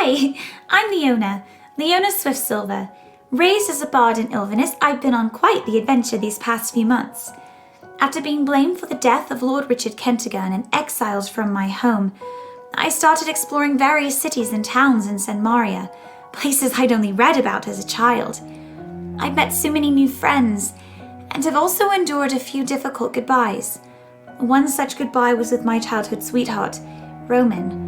Hi, I'm Leona Swift-Silver. Raised as a bard in Ilvinus, I've been on quite the adventure these past few months. After being blamed for the death of Lord Richard Kentigern and exiled from my home, I started exploring various cities and towns in San Maria, places I'd only read about as a child. I've met so many new friends, and have also endured a few difficult goodbyes. One such goodbye was with my childhood sweetheart, Roman.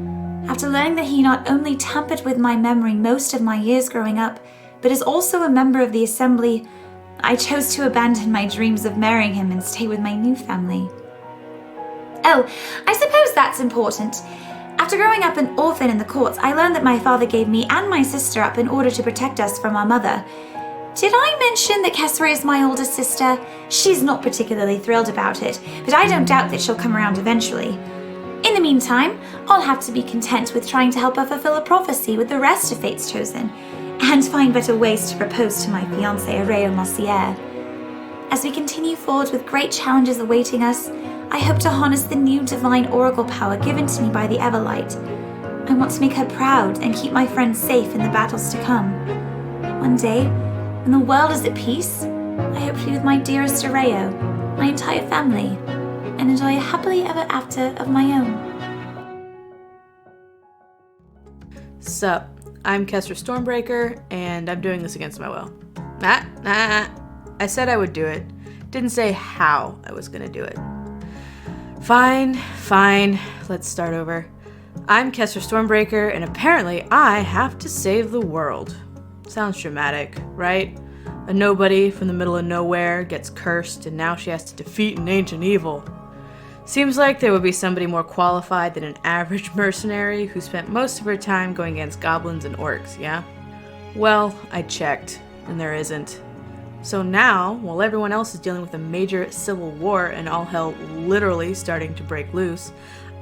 After learning that he not only tampered with my memory most of my years growing up, but is also a member of the Assembly, I chose to abandon my dreams of marrying him and stay with my new family. Oh, I suppose that's important. After growing up an orphan in the courts, I learned that my father gave me and my sister up in order to protect us from our mother. Did I mention that Kessra is my older sister? She's not particularly thrilled about it, but I don't doubt that she'll come around eventually. In the meantime, I'll have to be content with trying to help her fulfill a prophecy with the rest of Fate's Chosen, and find better ways to propose to my fiancé Areo Mossier. As we continue forward with great challenges awaiting us, I hope to harness the new divine oracle power given to me by the Everlight. I want to make her proud and keep my friends safe in the battles to come. One day, when the world is at peace, I hope to be with my dearest Areo, my entire family, and enjoy a happily ever after of my own. Sup, I'm Kessra Stormbreaker, and I'm doing this against my will. I said I would do it. Didn't say how I was gonna do it. Fine, let's start over. I'm Kessra Stormbreaker, and apparently I have to save the world. Sounds dramatic, right? A nobody from the middle of nowhere gets cursed, and now she has to defeat an ancient evil. Seems like there would be somebody more qualified than an average mercenary who spent most of her time going against goblins and orcs, yeah? Well, I checked, and there isn't. So now, while everyone else is dealing with a major civil war and all hell literally starting to break loose,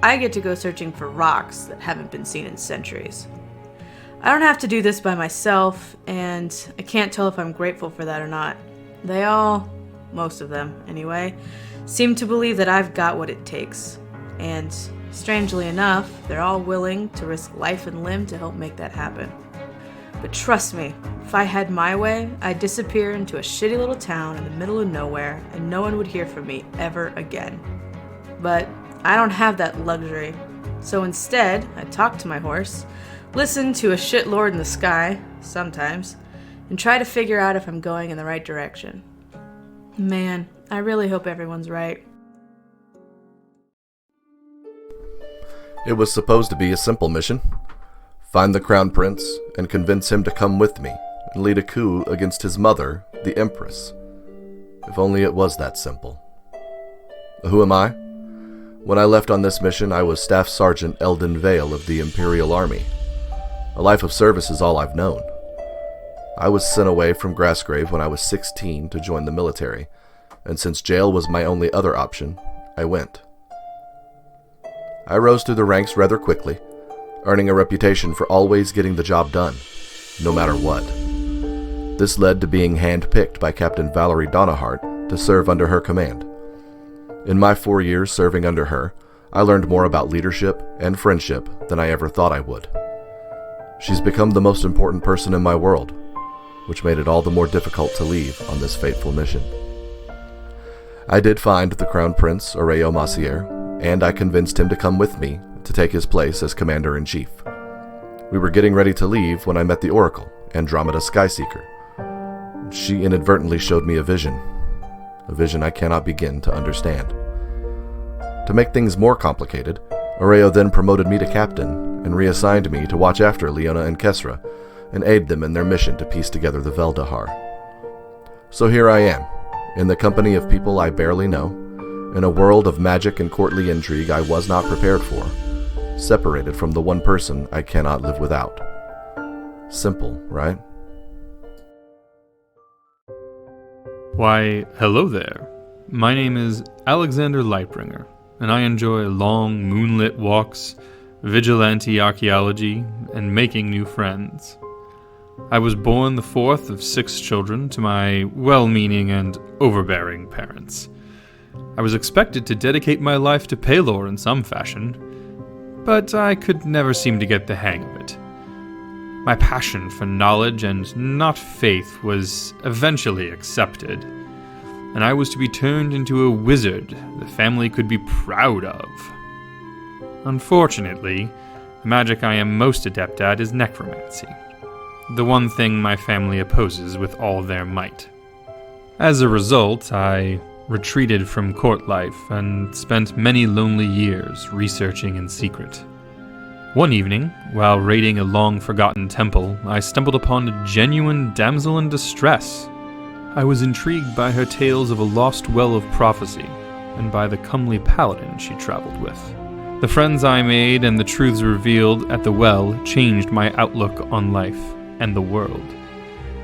I get to go searching for rocks that haven't been seen in centuries. I don't have to do this by myself, and I can't tell if I'm grateful for that or not. They all, most of them anyway, seem to believe that I've got what it takes. And strangely enough, they're all willing to risk life and limb to help make that happen. But trust me, if I had my way, I'd disappear into a shitty little town in the middle of nowhere and no one would hear from me ever again. But I don't have that luxury. So instead, I talk to my horse, listen to a shitlord in the sky, sometimes, and try to figure out if I'm going in the right direction. Man, I really hope everyone's right. It was supposed to be a simple mission. Find the Crown Prince and convince him to come with me and lead a coup against his mother, the Empress. If only it was that simple. Who am I? When I left on this mission, I was Staff Sergeant Eldon Vale of the Imperial Army. A life of service is all I've known. I was sent away from Grassgrave when I was 16 to join the military, and since jail was my only other option, I went. I rose through the ranks rather quickly, earning a reputation for always getting the job done, no matter what. This led to being hand-picked by Captain Valerie Donahart to serve under her command. In my 4 years serving under her, I learned more about leadership and friendship than I ever thought I would. She's become the most important person in my world, which made it all the more difficult to leave on this fateful mission. I did find the Crown Prince, Areo Mossier, and I convinced him to come with me to take his place as Commander-in-Chief. We were getting ready to leave when I met the Oracle, Andromeda Skyseeker. She inadvertently showed me a vision I cannot begin to understand. To make things more complicated, Areo then promoted me to Captain and reassigned me to watch after Leona and Kessra and aid them in their mission to piece together the Veldahar. So here I am, in the company of people I barely know, in a world of magic and courtly intrigue I was not prepared for, separated from the one person I cannot live without. Simple, right? Why, hello there. My name is Alexander Lightbringer, and I enjoy long moonlit walks, vigilante archaeology, and making new friends. I was born the fourth of 6 children to my well-meaning and overbearing parents. I was expected to dedicate my life to Pelor in some fashion, but I could never seem to get the hang of it. My passion for knowledge and not faith was eventually accepted, and I was to be turned into a wizard the family could be proud of. Unfortunately, the magic I am most adept at is necromancy, the one thing my family opposes with all their might. As a result, I retreated from court life and spent many lonely years researching in secret. One evening, while raiding a long-forgotten temple, I stumbled upon a genuine damsel in distress. I was intrigued by her tales of a lost well of prophecy, and by the comely paladin she traveled with. The friends I made and the truths revealed at the well changed my outlook on life and the world.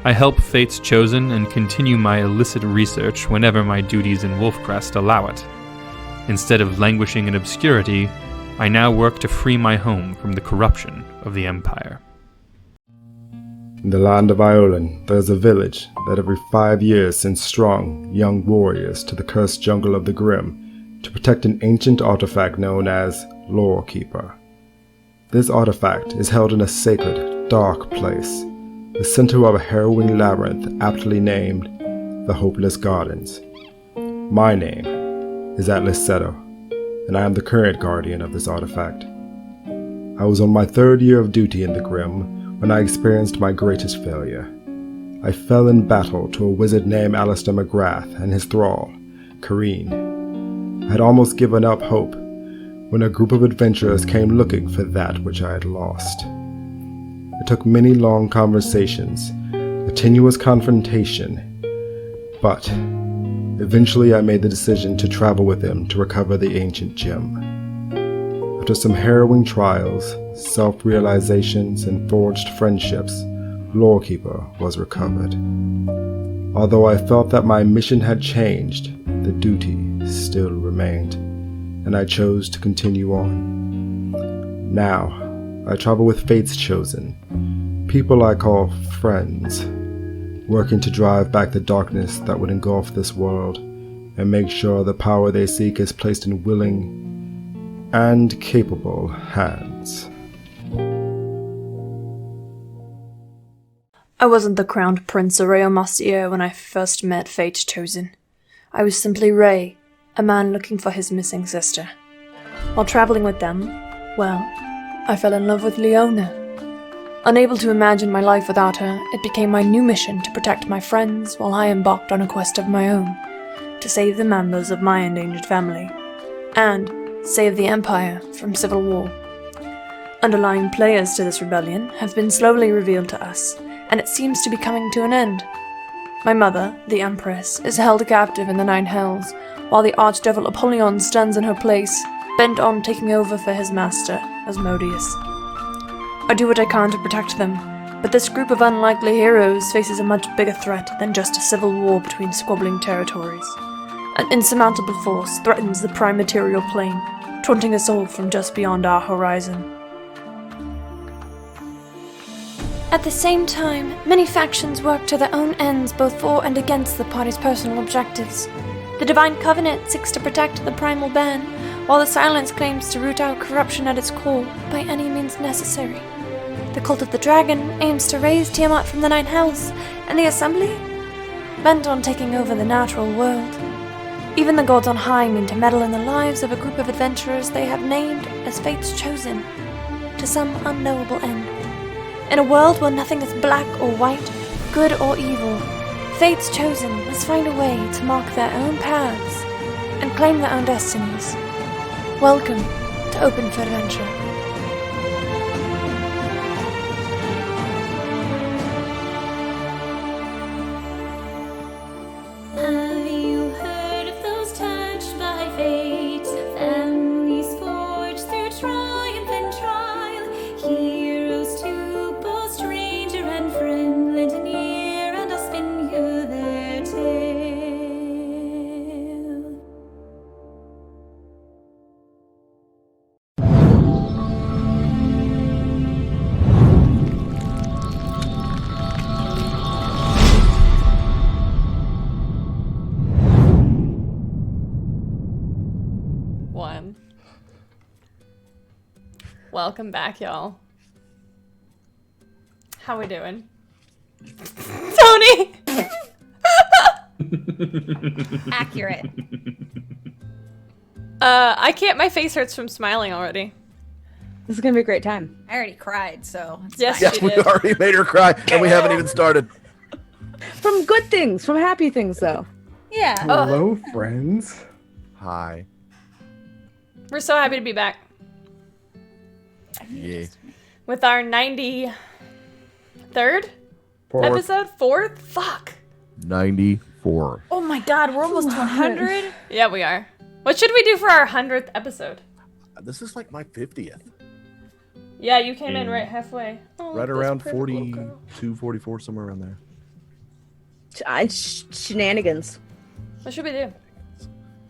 I help Fate's Chosen and continue my illicit research whenever my duties in Wolfcrest allow it. Instead of languishing in obscurity, I now work to free my home from the corruption of the Empire. In the land of Iolan, there is a village that every 5 years sends strong, young warriors to the cursed jungle of the Grim to protect an ancient artifact known as Lorekeeper. This artifact is held in a sacred, dark place, the center of a harrowing labyrinth aptly named the Hopeless Gardens. My name is Atlas Seto, and I am the current guardian of this artifact. I was on my 3rd year of duty in the Grim when I experienced my greatest failure. I fell in battle to a wizard named Alistair McGrath and his thrall, Kareen. I had almost given up hope when a group of adventurers came looking for that which I had lost. It took many long conversations, a tenuous confrontation, but eventually I made the decision to travel with them to recover the ancient gem. After some harrowing trials, self-realizations, and forged friendships, Lorekeeper was recovered. Although I felt that my mission had changed, the duty still remained, and I chose to continue on. Now, I travel with Fate's Chosen, people I call friends, working to drive back the darkness that would engulf this world and make sure the power they seek is placed in willing and capable hands. I wasn't the crowned prince of Rayomastier when I first met Fate's Chosen. I was simply Ray, a man looking for his missing sister. While traveling with them, well, I fell in love with Leona. Unable to imagine my life without her, it became my new mission to protect my friends while I embarked on a quest of my own, to save the members of my endangered family, and save the Empire from civil war. Underlying players to this rebellion have been slowly revealed to us, and it seems to be coming to an end. My mother, the Empress, is held captive in the Nine Hells, while the Archdevil Apollyon stands in her place, bent on taking over for his master, Asmodeus. I do what I can to protect them, but this group of unlikely heroes faces a much bigger threat than just a civil war between squabbling territories. An insurmountable force threatens the prime material plane, taunting us all from just beyond our horizon. At the same time, many factions work to their own ends both for and against the party's personal objectives. The Divine Covenant seeks to protect the Primal Band, while the Silence claims to root out corruption at its core by any means necessary. The Cult of the Dragon aims to raise Tiamat from the Nine Hells, and the Assembly? Bent on taking over the natural world. Even the gods on high mean to meddle in the lives of a group of adventurers they have named as Fate's Chosen, to some unknowable end. In a world where nothing is black or white, good or evil, Fate's Chosen must find a way to mark their own paths and claim their own destinies. Welcome to Open for Adventure. Have you heard of those touched by fate? Families forged through triumph and trial. Heroes to both stranger and friend lend an ear, and I'll spin you their tale. One. Welcome back, y'all. How we doing? Tony! Accurate. I can't. My face hurts from smiling already. This is gonna be a great time. I already cried, so it's Yes, fine. Yeah, she we did. already made her cry, and we haven't even started. From good things, from happy things, though. Yeah. Hello, friends. Hi. We're so happy to be back Yeah. with our 93rd Fourth. episode. 4th? Fuck. 94. Oh my god, we're almost to 100. Yeah, we are. What should we do for our 100th episode? This is like my 50th. Yeah, you came in right halfway. Oh, Right this around perfect little girl. 42, 44, somewhere around there. Shenanigans. What should we do?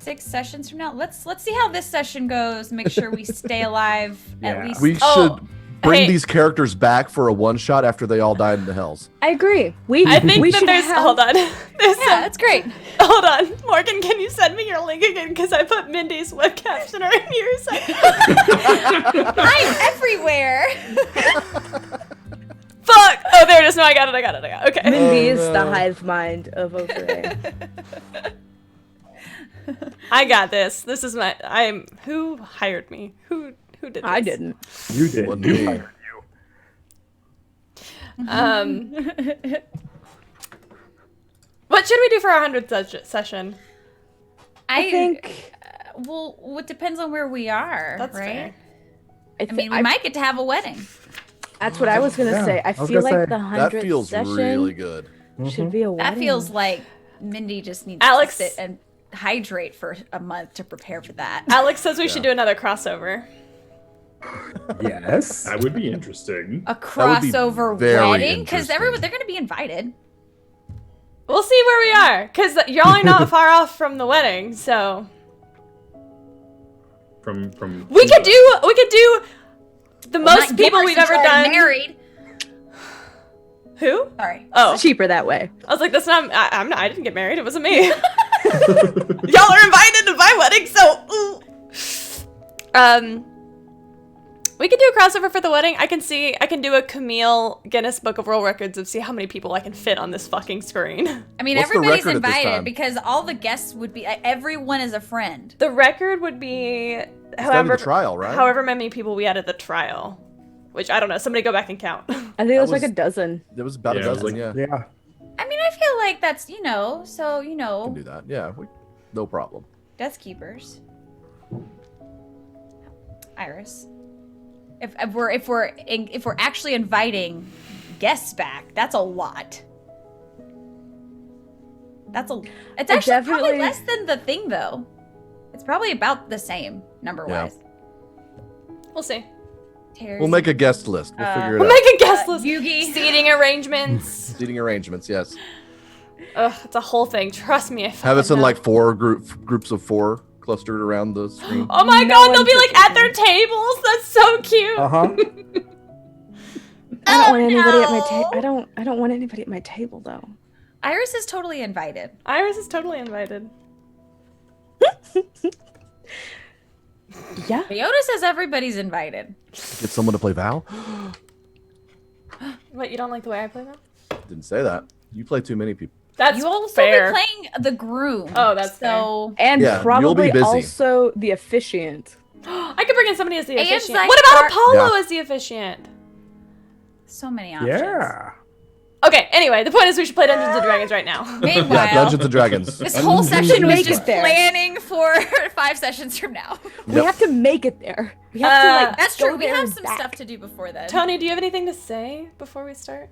6 sessions from now. Let's see how this session goes. Make sure we stay alive at Yeah. least. We Oh, should bring hey. these characters back for a one-shot after they all died in the hells. I agree. I think we that should there's. have- Hold on. There's Yeah, that's great. Hold on. Morgan, can you send me your link again? Because I put Mindy's web captioner in here. So... I'm everywhere. Fuck! Oh, there it is. No, I got it. Okay. Mindy is the hive mind of Oakley. I got this. This is my. Who hired me? Who did this? I didn't. You did. Wasn't You me. fired. What should we do for our 100th session? I think. Well, it depends on where we are, That's right? fair. I mean, we might get to have a wedding. That's what I was gonna Yeah, say. I I was feel gonna like say, the That 100th feels session really good. should be a wedding. That feels like Mindy just needs Alex- to sit and hydrate for a month to prepare for that. Alex says we should do another crossover. Yes. That would be interesting. A would be crossover very wedding because interesting. they're going to be invited. We'll see where we are, because y'all are not far off from the wedding. So From we could do the Well, most not people Gibbers we've since ever you're already done. Married. Who? Sorry. Oh, cheaper that way. I was like, that's not. I'm not. I didn't get married. It wasn't me. Y'all are invited to my wedding, so ooh. We could do a crossover for the wedding. I can do a Camille Guinness Book of World Records of see how many people I can fit on this fucking screen. I mean, What's the everybody's record at this invited time? because all the guests would be. Everyone is a friend. The record would be It's gotta be however the trial, right? however many people we had at the trial, which I don't know. Somebody go back and count. I think it was like was- a dozen. There was about Yeah, a it was dozen, like- yeah. Yeah. I mean, I feel like that's so We can do that. Yeah, no problem. Death Keepers. Iris. If we're actually inviting guests back, that's a lot. It's actually probably definitely- less than the thing though. It's probably about the same number wise. We'll see. We'll make a guest list. We'll figure it We'll out. make a guest list. Yugi. Seating arrangements. Seating arrangements, yes. Ugh, it's a whole thing. Trust me. I Have us fucking in know. like four groups of 4 clustered around the screen. Oh my No god, they'll one be like at took their tables. That's so cute. Uh huh. I don't want anybody at my no. table. I don't want anybody at my table though. Iris is totally invited. Iris is totally invited. Yeah. Fiona says everybody's invited. Get someone to play Val? What, you don't like the way I play that? Didn't say that. You play too many people. That's You also fair. be playing the groom. Oh, that's so. And Yeah, you'll be probably busy. also the officiant. I could bring in somebody as the And officiant. Zach What about Bar- Apollo Yeah. as the officiant? So many options. Yeah. Okay, anyway, the point is we should play Dungeons and Dragons right now. Meanwhile, Yeah, Dungeons and Dragons. this whole section was Make just it there. planning for 5 sessions from now. We have to make it there. We have to like. That's go true. We there have and some back. stuff to do before then. Tony, do you have anything to say before we start?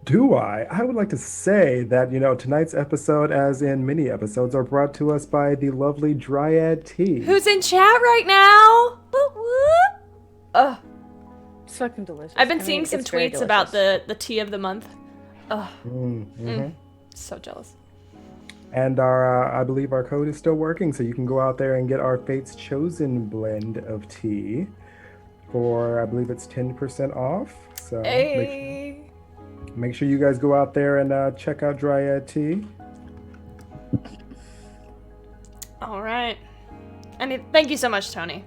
Do I? I would like to say that, tonight's episode, as in many episodes, are brought to us by the lovely Dryad Tea. Who's in chat right now? Whoop, whoop. Ugh, It's fucking delicious. I've been I seeing mean, some it's very tweets about delicious. the tea of the month. Ugh, Mm-hmm. so jealous. And I believe our code is still working, so you can go out there and get our Fate's Chosen blend of tea for, I believe it's 10% off. So Hey. make sure you guys go out there and check out Dryad Tea. All right. Thank you so much, Tony.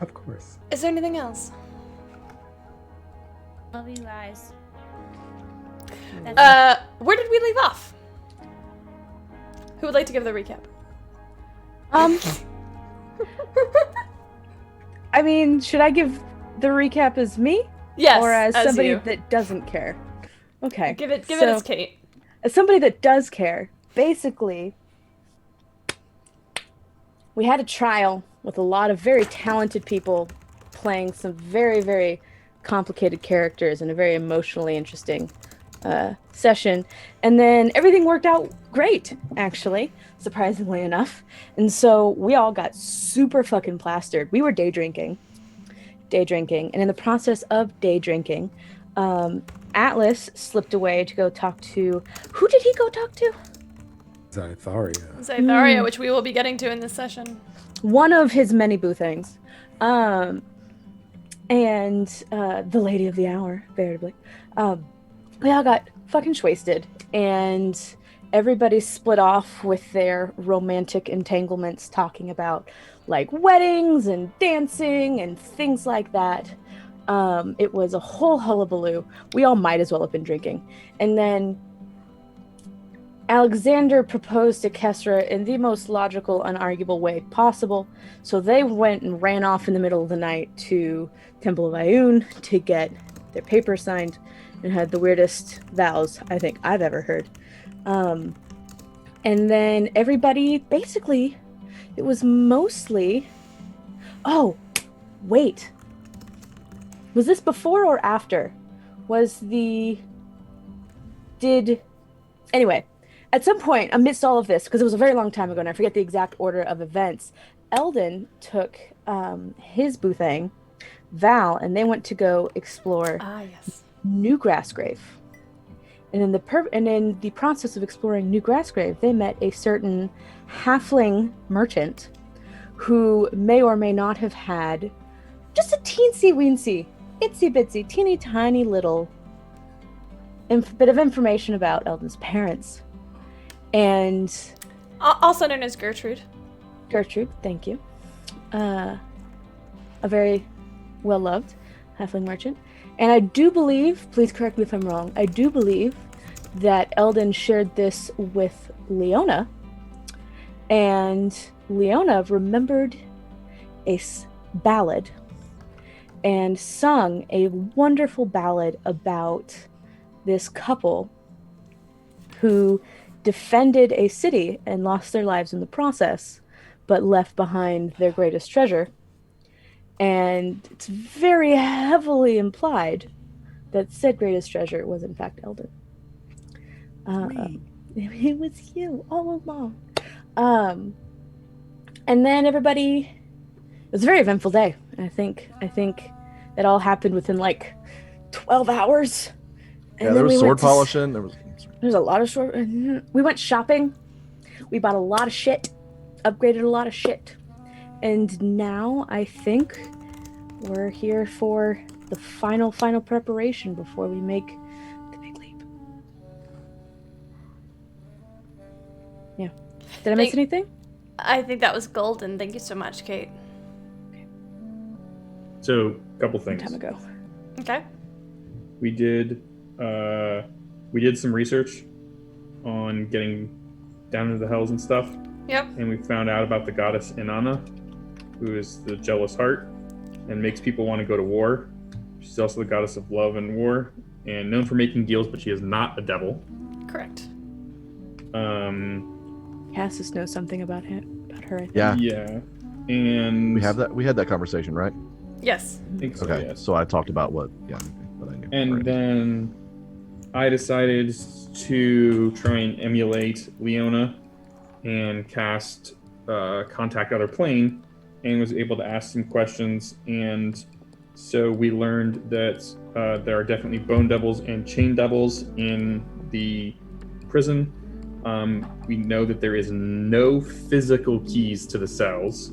Of course. Is there anything else? Love you guys. Where did we leave off? Who would like to give the recap? I mean, should I give the recap as me? Yes, Or as somebody you. that doesn't care? Okay. Give it so, as Kate. As somebody that does care, basically, we had a trial with a lot of very talented people playing some very, very complicated characters in a very emotionally interesting session. And then everything worked out great, actually, surprisingly enough. And so we all got super fucking plastered. We were day drinking. And in the process of day drinking, Atlas slipped away to go talk to... Who did he go talk to? Zytharia, which we will be getting to in this session. One of his many boo things. And the lady of the hour, veritably. We all got fucking wasted, and everybody split off with their romantic entanglements, talking about like weddings and dancing and things like that. It was a whole hullabaloo. We all might as well have been drinking. And then Alexander proposed to Kesra in the most logical, unarguable way possible. So they went and ran off in the middle of the night to Temple of Ioun to get their papers signed, and had the weirdest vows I think I've ever heard. And then everybody, basically, it was mostly... Oh, wait. Was this before or after? Anyway, at some point, amidst all of this, because it was a very long time ago, and I forget the exact order of events, Eldon took his Boothang, Val, and they went to go explore New Grassgrave. And in the process of exploring New Grassgrave, they met a certain halfling merchant who may or may not have had just a teensy-weensy, itsy-bitsy, teeny tiny little bit of information about Eldon's parents. And... Also known as Gertrude. Gertrude, thank you. A very well-loved halfling merchant. And I do believe, please correct me if I'm wrong, I do believe that Eldon shared this with Leona, and Leona remembered a ballad and sung a wonderful ballad about this couple who defended a city and lost their lives in the process, but left behind their greatest treasure. And it's very heavily implied that said greatest treasure was in fact Eldon. It was you all along. And then everybody... It was a very eventful day. I think it all happened within like 12 hours. Yeah, there was sword polishing. There's a lot of sword... We went shopping. We bought a lot of shit. Upgraded a lot of shit. And now I think we're here for the final preparation before we make the big leap. Yeah. Did I miss anything? I think that was golden. Thank you so much, Kate. So, a couple things. Time ago. Okay. We did some research on getting down into the hells and stuff. Yep. And we found out about the goddess Inanna, who is the jealous heart and makes people want to go to war. She's also the goddess of love and war, and known for making deals, but she is not a devil. Correct. Cassis knows something about her. I think. Yeah. Yeah. And we had that conversation, right? Yes. I think so, Okay. yes. So I talked about what I knew. And Right. then I decided to try and emulate Leona and cast Contact Other Plane, and was able to ask some questions. And so we learned that there are definitely bone devils and chain devils in the prison. We know that there is no physical keys to the cells,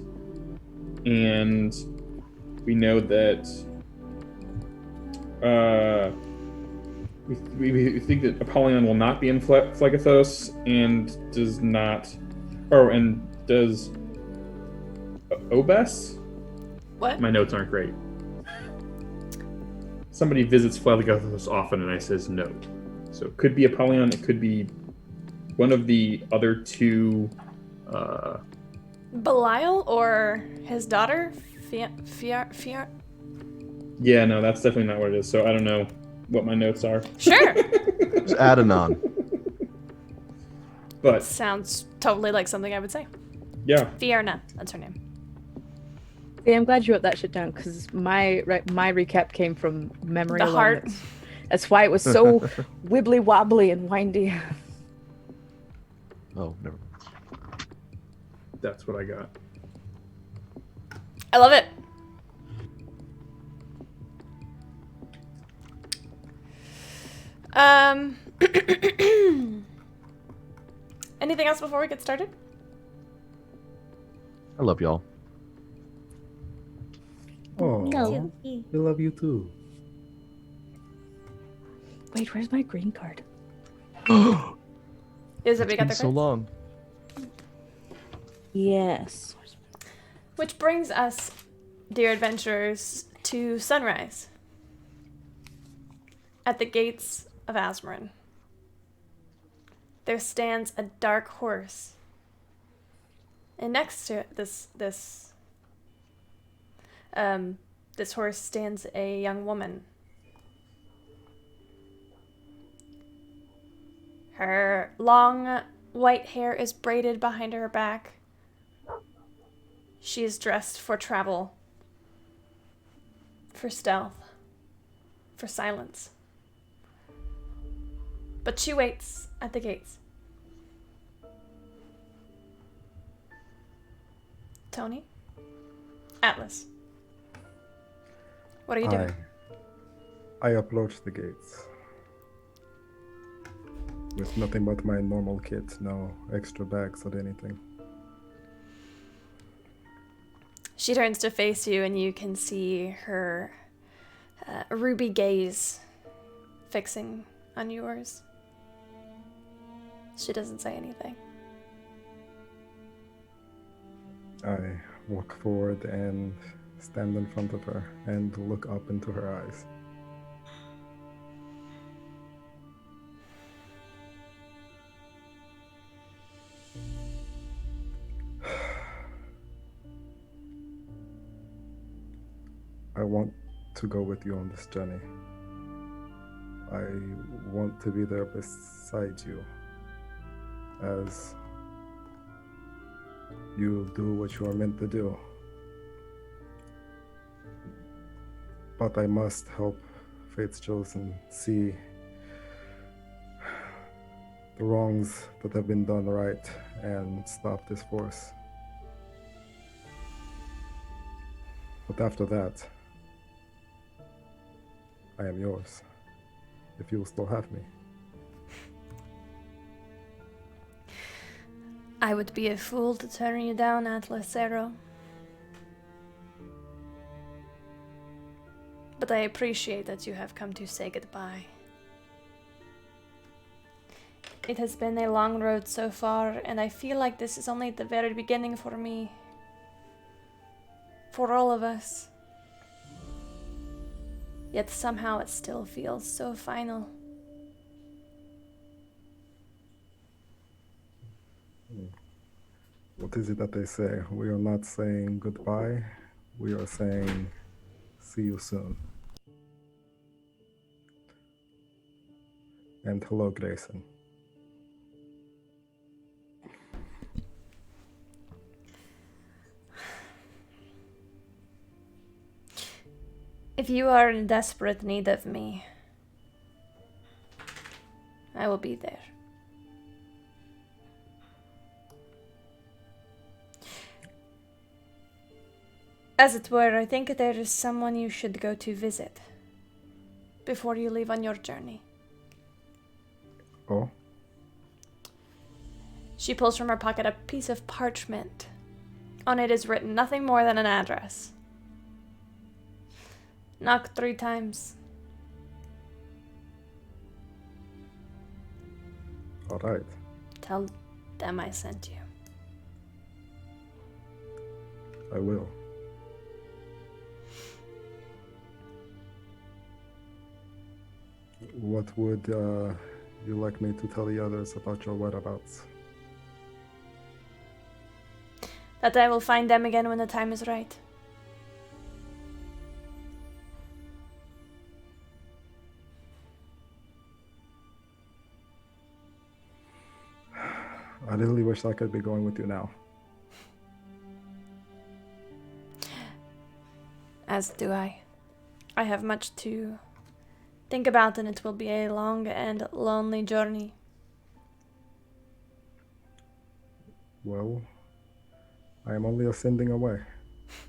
and we know that we think that Apollyon will not be in Phlegethos, and does not... Oh, and does Obes? What? My notes aren't great. Somebody visits Phlegethos often, and I says no. So it could be Apollyon, it could be one of the other two. Belial or his daughter? Fiar? Yeah, no, that's definitely not what it is. So I don't know what my notes are. Sure. Just add an on. But Sounds totally like something I would say. yeah, Fiarna, that's her name. Yeah, I'm glad you wrote that shit down because my recap came from memory. The alone. heart. That's why it was so wibbly wobbly and windy. Oh, never mind. that's what I got. I love it. Anything else before we get started? I love y'all. Oh, we love you too. Wait, where's my green card? Is it we got the so cards? long. Yes. Which brings us, dear adventurers, to sunrise. At the gates of Azmorin, there stands a dark horse. And next to this horse stands a young woman. Her long white hair is braided behind her back. She is dressed for travel, for stealth, for silence. But she waits at the gates. Tony? Atlas? What are you doing? I approach the gates with nothing but my normal kit, no extra bags or anything. She turns to face you, and you can see her ruby gaze fixing on yours. She doesn't say anything. I walk forward and stand in front of her and look up into her eyes. I want to go with you on this journey. I want to be there beside you as you do what you are meant to do. But I must help Fate's Chosen see the wrongs that have been done right and stop this force. But after that, I am yours, if you will still have me. I would be a fool to turn you down, Atlas Zero. But I appreciate that you have come to say goodbye. It has been a long road so far, and I feel like this is only the very beginning for me. For all of us. Yet somehow it still feels so final. What is it that they say? We are not saying goodbye, we are saying see you soon. And hello, Grayson. If you are in desperate need of me, I will be there. As it were, I think there is someone you should go to visit before you leave on your journey. Oh? She pulls from her pocket a piece of parchment. On it is written nothing more than an address. Knock 3 times. All right. Tell them I sent you. I will. What would you like me to tell the others about your whereabouts? That I will find them again when the time is right. I really wish I could be going with you now. As do I. I have much to think about, and it will be a long and lonely journey. Well, I am only ascending away,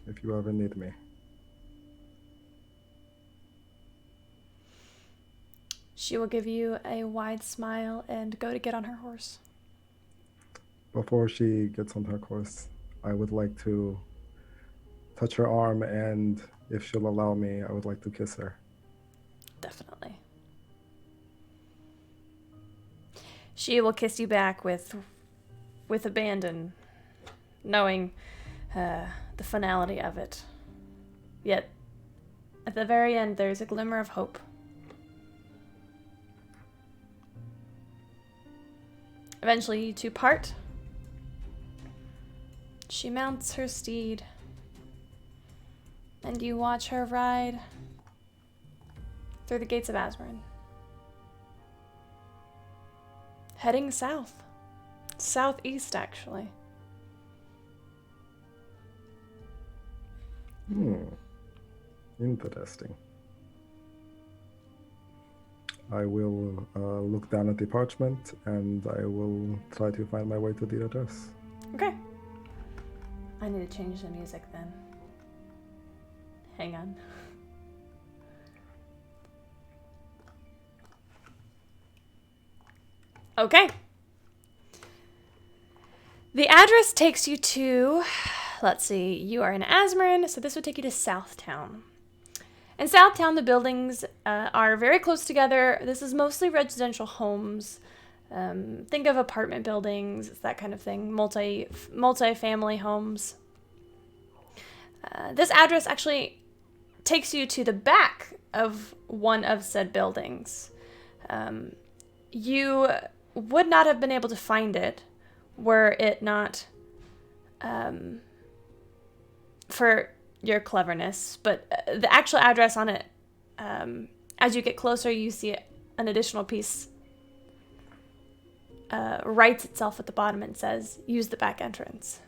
if you ever need me. She will give you a wide smile and go to get on her horse. Before she gets on her course, I would like to touch her arm, and if she'll allow me, I would like to kiss her. Definitely. She will kiss you back with abandon, knowing the finality of it. Yet, at the very end, there's a glimmer of hope. Eventually, you two part. She mounts her steed, and you watch her ride through the gates of Azmorin, heading south. Southeast, actually. Interesting. I will look down at the parchment, and I will try to find my way to the address. Okay. I need to change the music then. Hang on. Okay. The address takes you to, let's see, you are in Azmorin, so this would take you to Southtown. In Southtown, the buildings are very close together. This is mostly residential homes. Think of apartment buildings, that kind of thing, multi-family homes. This address actually takes you to the back of one of said buildings. You would not have been able to find it were it not for your cleverness, but the actual address on it, as you get closer, you see an additional piece writes itself at the bottom and says, "Use the back entrance."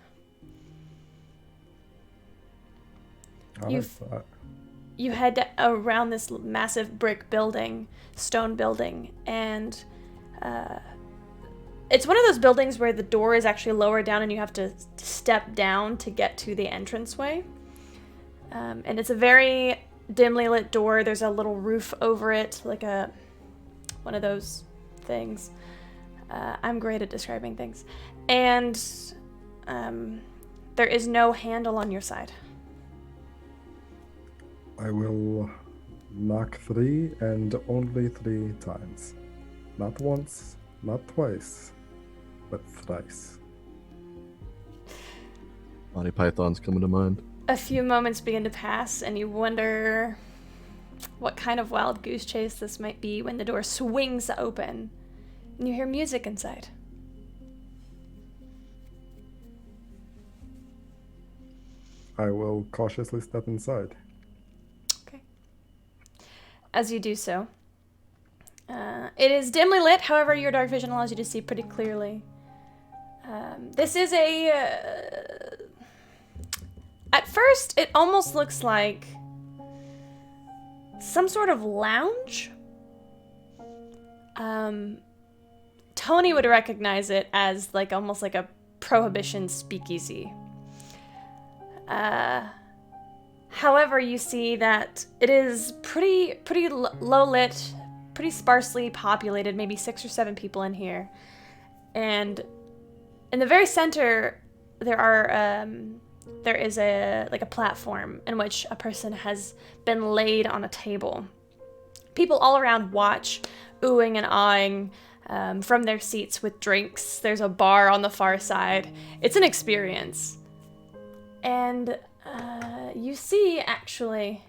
You head around this massive brick building, stone building, and it's one of those buildings where the door is actually lower down and you have to step down to get to the entranceway. And it's a very dimly lit door. There's a little roof over it, like one of those things. I'm great at describing things. And there is no handle on your side. I will knock 3 and only 3 times. Not once, not twice, but thrice. Monty Python's coming to mind. A few moments begin to pass, and you wonder what kind of wild goose chase this might be when the door swings open, and you hear music inside. I will cautiously step inside. Okay. As you do so, it is dimly lit, however, your dark vision allows you to see pretty clearly. This is at first, it almost looks like some sort of lounge. Tony would recognize it as almost like a prohibition speakeasy. However, you see that it is pretty low lit, pretty sparsely populated, maybe 6 or 7 people in here. And in the very center, there is a platform in which a person has been laid on a table. People all around watch, oohing and awing from their seats with drinks. There's a bar on the far side. It's an experience. And you see, actually,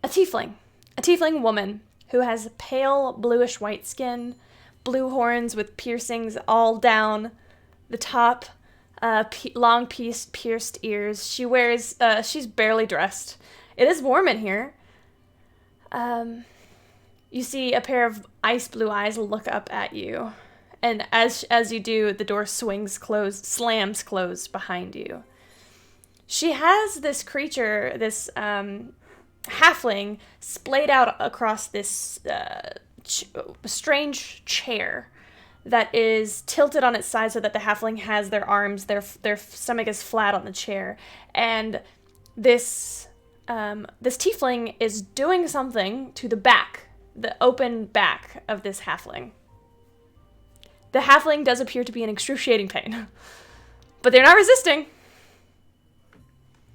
a tiefling woman who has pale bluish white skin, blue horns with piercings all down the top, long pierced ears. She wears, she's barely dressed. It is warm in here. You see a pair of ice blue eyes look up at you. And as you do, the door slams closed behind you. She has this creature, this halfling, splayed out across this strange chair that is tilted on its side so that the halfling has their arms, their stomach is flat on the chair. And this tiefling is doing something to the back, the open back of this halfling. The halfling does appear to be in excruciating pain, but they're not resisting.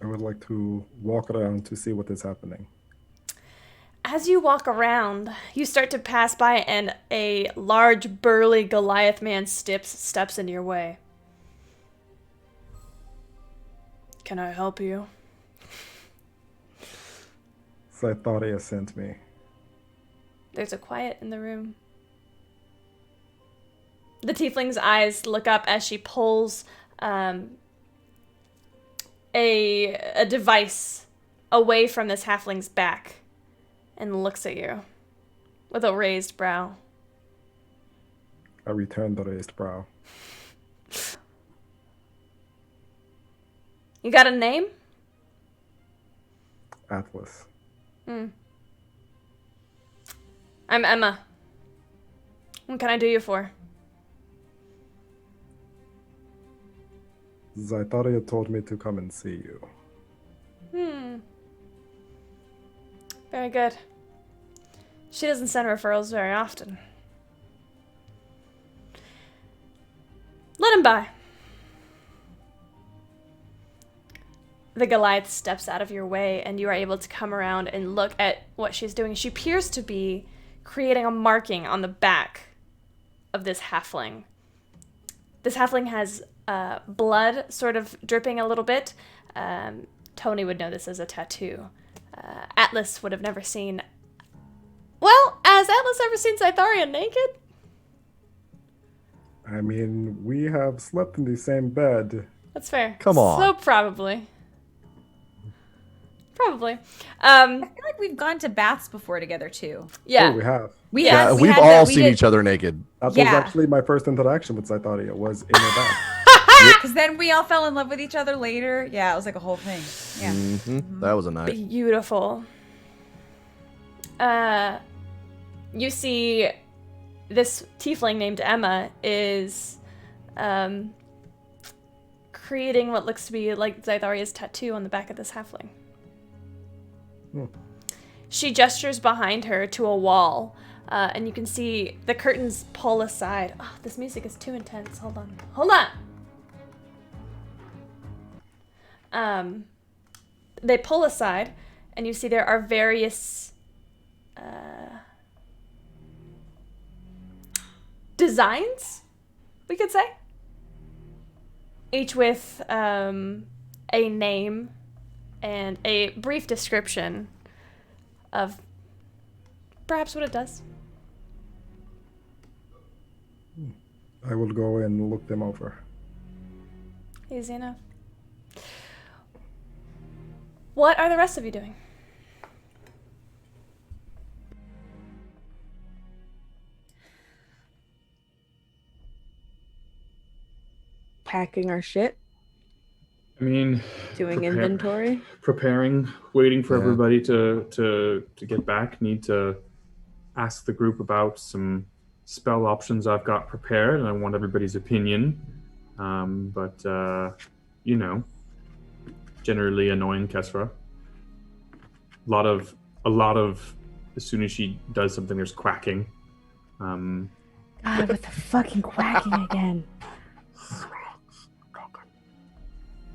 I would like to walk around to see what is happening. As you walk around, you start to pass by and a large, burly Goliath man steps into your way. Can I help you? Scytharia sent me. There's a quiet in the room. The tiefling's eyes look up as she pulls a device away from this halfling's back and looks at you with a raised brow. I return the raised brow. You got a name? Atlas. I'm Emma. What can I do you for? Scytharia told me to come and see you. Very good. She doesn't send referrals very often. Let him by. The Goliath steps out of your way, and you are able to come around and look at what she's doing. She appears to be creating a marking on the back of this halfling. This halfling has blood sort of dripping a little bit. Tony would know this as a tattoo. Atlas would have never seen... Well, has Atlas ever seen Scytharia naked? I mean, we have slept in the same bed. That's fair. Come on. So probably. Probably. I feel like we've gone to baths before together too. Yeah. Oh, we have. Yeah, we've all seen each other naked. That was Yeah. actually my first interaction with Scytharia, was in a bath. Because then we all fell in love with each other later. Yeah, it was like a whole thing. Yeah. Mm-hmm. That was a night. Beautiful. You see this tiefling named Emma is creating what looks to be like Scytharia's tattoo on the back of this halfling. She gestures behind her to a wall, and you can see the curtains pull aside. Oh, this music is too intense. Hold on. Hold on! They pull aside, and you see there are various designs, we could say. Each with a name and a brief description of perhaps what it does. I will go and look them over. Easy enough. What are the rest of you doing? Packing our shit, I mean, doing inventory. preparing, waiting for Yeah. everybody to get back. Need to ask the group about some spell options I've got prepared, and I want everybody's opinion. But you know, generally annoying Kesra. A lot of. As soon as she does something, there's quacking. God, with the fucking quacking again.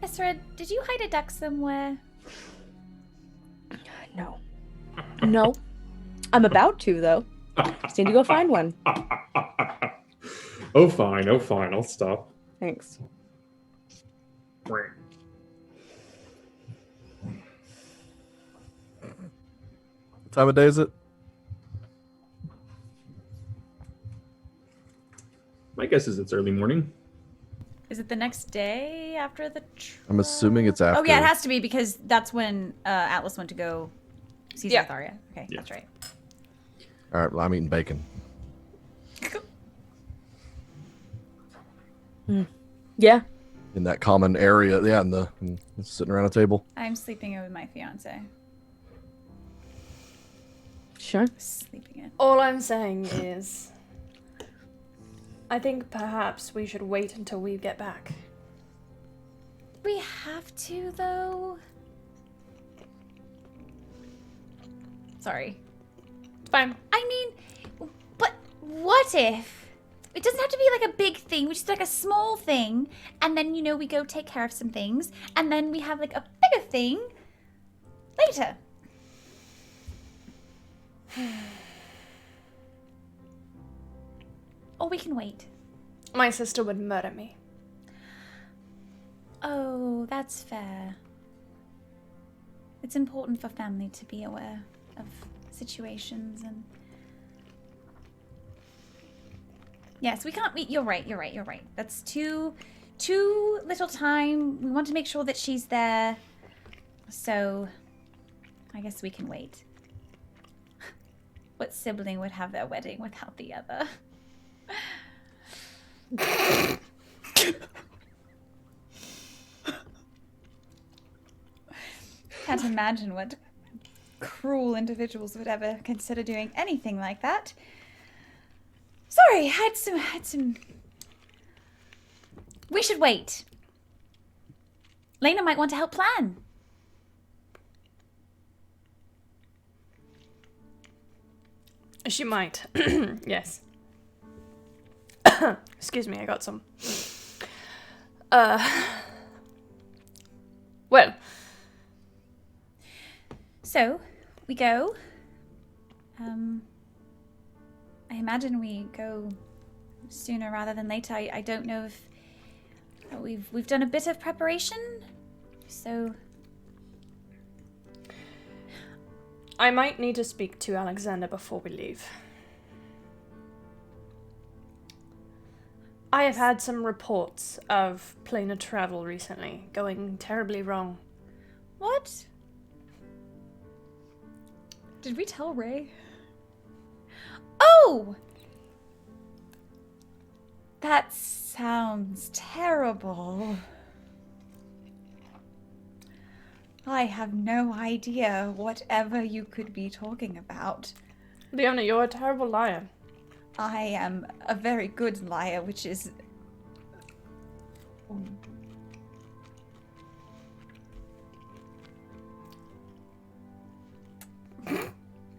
Ezra, did you hide a duck somewhere? No. No. I'm about to, though. Just need to go find one. Oh, fine. I'll stop. Thanks. What time of day is it? My guess is it's early morning. Is it the next day after the I'm assuming it's after. Oh, yeah, it has to be because that's when Atlas went to go see Yeah. Zartharia. Okay, that's right. All right, well, I'm eating bacon. Yeah. In that common area, yeah, and sitting around a table. I'm sleeping in with my fiance. Sure. Sleeping in. All I'm saying is, I think perhaps we should wait until we get back. We have to, though. Sorry. It's fine. I mean, but what if? It doesn't have to be like a big thing, we just like a small thing, and then, you know, we go take care of some things, and then we have like a bigger thing later. Or we can wait. My sister would murder me. Oh, that's fair. It's important for family to be aware of situations and... Yes, we can't... You're right. That's too little time. We want to make sure that she's there. So, I guess we can wait. What sibling would have their wedding without the other? Can't imagine what cruel individuals would ever consider doing anything like that. Sorry, I had some... We should wait. Lena might want to help plan. She might. Yes. Excuse me, I got some. Well. So, we go. I imagine we go sooner rather than later. I don't know if we've done a bit of preparation, so I might need to speak to Alexander before we leave. I have had some reports of planar travel recently going terribly wrong. What? Did we tell Ray? Oh! That sounds terrible. I have no idea whatever you could be talking about. Leona, you're a terrible liar. I am a very good liar, which is...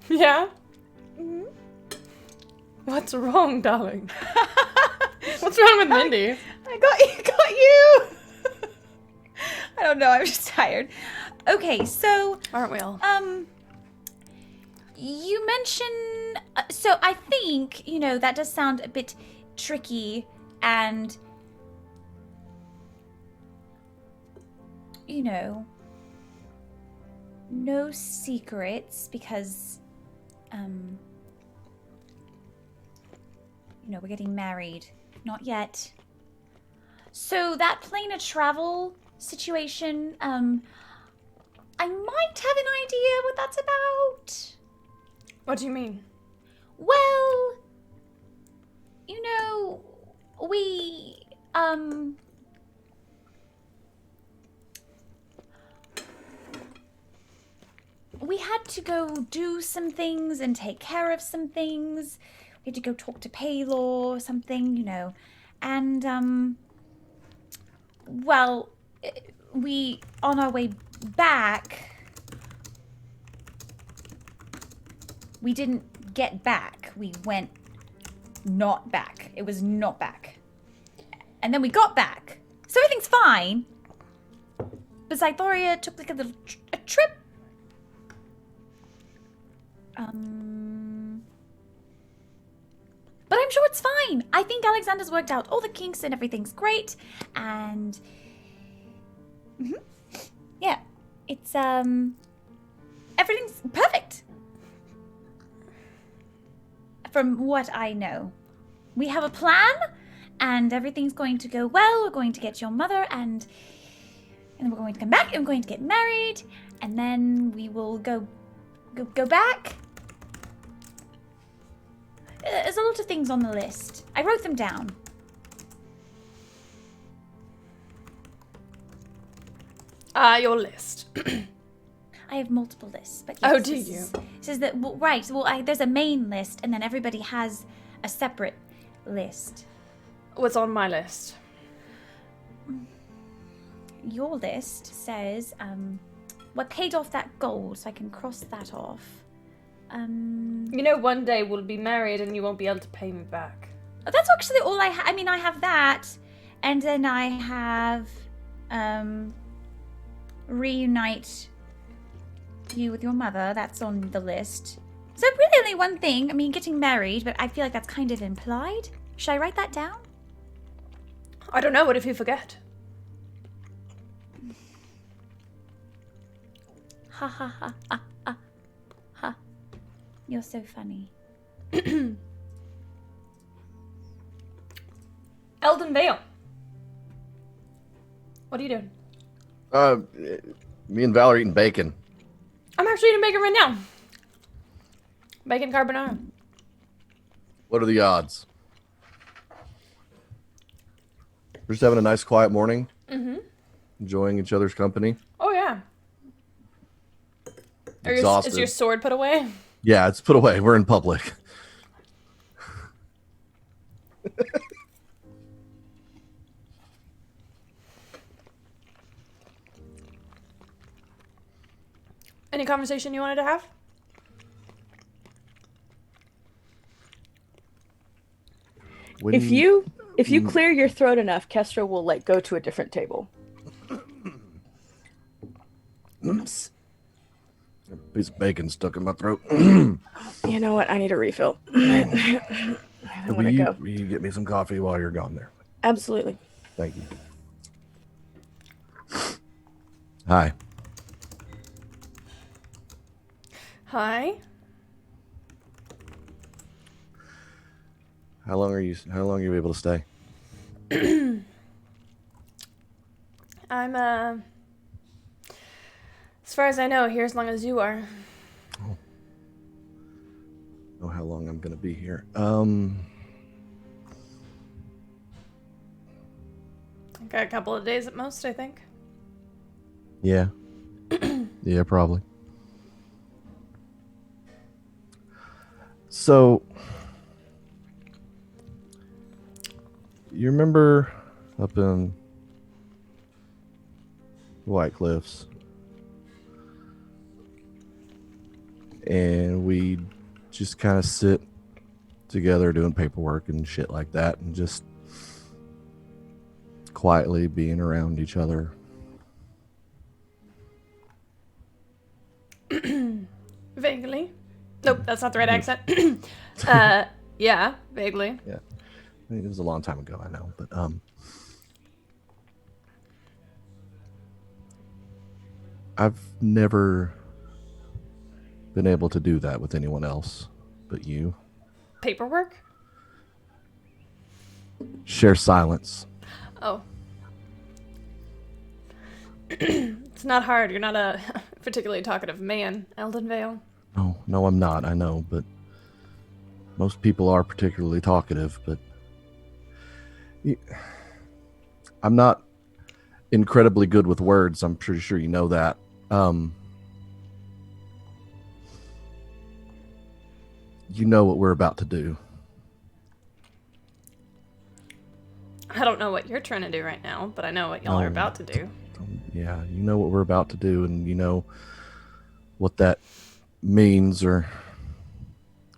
Yeah? Mm-hmm. What's wrong, darling? What's wrong with Mindy? I got you! I don't know, I'm just tired. Okay, so... Aren't we all? You mentioned... so I think, you know, that does sound a bit tricky and... You know... No secrets because... You know, we're getting married. Not yet. So that planar travel situation, I might have an idea what that's about. What do you mean? Well, you know, we had to go do some things and take care of some things. We had to go talk to Paylor or something, you know. And, well, we, on our way back, we didn't get back. We went not back. It was not back. And then we got back. So everything's fine. But Zythoria took like a little a trip. But I'm sure it's fine. I think Alexander's worked out all the kinks and everything's great. And yeah, it's everything's perfect. From what I know. We have a plan and everything's going to go well. We're going to get your mother, and we're going to come back, and we're going to get married, and then we will go back. There's a lot of things on the list. I wrote them down. Your list. I have multiple lists, but yes, Oh, do you? It says that, well, right, well, there's a main list, and then everybody has a separate list. What's on my list? Your list says, what paid off that gold, so I can cross that off. You know, one day we'll be married and you won't be able to pay me back. That's actually all I have. I mean, I have that, and then I have, reunite you with your mother. That's on the list. So really only one thing. I mean, getting married, but I feel like that's kind of implied. Should I write that down? I don't know. What if you forget? Ha ha ha ha ha ha. You're so funny. Eldon Vale. What are you doing? Me and Val are eating bacon. I'm actually eating bacon right now. Bacon carbonara. What are the odds? We're just having a nice quiet morning. Mm-hmm. Enjoying each other's company. Oh, yeah. Exhausted. Is your sword put away? Yeah, it's put away. We're in public. Any conversation you wanted to have? If you clear your throat enough, Kestra will go to a different table. Oops. A piece of bacon stuck in my throat. You know what? I need a refill. I'm gonna go. Will you get me some coffee while you're gone there? Absolutely. Thank you. Hi. Hi. How long are you able to stay? I'm, as far as I know, here as long as you are. Oh. Know how long I'm gonna be here. Got a couple of days at most, I think. Yeah. Yeah, probably. So, you remember up in White Cliffs? And we just kind of sit together doing paperwork and shit like that and just quietly being around each other. Vaguely. Nope, that's not the right accent. Yeah, vaguely. Yeah. I mean, it was a long time ago, I know, but I've never been able to do that with anyone else but you. Paperwork? Share silence. Oh. It's not hard. You're not a particularly talkative man, Eldon Vale. No, I'm not. I know, but most people are particularly talkative, but I'm not incredibly good with words. I'm pretty sure you know that. You know what we're about to do. I don't know what you're trying to do right now, but I know what y'all are about to do. Yeah, you know what we're about to do, and you know what that means or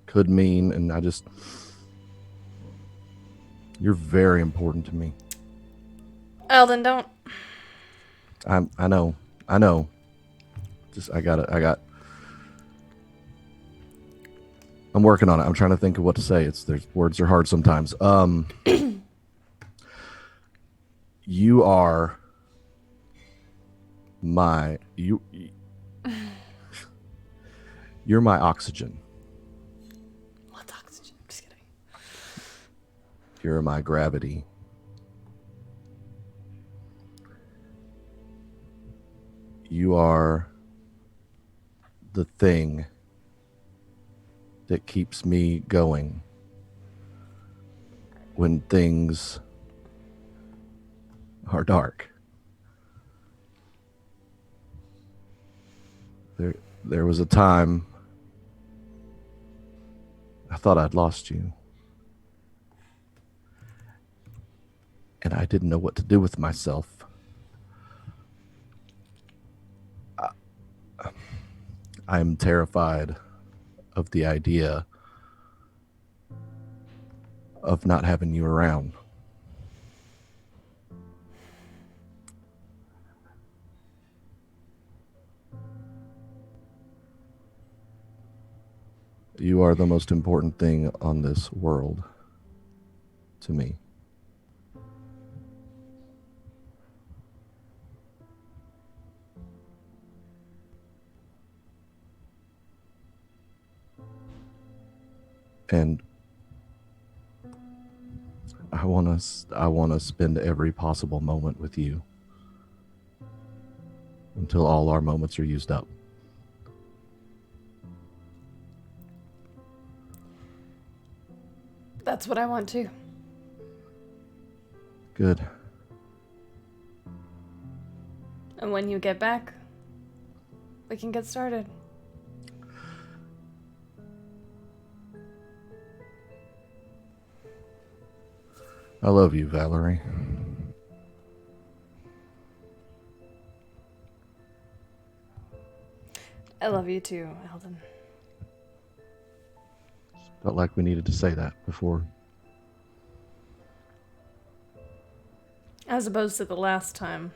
could mean, and you're very important to me. Eldon, don't. I know. Just I'm working on it. I'm trying to think of what to say. Words are hard sometimes. You are you're my oxygen. What's oxygen? I'm just kidding. You're my gravity. You are the thing that keeps me going when things are dark. There was a time I thought I'd lost you. And I didn't know what to do with myself. I'm terrified of the idea of not having you around. You are the most important thing on this world to me. And I want to spend every possible moment with you until all our moments are used up. That's what I want too. Good. And when you get back, we can get started. I love you, Valerie. I love you too, Eldon. Felt like we needed to say that before. As opposed to the last time.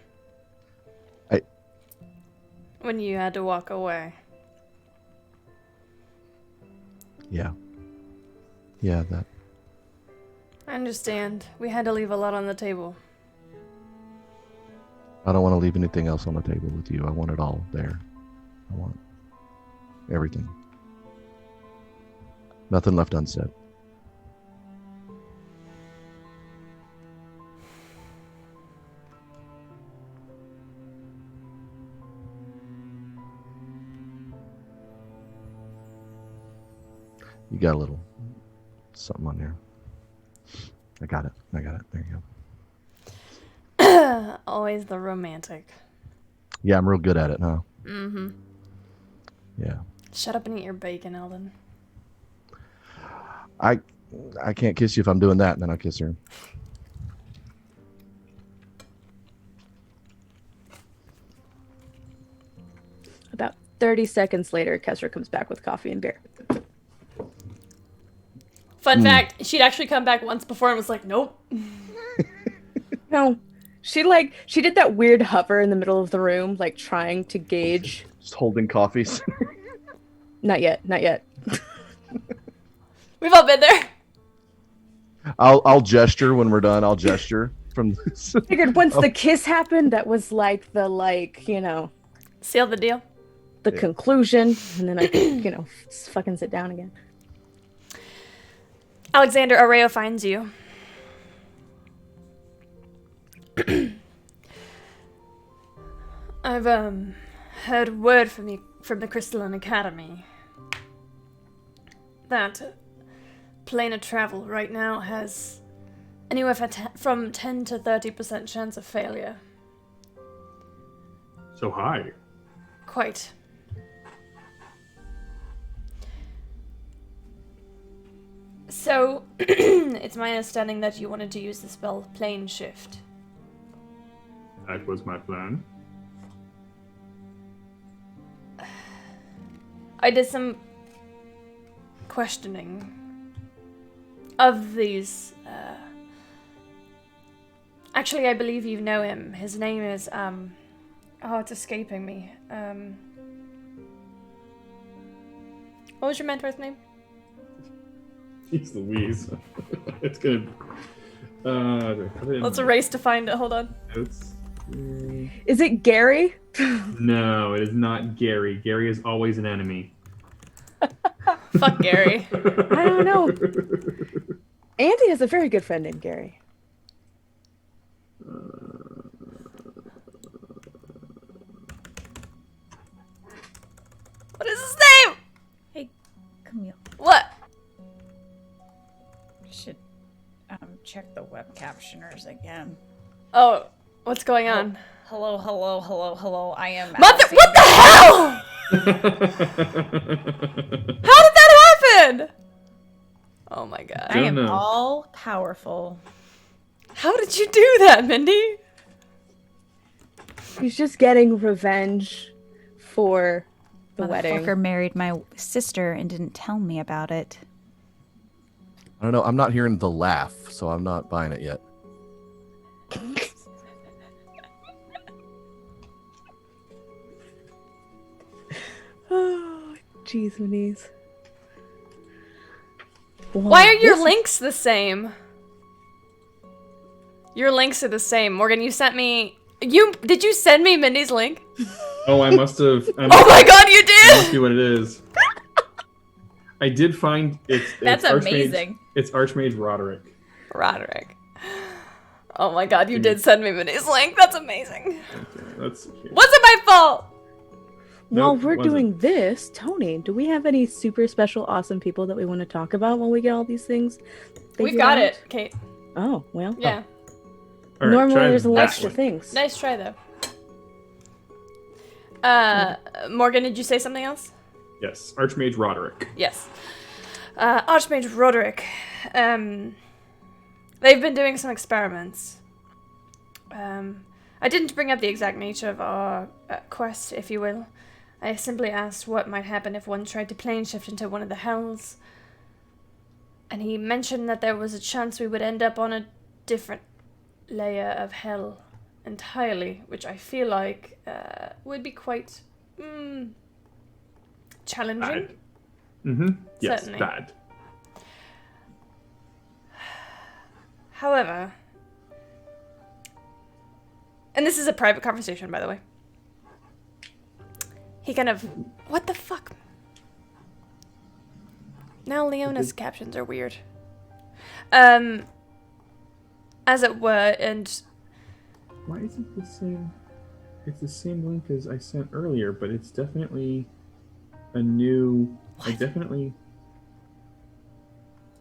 When you had to walk away. Yeah. Yeah, that. I understand. We had to leave a lot on the table. I don't want to leave anything else on the table with you. I want it all there. I want everything. Nothing left unsaid. You got a little something on there. I got it. There you go. Always the romantic. Yeah, I'm real good at it, huh? Mm-hmm. Yeah. Shut up and eat your bacon, Eldon. I can't kiss you if I'm doing that, and then I'll kiss her. About 30 seconds later, Kesra comes back with coffee and beer. Fun fact, she'd actually come back once before and was like, nope. No. She did that weird hover in the middle of the room, like trying to gauge. Just holding coffees. Not yet. We've all been there. I'll gesture when we're done. I'll gesture from this. Figured once the kiss happened, that was like the seal the deal. The conclusion, and then I could, fucking sit down again. Alexander Arreo finds you. I've heard word from the Crystalline Academy that plane of travel right now has anywhere from 10 to 30% chance of failure. So high. Quite. So, it's my understanding that you wanted to use the spell Plane Shift. That was my plan. I did some questioning of these. Actually, I believe you know him. His name is, it's escaping me. What was your mentor's name? Jeez Louise. It's gonna. Let's erase to find it. Hold on. Is it Gary? No, it is not Gary. Gary is always an enemy. Fuck Gary. I don't know. Andy has a very good friend named Gary. What is his name? Hey, Camille. What? Should check the web captioners again. Oh, what's going on? Hello, hello, hello, hello. I am. What the hell? How did that happen? Oh my god. I am all powerful. How did you do that, Mindy? He's just getting revenge for the wedding. Motherfucker married my sister and didn't tell me about it. I don't know. I'm not hearing the laugh, so I'm not buying it yet. Oh, jeez, Muniz. Why are your links the same? Your links are the same. Morgan, you sent me... Did you send me Mindy's link? Oh, I must have. Oh my god, you did! That must be what it is. I did find That's Archmage, amazing. It's Archmage Roderick. Roderick. Oh my god, you did send me Mindy's link. That's amazing. That's Wasn't my fault! While Nope, we're wasn't. doing this, Tony, do we have any super special awesome people that we want to talk about when we get all these things? We've figured got out? it, Kate. Oh, well. Yeah. All right, Normally try there's a that list one. of things. Nice try, though. Morgan, did you say something else? Yes, Archmage Roderick. Yes. Archmage Roderick. They've been doing some experiments. I didn't bring up the exact nature of our quest, if you will. I simply asked what might happen if one tried to plane shift into one of the hells. And he mentioned that there was a chance we would end up on a different layer of hell entirely, which I feel like would be quite challenging. Bad. Mm-hmm. Yes, Certainly. bad. However, and this is a private conversation, by the way, he kind of... What the fuck? Now Leona's captions are weird. As it were, and... Why is it the same? It's the same link as I sent earlier, but it's definitely a new. I definitely.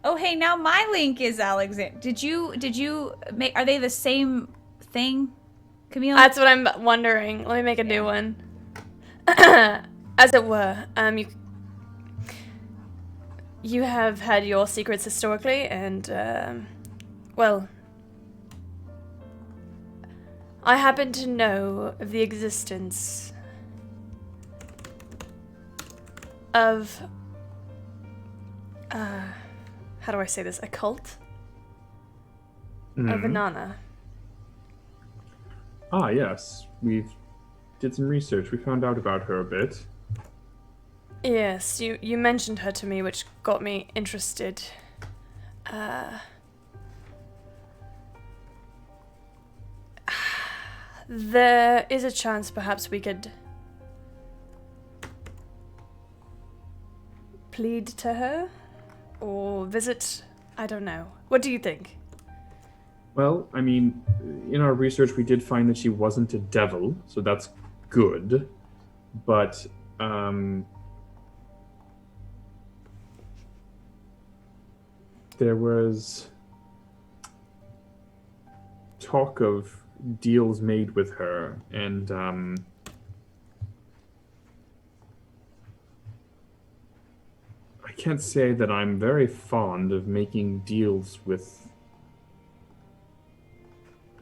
Oh, hey, now my link is Alexander. Did you make? Are they the same thing, Camille? That's what I'm wondering. Let me make a new one. As it were, you have had your secrets historically, and well, I happen to know of the existence of how do I say this? A cult of Inanna. Ah, yes. We did some research. We found out about her a bit. Yes, you mentioned her to me, which got me interested. There is a chance perhaps we could plead to her or visit. I don't know. What do you think? Well, I mean, in our research, we did find that she wasn't a devil, so that's good. But, there was talk of deals made with her, and, I can't say that I'm very fond of making deals with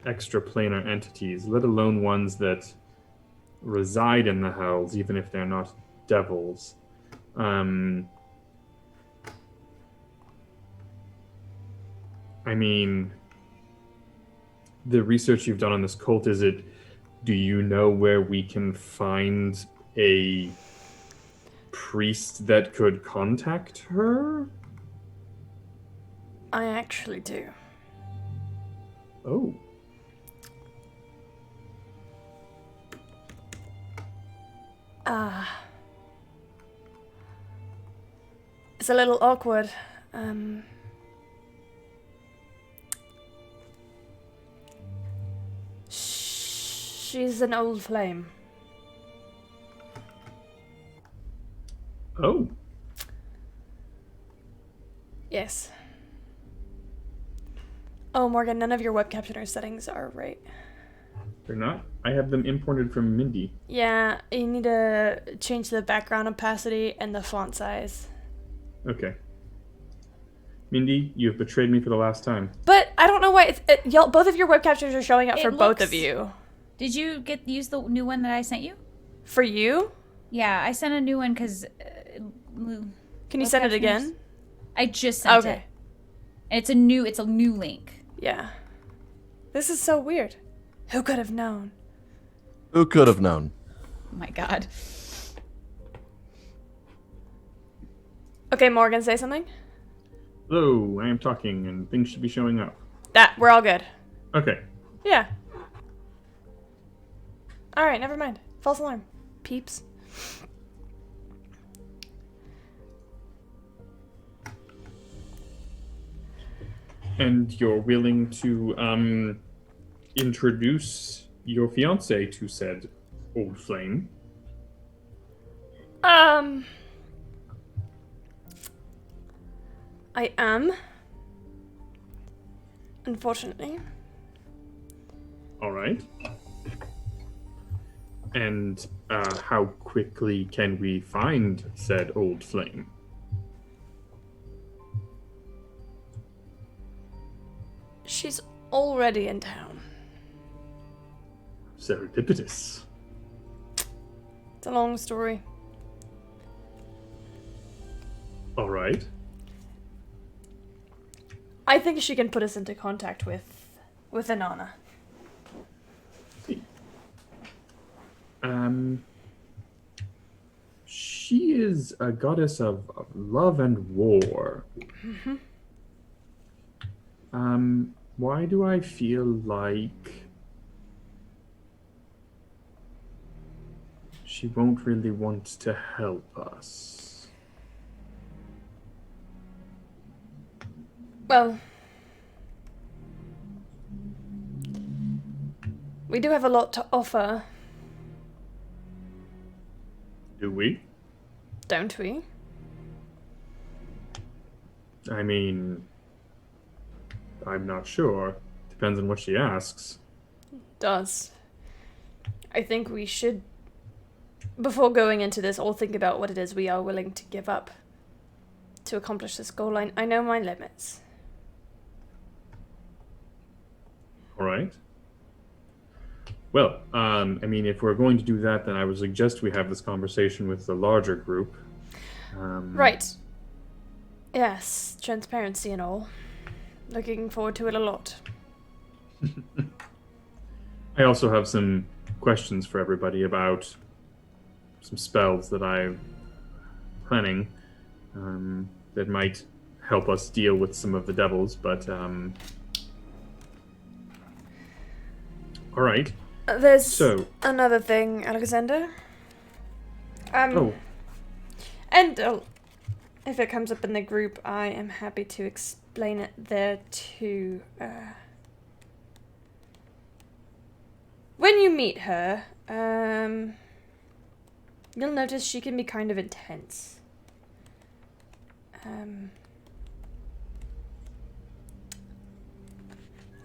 extraplanar entities, let alone ones that reside in the hells, even if they're not devils. I mean, the research you've done on this cult, do you know where we can find a priest that could contact her? I actually do. Oh. It's a little awkward. She's an old flame. Oh. Yes. Oh, Morgan, none of your web captioner settings are right. They're not? I have them imported from Mindy. Yeah, you need to change the background opacity and the font size. Okay. Mindy, you have betrayed me for the last time. But I don't know why y'all, both of your web captions are showing up It for both looks- of you. Did you use the new one that I sent you? For you? Yeah, I sent a new one because. Can you send it again? I just sent it. And it's a new link. Yeah. This is so weird. Who could have known? Who could have known? Oh my god. Okay, Morgan, say something. Hello, I am talking and things should be showing up. We're all good. Okay. Yeah. Alright, never mind. False alarm. Peeps. And you're willing to introduce your fiance to said old flame? I am. Unfortunately. All right. And how quickly can we find said old flame? She's already in town. Serendipitous. It's a long story. All right. I think she can put us into contact with Inanna. She is a goddess of love and war. Mm-hmm. Why do I feel like she won't really want to help us? Well, we do have a lot to offer, Do we? don't we? I mean, I'm not sure. Depends on what she asks. Does. I think we should, before going into this, all think about what it is we are willing to give up to accomplish this goal. I know my limits. All right. Well, I mean, if we're going to do that, then I would suggest we have this conversation with the larger group. Right. Yes, transparency and all. Looking forward to it a lot. I also have some questions for everybody about some spells that I'm planning that might help us deal with some of the devils, but all right. There's another thing, Alexander. Oh. And if it comes up in the group, I am happy to explain it there too. When you meet her, you'll notice she can be kind of intense.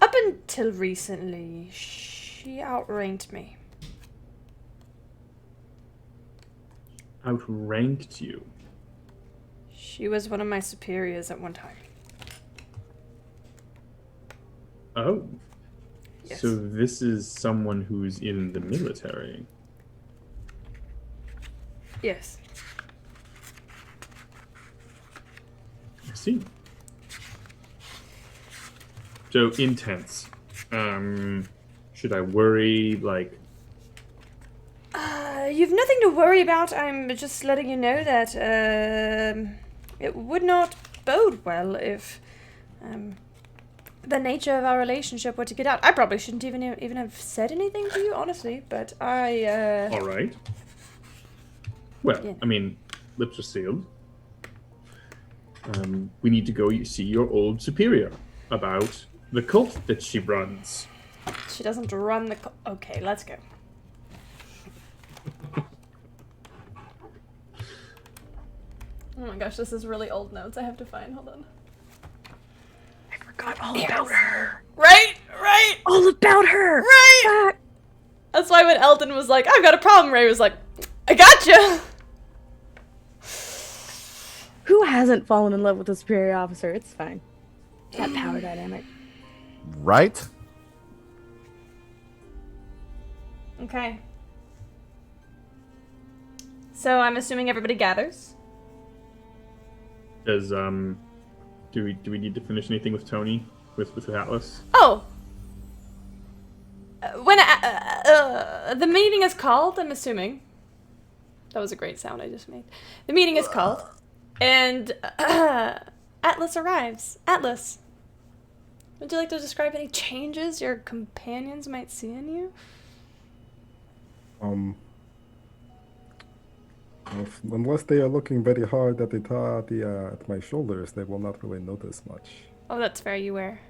Up until recently, she outranked me. Outranked you? She was one of my superiors at one time. Oh. Yes. So this is someone who's in the military. Yes. I see. So intense. Should I worry, like... You've nothing to worry about. I'm just letting you know that it would not bode well if the nature of our relationship were to get out. I probably shouldn't even have said anything to you, honestly, but I... All right. Well, Yeah. I mean, lips are sealed. We need to go see your old superior about the cult that she runs. She doesn't run the... Okay, let's go. Oh my gosh, this is really old notes I have to find. Hold on. I forgot all about her. Right? All about her. Right! Fuck. That's why when Eldon was like, I've got a problem, Ray was like, I gotcha! Who hasn't fallen in love with a superior officer? It's fine. That power dynamic. Right? Okay. So I'm assuming everybody gathers. Does do we need to finish anything with Tony with Atlas? Oh! When the meeting is called, I'm assuming. That was a great sound I just made. The meeting is called, and Atlas arrives. Atlas, would you like to describe any changes your companions might see in you? Unless they are looking very hard at at my shoulders, they will not really notice much. Oh, that's fair. You wear.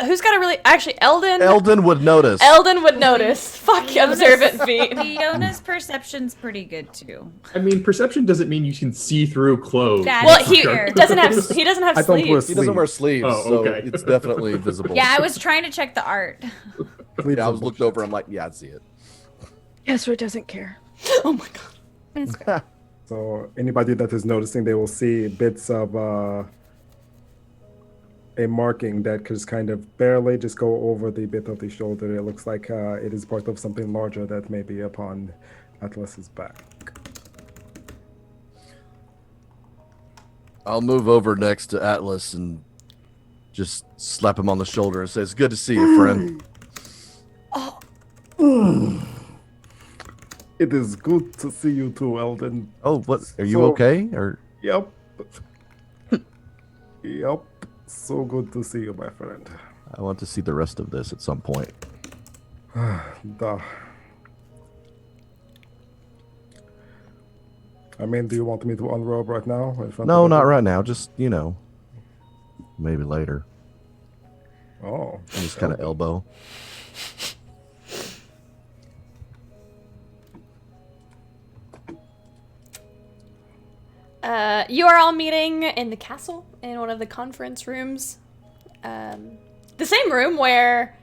Who's got a really... Actually, Eldon... Eldon would notice. Eldon would notice. Fuck, observant feet. Fiona's perception's pretty good too. I mean, perception doesn't mean you can see through clothes. That's Well, fair. he doesn't have I don't wear sleeves. He doesn't wear sleeves, Oh, so okay. it's definitely visible. Yeah, I was trying to check the art. Yeah, I was looked over. I'm like, yeah, I'd see it. Ezra doesn't care. Oh my god. So anybody that is noticing, they will see bits of a marking that could just kind of barely just go over the bit of the shoulder. It looks like it is part of something larger that may be upon Atlas's back. I'll move over next to Atlas and just slap him on the shoulder and say, "It's good to see you, friend." It is good to see you too, Eldon. Oh, what? Are you So- okay? Or Yep. Yep. So good to see you, my friend. I want to see the rest of this at some point. Duh. I mean, do you want me to unrobe right now? In front No, of not everyone? right now. Just, maybe later. Oh. Just kind of elbow. You are all meeting in the castle in one of the conference rooms. The same room where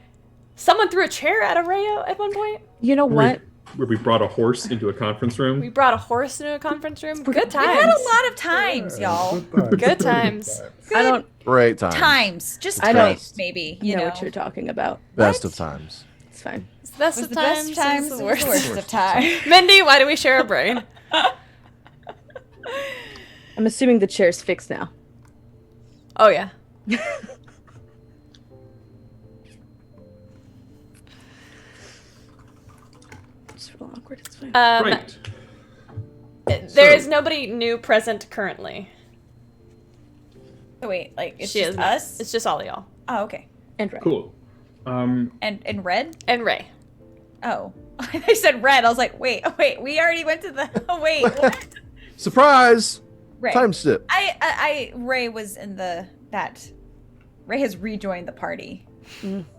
someone threw a chair at Areo at one point. You know what? Where we brought a horse into a conference room. We brought a horse into a conference room. Good We times. had a lot of times, y'all. Good times. I don't Great time. Times, just I don't times, maybe. know You know what you're talking about. Best of times. It's fine. It's the best It was of the times. best times, It's it the was worst. the worst of times. Mindy, why do we share a brain? I'm assuming the chair's fixed now. Oh yeah. It's real awkward. It's fine. Right. There is nobody new present currently. So wait, like it's She just is us? It's just all y'all Oh, okay. And Ray. Cool. And red? and Ray. Oh. I said red. I was like, wait, we already went to the wait. What? Surprise! Ray. Time skip. Ray was in Ray has rejoined the party.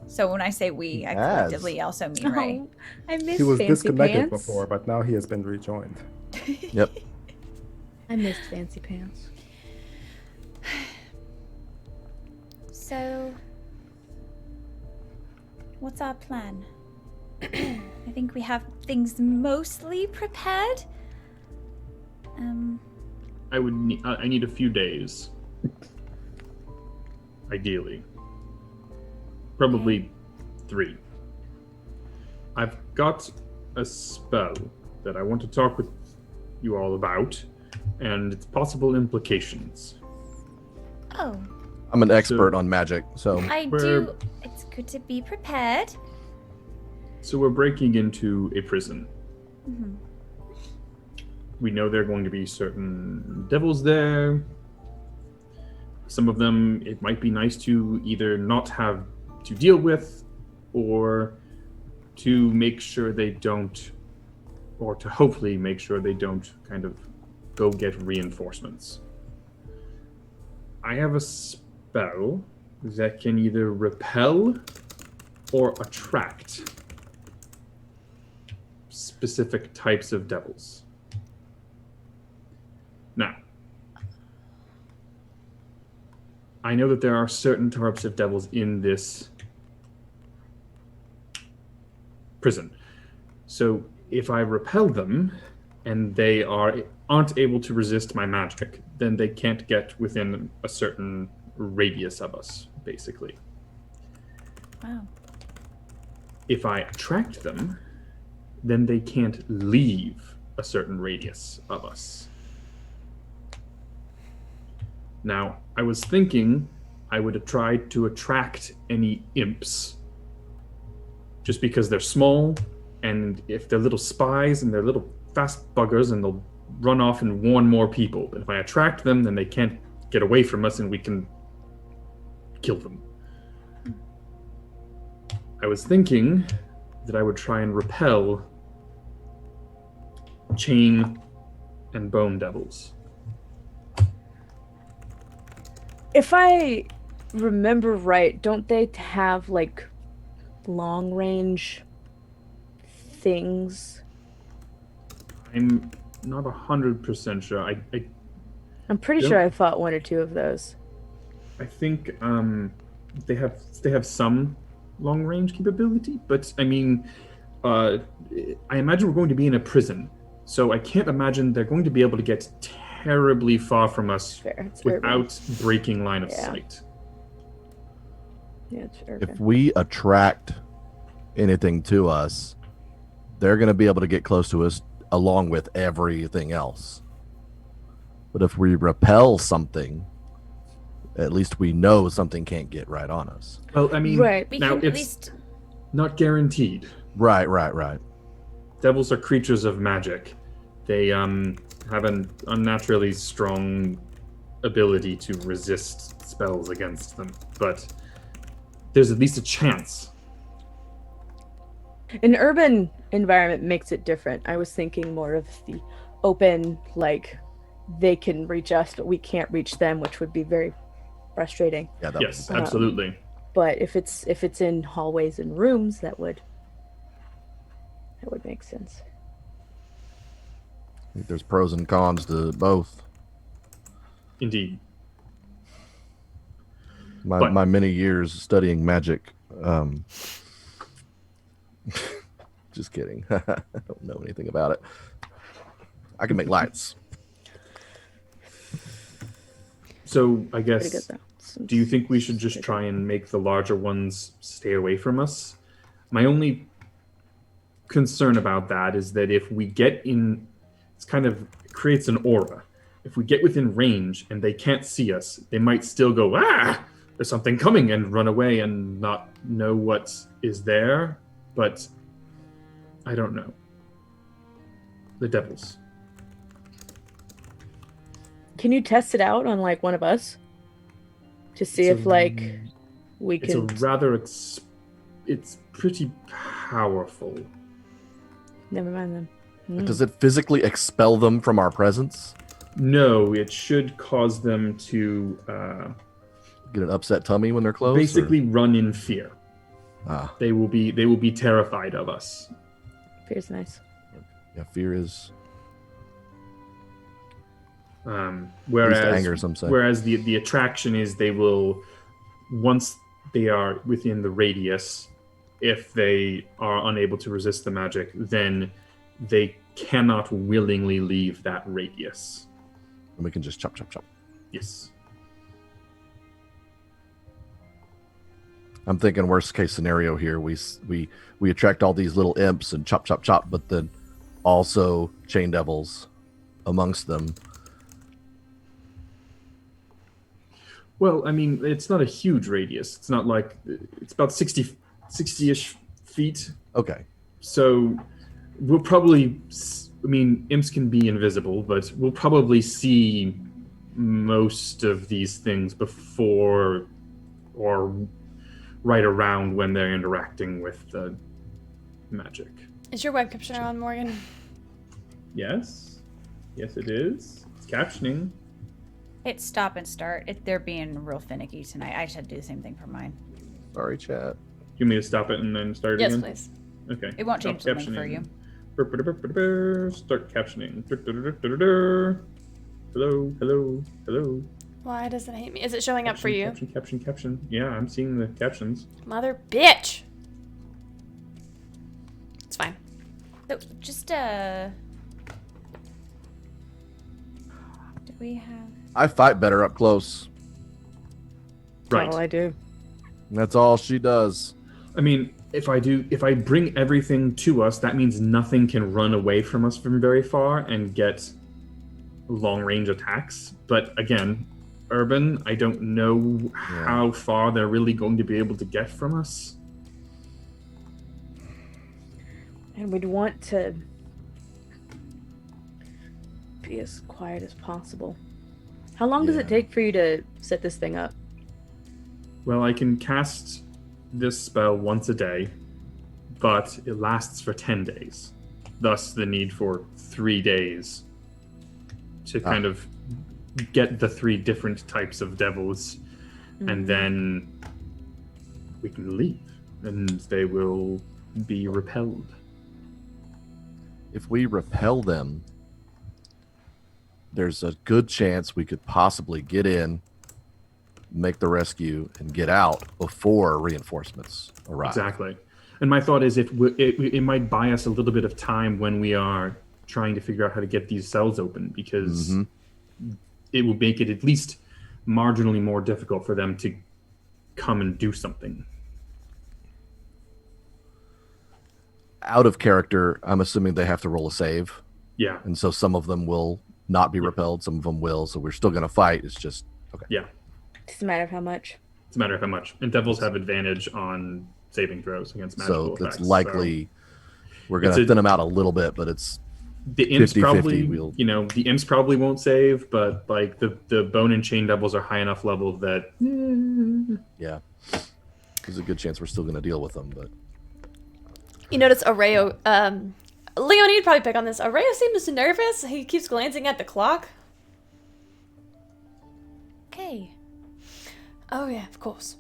So when I say we, I Yes. collectively also mean Ray. Oh, I miss He was fancy disconnected pants. before, but now he has been rejoined. Yep. I missed fancy pants. So, what's our plan? I think we have things mostly prepared. I need a few days. Ideally. Probably 3. I've got a spell that I want to talk with you all about, and its possible implications. Oh, I'm an expert on magic, so I do. It's good to be prepared. So we're breaking into a prison. Mhm. We know there are going to be certain devils there. Some of them it might be nice to either not have to deal with, or to make sure they don't, or to hopefully make sure they don't kind of go get reinforcements. I have a spell that can either repel or attract specific types of devils. Now, I know that there are certain types of devils in this prison. So if I repel them and they aren't able to resist my magic, then they can't get within a certain radius of us, basically. Wow. If I attract them, then they can't leave a certain radius of us. Now, I was thinking I would have tried to attract any imps, just because they're small, and if they're little spies and they're little fast buggers and they'll run off and warn more people. But if I attract them, then they can't get away from us and we can kill them. I was thinking that I would try and repel chain and bone devils. If I remember right, don't they have like long range things? I'm not 100% sure. I'm pretty sure I fought one or two of those. I think they have some long range capability, but I mean, I imagine we're going to be in a prison, so I can't imagine they're going to be able to get terribly far from us without breaking line of sight. Yeah, it's If we attract anything to us, they're going to be able to get close to us along with everything else. But if we repel something, at least we know something can't get right on us. Well, I mean, right. Now We can at it's least- not guaranteed. Right. Devils are creatures of magic. They have an unnaturally strong ability to resist spells against them, but there's at least a chance. An urban environment makes it different. I was thinking more of the open, like they can reach us, but we can't reach them, which would be very frustrating. Yeah. Yes, absolutely. But if it's in hallways and rooms, that would make sense. I think there's pros and cons to both. Indeed. My many years studying magic. Just kidding. I don't know anything about it. I can make lights. So I Pretty good guess, though. do you think we should just try and make the larger ones stay away from us? My only concern about that is that if we get in, it creates an aura. If we get within range and they can't see us, they might still go, there's something coming, and run away and not know what is there. But I don't know. The devils. Can you test it out on like one of us to see if like we It's can? a rather, it's pretty powerful. Never mind then. Does it physically expel them from our presence? No, it should cause them to Get an upset tummy when they're close? basically run in fear. Ah, They will be terrified of us. Fear's nice. yeah, fear is Whereas anger, some say. Whereas the attraction is they will, once they are within the radius, if they are unable to resist the magic, then they cannot willingly leave that radius. and we can just chop. Yes. I'm thinking worst case scenario here. We attract all these little imps and chop, but then also chain devils amongst them. Well, I mean, it's not a huge radius. It's not like, it's about 60-ish feet. Okay. So we'll probably, I mean, imps can be invisible, but we'll probably see most of these things before or right around when they're interacting with the magic. Is your web captioner on, Morgan? Yes. Yes, it is. It's captioning. Hit stop and start. They're being real finicky tonight. I just had to do the same thing for mine. Sorry, chat. You want me to stop it and then start it Yes, again? please. Okay. It won't Stop change the link for you. Start captioning. Hello, hello, hello. Why does it hate me? Is it showing up for you? Caption. Yeah, I'm seeing the captions. Mother bitch! It's fine. So just do we have? I fight better up close. Right. All I do. That's all she does. I mean, if I bring everything to us, that means nothing can run away from us from very far and get long range attacks. But again, Urban, I don't know how far they're really going to be able to get from us. And we'd want to be as quiet as possible. How long does it take for you to set this thing up? Well, I can cast this spell once a day, but it lasts for 10 days. Thus, the need for 3 days to kind of get the 3 different types of devils, and then we can leave, and they will be repelled. If we repel them, there's a good chance we could possibly get in, make the rescue, and get out before reinforcements arrive. Exactly. And my thought is it might buy us a little bit of time when we are trying to figure out how to get these cells open, because it will make it at least marginally more difficult for them to come and do something. Out of character, I'm assuming they have to roll a save. Yeah. And so some of them will not be repelled, some of them will, so we're still going to fight. It's just, okay. Yeah. It's a matter of how much. It's a matter of how much. And devils have advantage on saving throws against magical so effects. it's likely we're going to thin them out a little bit, but it's the imps 50-50. probably, the imps probably won't save, but like the bone and chain devils are high enough level that yeah, there's a good chance we're still going to deal with them. But You notice Areo, Leon, you'd probably pick on this. Areo seems nervous. He keeps glancing at the clock. Okay. Oh yeah, of course.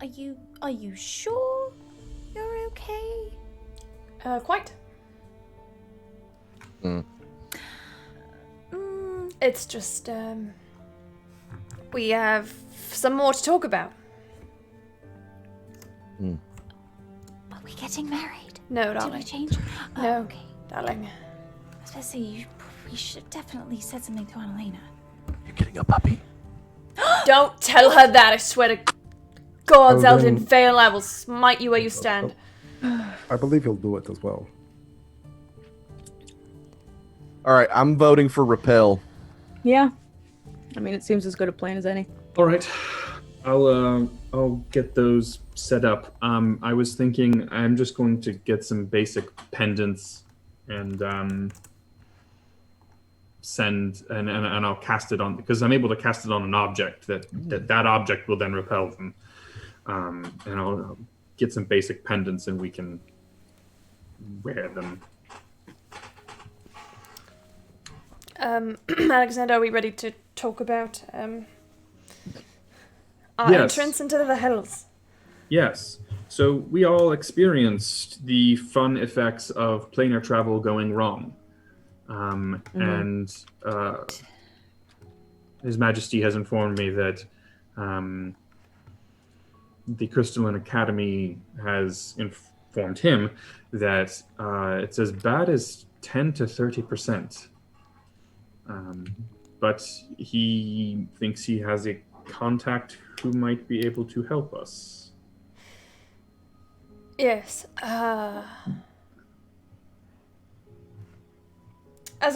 Are you sure you're okay? Quite. Mm. It's just, we have some more to talk about. Mm. Are we getting married? No, Did darling. we change? No, Okay. darling. I was going to say, we should have definitely said something to Annalena. You're getting a puppy. Don't tell her that, I swear to God, Oh, Zeldin, then- fail, I will smite you where you stand. I believe he'll do it as well. All right, I'm voting for repel. Yeah. I mean, it seems as good a plan as any. all right. I'll get those set up. I was thinking I'm just going to get some basic pendants and send and I'll cast it on, because I'm able to cast it on an object that object will then repel them. And I'll get some basic pendants and we can wear them. Alexander, are we ready to talk about our Yes. entrance into the hills? Yes. So we all experienced the fun effects of planar travel going wrong. And His Majesty has informed me that the Crystalline Academy has informed him that it's as bad as 10 to 30%. But he thinks he has a contact who might be able to help us. Yes. As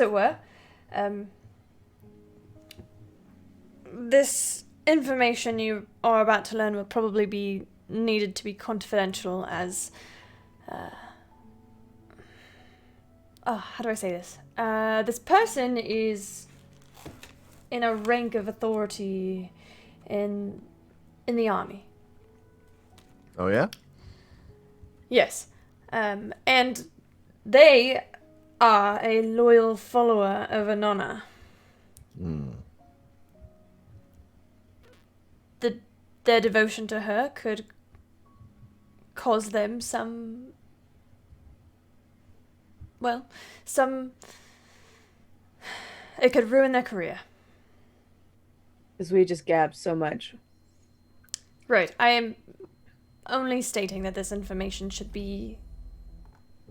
it were, this information you are about to learn will probably be needed to be confidential as... how do I say this? This person is in a rank of authority in the army. Oh yeah? Yes. And they are a loyal follower of Anona. Their devotion to her could cause them some well, it could ruin their career. Because we just gabbed so much. Right. I am only stating that this information should be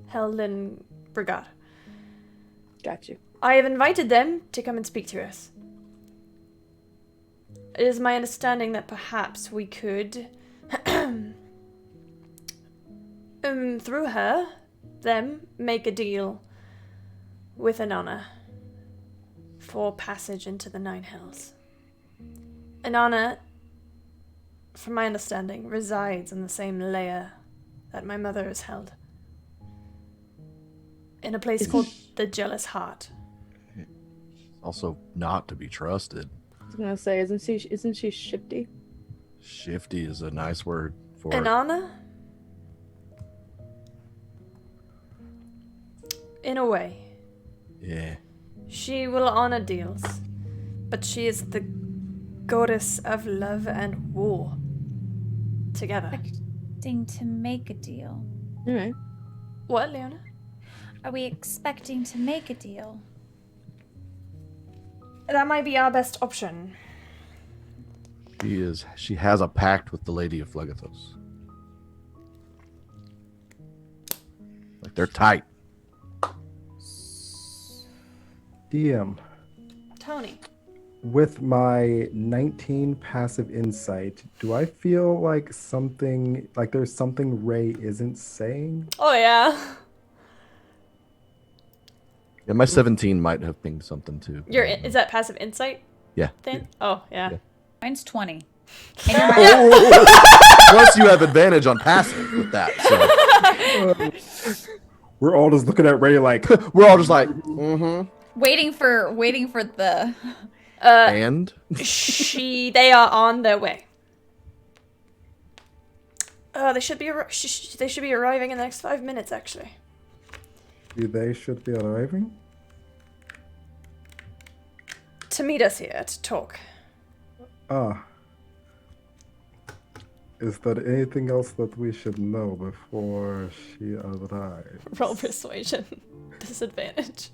held in regard. Got you. I have invited them to come and speak to us. It is my understanding that perhaps we could, through them, make a deal with Inanna for passage into the Nine Hells. Inanna, from my understanding, resides in the same lair that my mother is held. In a place called the Jealous Heart. Also, not to be trusted. I was gonna say, isn't she shifty? Shifty is a nice word for it. Inanna? In a way. Yeah. She will honor deals, but she is the goddess of love and war. Together. Expecting to make a deal. Alright. What, Leona? Are we expecting to make a deal? That might be our best option. She has a pact with the Lady of Phlegethos. Like, they're tight. DM. Tony. With my 19 passive insight, do I feel like there's something Ray isn't saying? Oh, yeah. Yeah, my 17 might have pinged something too. Is that passive insight? Yeah. Thing? Oh, yeah. Mine's 20. Plus, you have advantage on passive with that. So. We're all just looking at Ray like we're all just like, mm-hmm. Waiting for the. And they are on their way. They should be arriving in the next 5 minutes, actually. they should be arriving. To meet us here to talk. Is there anything else that we should know before she arrives? Roll persuasion. Disadvantage.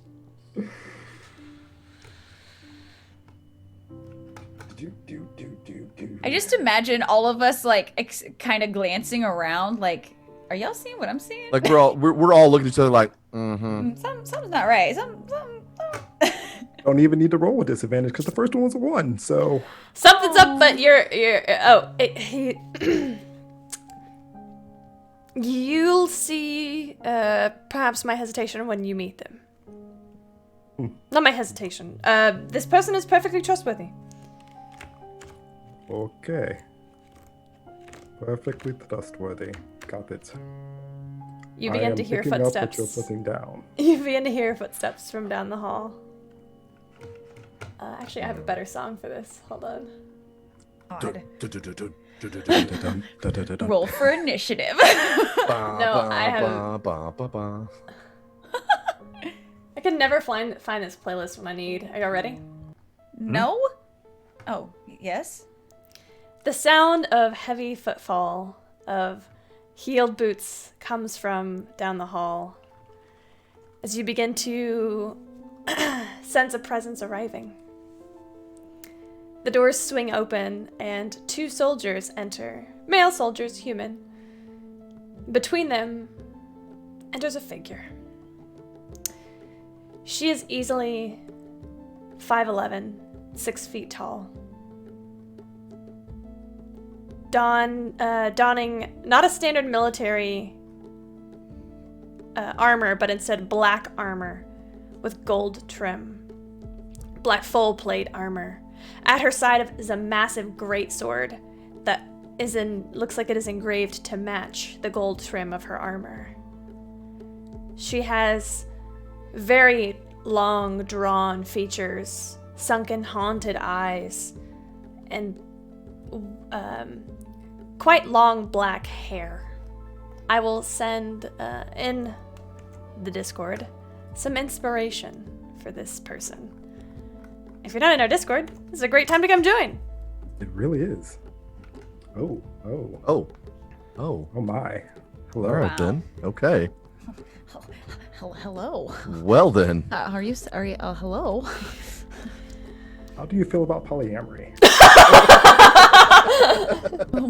I just imagine all of us like kind of glancing around, like, are y'all seeing what I'm seeing? like we're all looking at each other like, mm-hmm. Something's not right. Don't even need to roll a disadvantage because the first one was a 1. So something's up, but you'll see perhaps my hesitation when you meet them. Not my hesitation. This person is perfectly trustworthy. okay, perfectly trustworthy. Got it. You begin to hear picking up footsteps. what you're putting down. You begin to hear footsteps from down the hall. Actually, I have a better song for this. Hold on. Roll for initiative. No, I have. I can never find this playlist when I need. Are y'all ready? No? Oh, yes? The sound of heavy footfall, of heeled boots, comes from down the hall as you begin to sense a presence arriving. The doors swing open and 2 soldiers enter. Male soldiers, human. Between them enters a figure. She is easily 5'11", 6 feet tall. Donning not a standard military armor, but instead black armor with gold trim. Black full plate armor. At her side is a massive greatsword that looks like it is engraved to match the gold trim of her armor. She has very long, drawn features, sunken, haunted eyes, and quite long black hair. I will send in the Discord some inspiration for this person. If you're not in our Discord, this is a great time to come join. It really is. Oh Oh my. Hello. All right then. Okay. Hello. Well then, Are you? Hello. How do you feel about polyamory?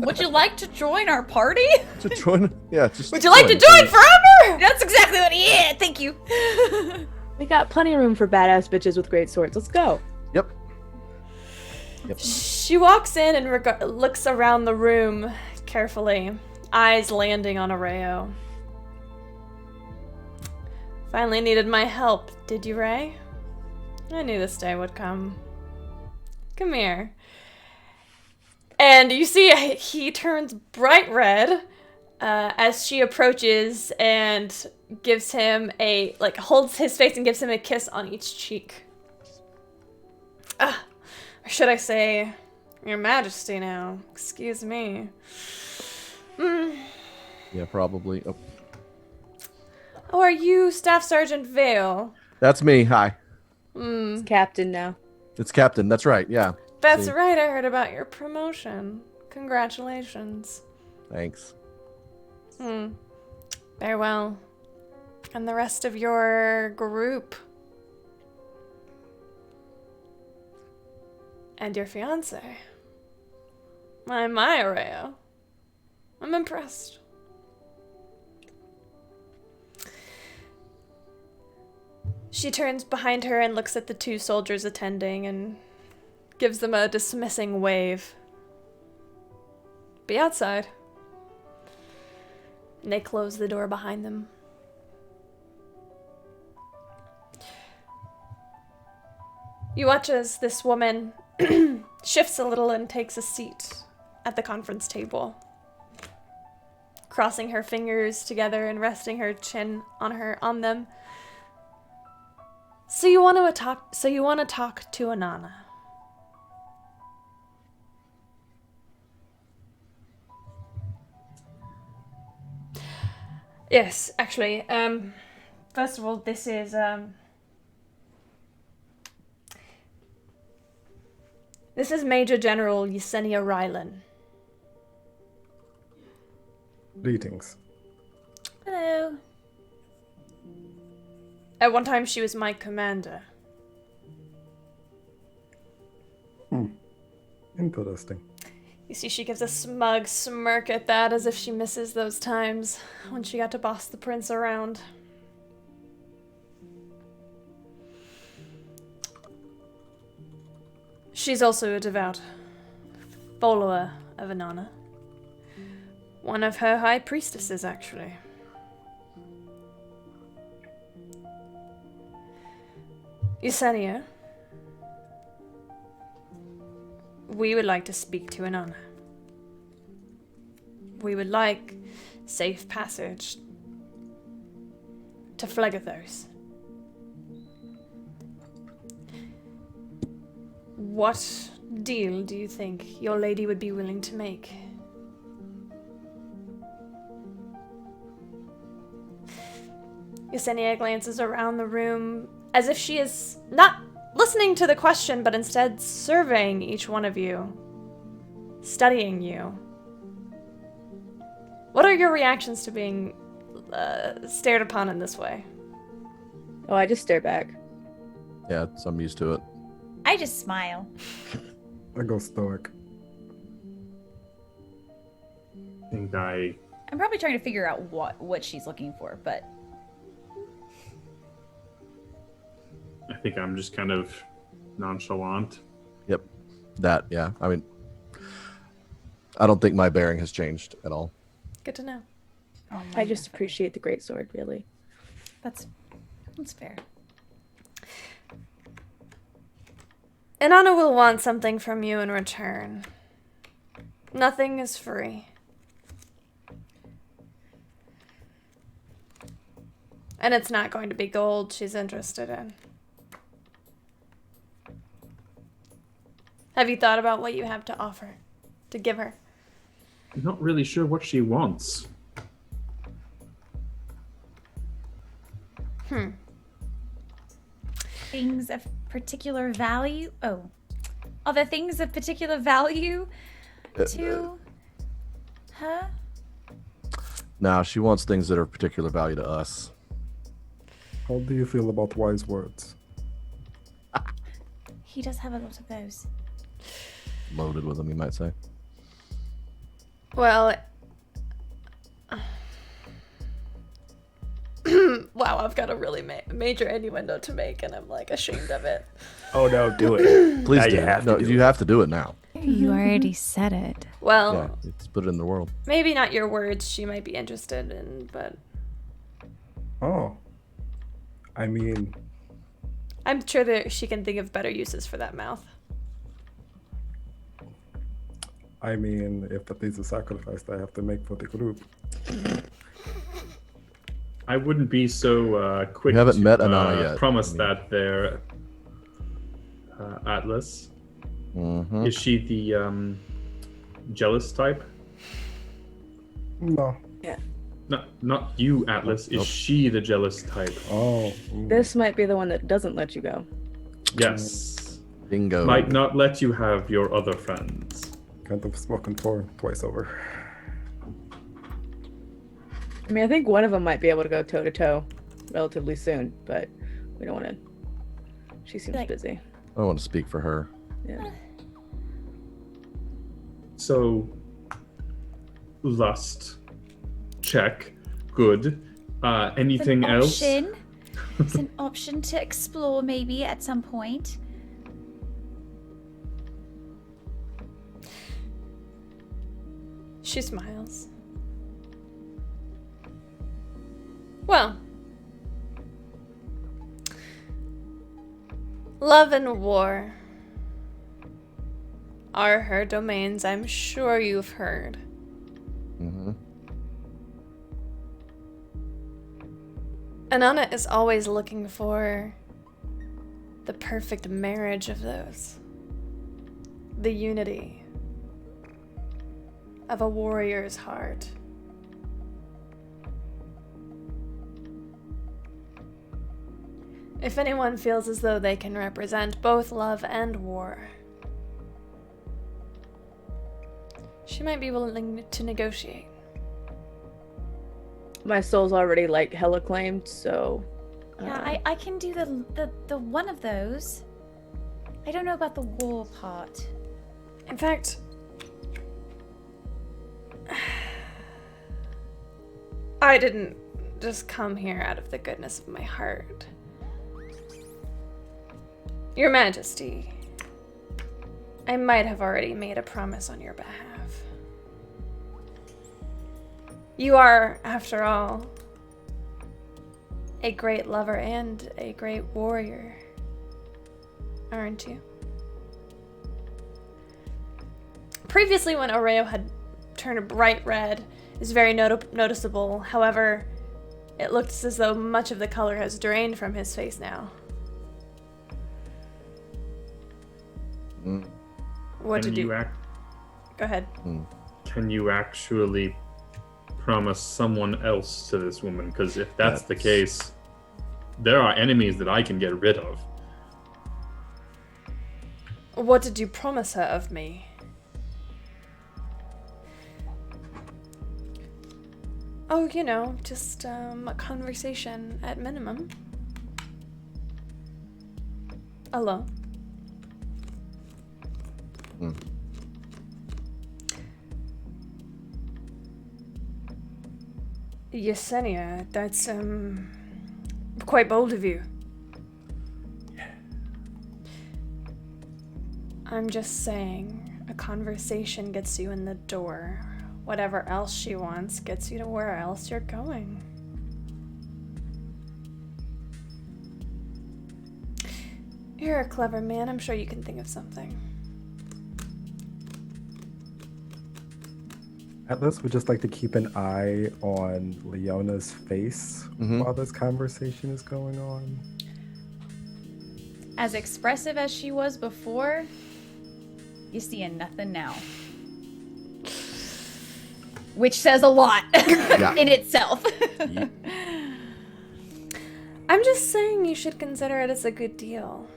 Would you like to join our party? to join. Yeah, just. Would you like to join forever? That's exactly what he is. Thank you. We got plenty of room for badass bitches with great swords. Let's go. Yep. She walks in and looks around the room carefully, eyes landing on Areo. Finally needed my help, did you, Ray? I knew this day would come. Come here. And you see he turns bright red as she approaches and gives him holds his face and gives him a kiss on each cheek. Or should I say, Your Majesty now. Excuse me. Yeah, probably. Oh, Oh, are you Staff Sergeant Vale? that's me. Hi. It's Captain now. It's Captain. That's right. Yeah. That's See. right, I heard about your promotion. Congratulations. Thanks. Very well. And the rest of your group. And your fiancé. My Areo. I'm impressed. She turns behind her and looks at the two soldiers attending and gives them a dismissing wave. Be outside. And they close the door behind them. You watch as this woman shifts a little and takes a seat at the conference table, crossing her fingers together and resting her chin on them. So you want to talk to Anana. Yes, actually, first of all, this is Major General Yesenia Rylan. Greetings. Hello. At one time, she was my commander. Interesting. You see, she gives a smug smirk at that, as if she misses those times when she got to boss the prince around. She's also a devout follower of Anana. One of her high priestesses, actually. Yesenia, we would like to speak to Anana. We would like safe passage to Phlegothos. What deal do you think your lady would be willing to make? Yesenia glances around the room as if she is not listening to the question, but instead surveying each one of you, studying you. What are your reactions to being stared upon in this way? Oh, I just stare back. Yeah, so I'm used to it. I just smile. I go stoic. I think I'm probably trying to figure out what she's looking for, but I think I'm just kind of nonchalant. Yep. That, yeah. I mean, I don't think my bearing has changed at all. Good to know. I just appreciate the great sword, really. that's fair. Inanna will want something from you in return. Nothing is free. And it's not going to be gold she's interested in. Have you thought about what you have to offer, to give her? I'm not really sure what she wants. Things of particular value? Oh. Are there things of particular value to her? Now, she wants things that are of particular value to us. How do you feel about wise words? He does have a lot of those. Loaded with them, you might say. Well, wow, I've got a really major innuendo to make, and I'm like ashamed of it. Oh no, do it. Please Now do. you have No, to do you it. have to do it now. You already said it. Well, Yeah, let's put it in the world. maybe not your words she might be interested in, but Oh. I mean, I'm sure that she can think of better uses for that mouth. if that is a sacrifice I have to make for the group. I wouldn't be so quick We haven't to met Anana yet. promise I mean- that there, Atlas. Mm-hmm. Is she the jealous type? No. Not you, Atlas. Is Nope. she the jealous type? Oh. This might be the one that doesn't let you go. Yes. Bingo. Might not let you have your other friends. Kind of spoken for twice over. I mean, I think one of them might be able to go toe to toe relatively soon, but we don't want to. She seems Like- busy. I don't want to speak for her. Yeah. So, lust. Check. Good. Anything else? Option. It's an option to explore maybe at some point. She smiles. Well, love and war are her domains, I'm sure you've heard. Mm-hmm. Anana is always looking for the perfect marriage of those. The unity of a warrior's heart. If anyone feels as though they can represent both love and war, she might be willing to negotiate. My soul's already like hella claimed, so. Yeah, I can do the one of those. I don't know about the war part. In fact, I didn't just come here out of the goodness of my heart. Your Majesty, I might have already made a promise on your behalf. You are, after all, a great lover and a great warrior, aren't you? Previously, when Oreo had turned bright red, is very noticeable. However, it looks as though much of the color has drained from his face now. Mm. What Can did you? Go ahead. Can you actually promise someone else to this woman? Because if that's the case, there are enemies that I can get rid of. What did you promise her of me? Oh, you know, just a conversation at minimum. Alone. Mm. Yesenia, that's quite bold of you. I'm just saying, a conversation gets you in the door. Whatever else she wants gets you to where else you're going. You're a clever man. I'm sure you can think of something. Atlas would just like to keep an eye on Leona's face while this conversation is going on. As expressive as she was before, you seeing nothing now. Which says a lot in itself. I'm just saying you should consider it as a good deal.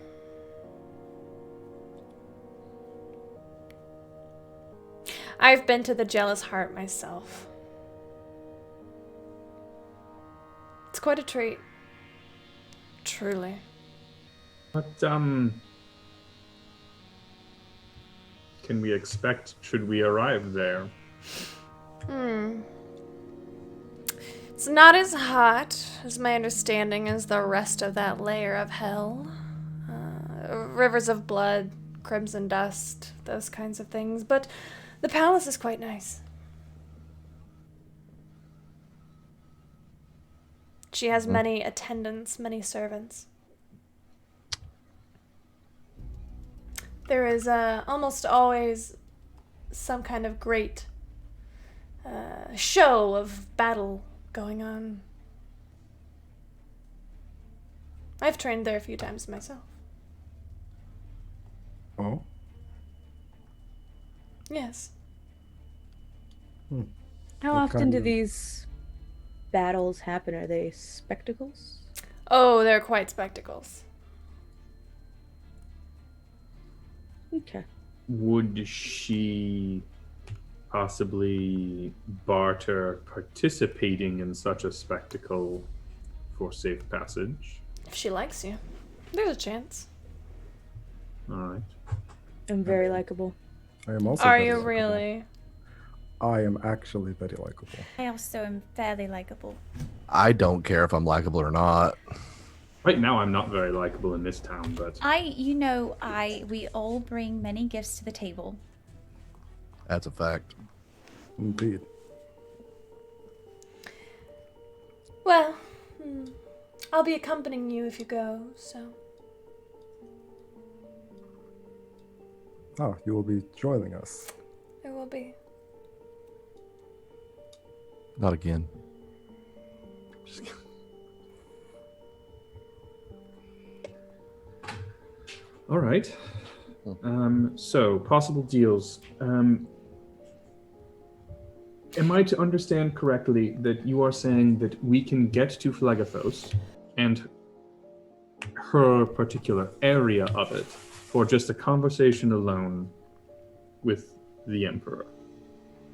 I've been to the jealous heart myself. It's quite a treat. Truly. What can we expect should we arrive there? It's not as hot, as my understanding, as the rest of that layer of hell. Rivers of blood, crimson dust, those kinds of things. But the palace is quite nice. She has many attendants, many servants. There is almost always some kind of great show of battle going on. I've trained there a few times myself. Oh? Yes. How What often kind do of- these battles happen? Are they spectacles? Oh, they're quite spectacles. Okay. Would she possibly barter participating in such a spectacle for safe passage? If she likes you, there's a chance. All right. I'm very likable. I am also Are very you likable. really? I am actually very likable. I also am fairly likable. I don't care if I'm likable or not. Right now, I'm not very likable in this town, but We all bring many gifts to the table. That's a fact. Indeed. Well, I'll be accompanying you if you go, so. Oh, you will be joining us. There will be. Not again. all right. So possible deals. Am I to understand correctly that you are saying that we can get to Phlegethos and her particular area of it for just a conversation alone with the Emperor?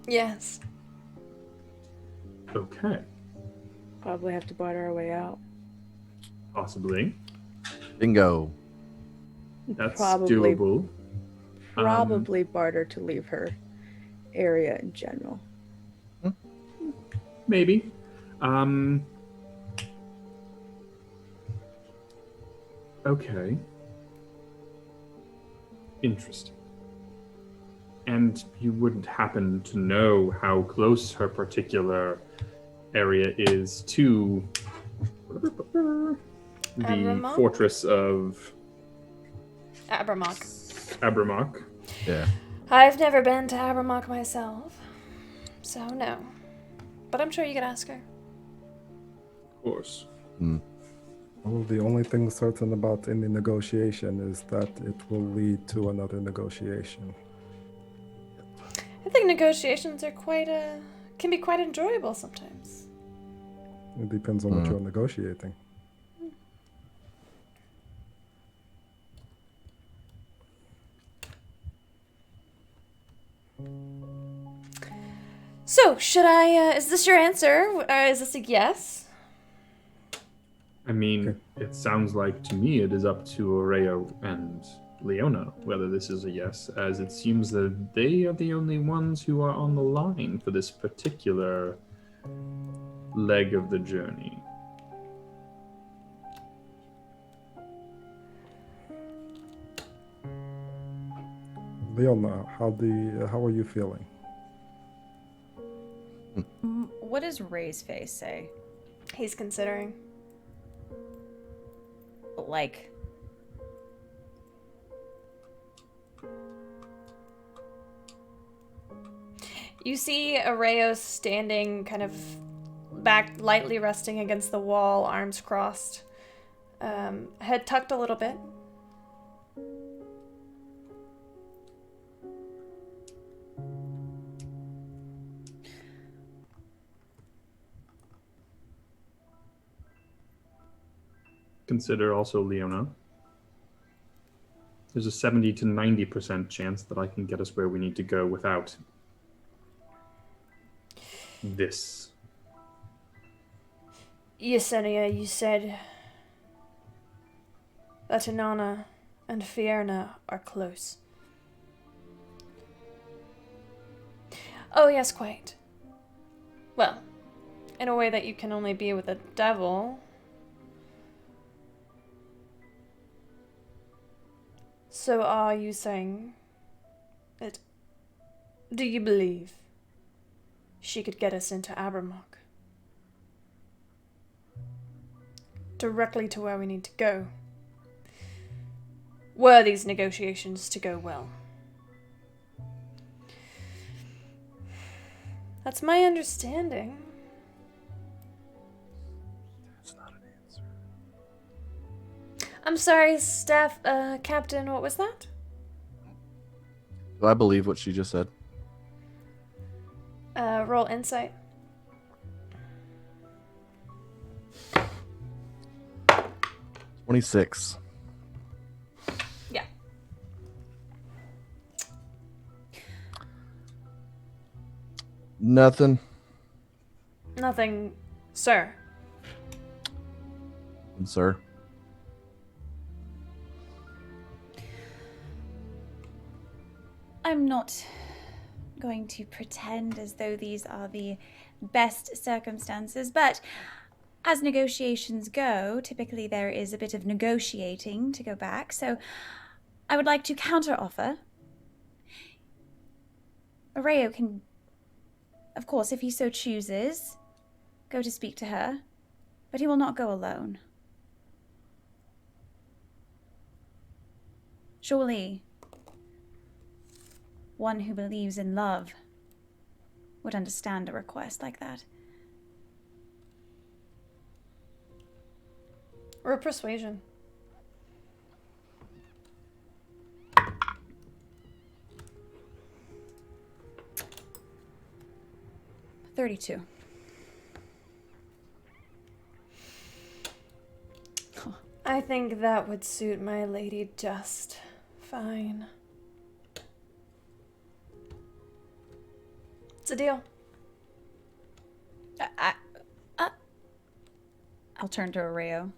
Yes. Okay, Probably have to barter our way out. possibly. Bingo. That's Probably. doable. Probably barter to leave her area in general. Maybe. Okay. Interesting. And you wouldn't happen to know how close her particular area is to the Abramok? fortress of Abramok. Abramok. Yeah. I've never been to Abramok myself, so no. But I'm sure you could ask her. Of course. Well, the only thing certain about any negotiation is that it will lead to another negotiation. I think negotiations are can be quite enjoyable sometimes. It depends on what you're negotiating. So, should I, is this your answer? Is this a yes? I mean, it sounds like to me it is up to Oreo and Leona whether this is a yes, as it seems that they are the only ones who are on the line for this particular leg of the journey. Leona, how are you feeling? What does Ray's face say? He's considering. Like, You see Areo standing kind of back, lightly resting against the wall, arms crossed, head tucked a little bit. Consider also Leona. There's a 70 to 90% chance that I can get us where we need to go without this. Yesenia, you said that Inanna and Fierna are close. Oh, yes, quite. Well, in a way that you can only be with a devil. So are you saying that... Do you believe she could get us into Abramock? Directly to where we need to go. Were these negotiations to go well? That's my understanding. That's not an answer. I'm sorry, Staff, Captain, what was that? Do I believe what she just said? Roll insight. 26. Yeah. Nothing. Nothing, sir. Sir. I'm not going to pretend as though these are the best circumstances, but as negotiations go, typically there is a bit of negotiating to go back, so I would like to counteroffer. Areo can, of course, if he so chooses, go to speak to her, but he will not go alone. Surely, one who believes in love would understand a request like that. Or persuasion. $32. I think that would suit my lady just fine. It's a deal. I'll turn to Areo.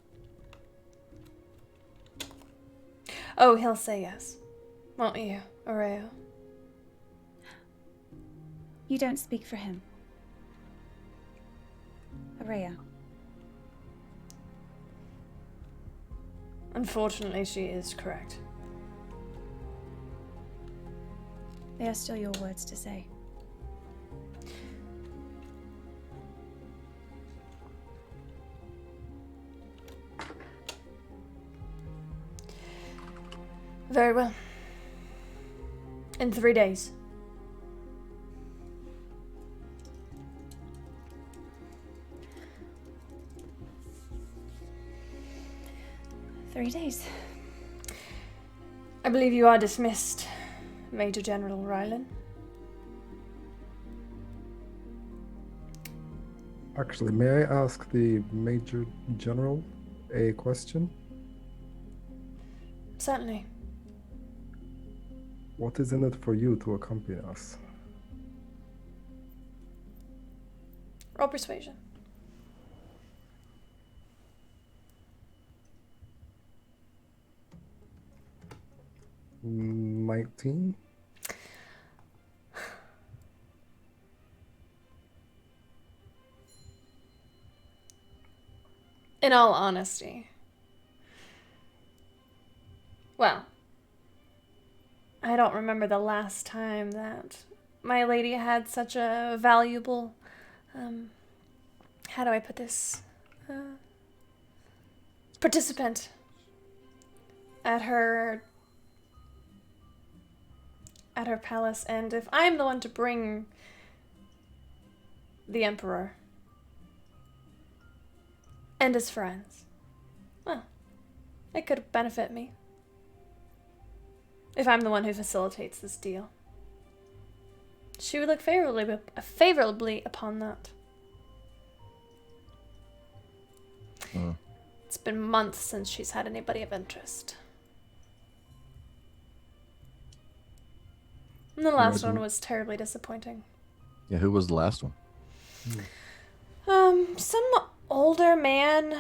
Oh, he'll say yes. Won't you, Areo? You don't speak for him. Areo. Unfortunately, she is correct. They are still your words to say. Very well. In 3 days. Three days. I believe you are dismissed, Major General Rylan. Actually, may I ask the Major General a question? Certainly. What is in it for you to accompany us? Roll persuasion. Mm, 19? In all honesty. Well, I don't remember the last time that my lady had such a valuable, how do I put this? Participant at her palace, and if I'm the one to bring the Emperor and his friends, well, it could benefit me. If I'm the one who facilitates this deal. She would look favorably upon that. It's been months since she's had anybody of interest. And the last one was terribly disappointing. Yeah, who was the last one? Some older man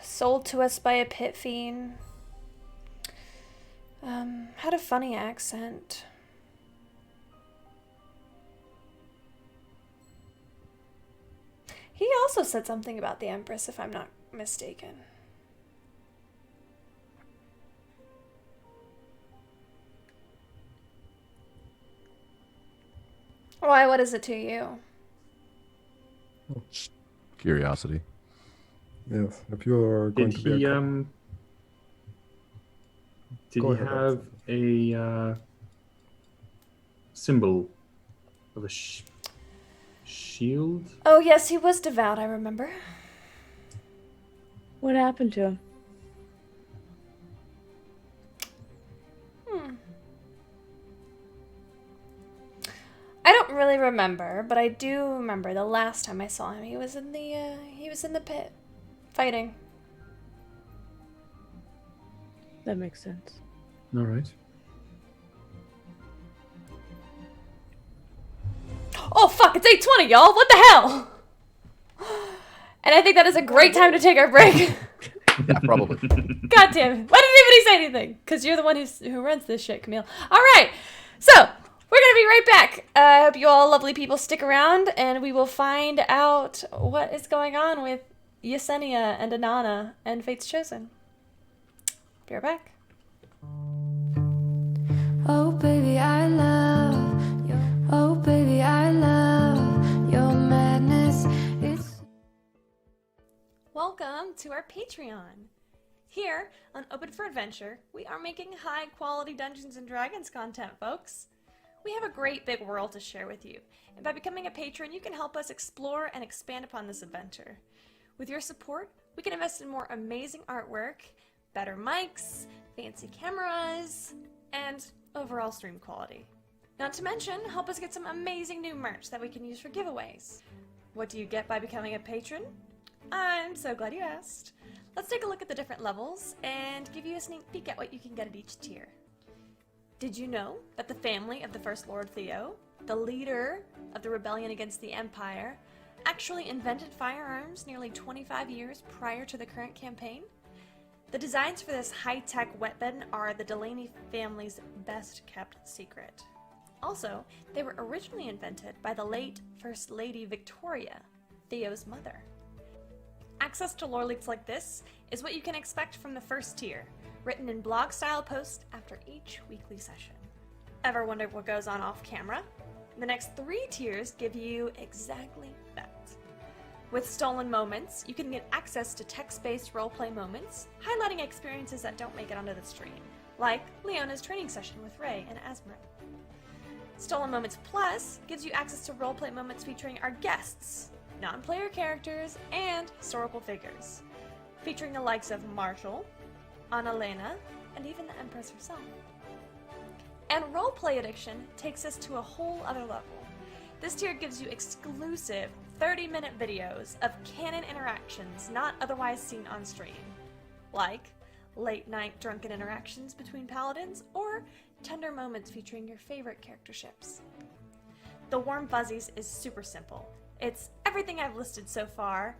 sold to us by a pit fiend. had a funny accent. He also said something about the Empress, if I'm not mistaken. Why, what is it to you? Curiosity. Yes, if you're going Did to be he a did Go he ahead, have a symbol of a shield? Oh, yes, he was devout, I remember. What happened to him? I don't really remember, but I do remember the last time I saw him. He was in the pit, fighting. That makes sense. All right. Oh fuck! It's 8:20, y'all. What the hell? And I think that is a great time to take our break. Yeah, probably. God damn it! Why didn't anybody say anything? Because you're the one who runs this shit, Camille. All right, so we're gonna be right back. I hope you all lovely people stick around, and we will find out what is going on with Yesenia and Inanna and Fate's Chosen. Be right back. Oh baby, I love you. Oh baby, I love your madness. It's Welcome to our Patreon. Here on Open for Adventure, we are making high quality Dungeons and Dragons content, folks. We have a great big world to share with you, and by becoming a patron, you can help us explore and expand upon this adventure. With your support, we can invest in more amazing artwork, better mics, fancy cameras, and overall stream quality. Not to mention, help us get some amazing new merch that we can use for giveaways. What do you get by becoming a patron? I'm so glad you asked. Let's take a look at the different levels and give you a sneak peek at what you can get at each tier. Did you know that the family of the First Lord Theo, the leader of the rebellion against the Empire, actually invented firearms nearly 25 years prior to the current campaign? The designs for this high-tech weapon are the Delaney family's best-kept secret. Also, they were originally invented by the late First Lady Victoria, Theo's mother. Access to lore leaks like this is what you can expect from the first tier, written in blog-style posts after each weekly session. Ever wonder what goes on off-camera? The next 3 tiers give you exactly that. With Stolen Moments, you can get access to text-based roleplay moments, highlighting experiences that don't make it onto the stream, like Leona's training session with Ray and Asmrin. Stolen Moments Plus gives you access to roleplay moments featuring our guests, non-player characters, and historical figures, featuring the likes of Marshall, Annalena, and even the Empress herself. And Roleplay Addiction takes us to a whole other level. This tier gives you exclusive 30-minute videos of canon interactions not otherwise seen on stream, like late-night drunken interactions between paladins or tender moments featuring your favorite character ships. The Warm Fuzzies is super simple. It's everything I've listed so far,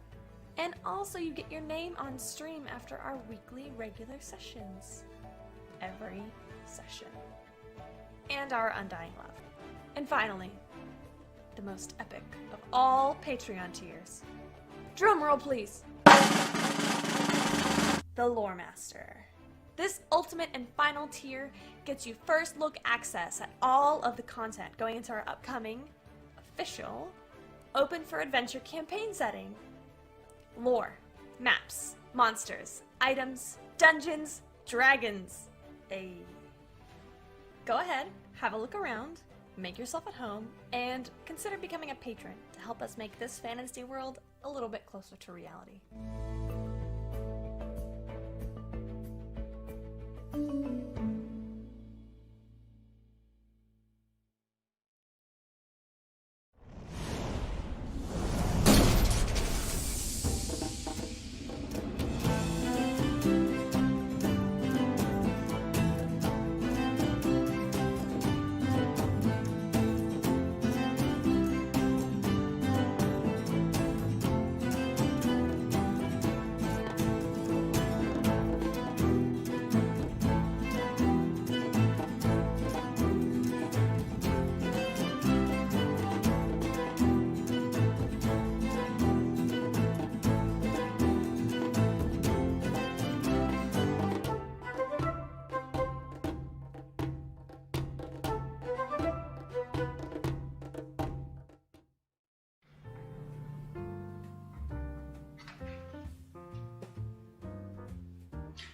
and also you get your name on stream after our weekly regular sessions. Every session. And our undying love. And finally, the most epic of all Patreon tiers. Drum roll, please. The Lore Master. This ultimate and final tier gets you first look access at all of the content going into our upcoming, official, Open for Adventure campaign setting. Lore, maps, monsters, items, dungeons, dragons. Go ahead, have a look around, make yourself at home, and consider becoming a patron to help us make this fantasy world a little bit closer to reality.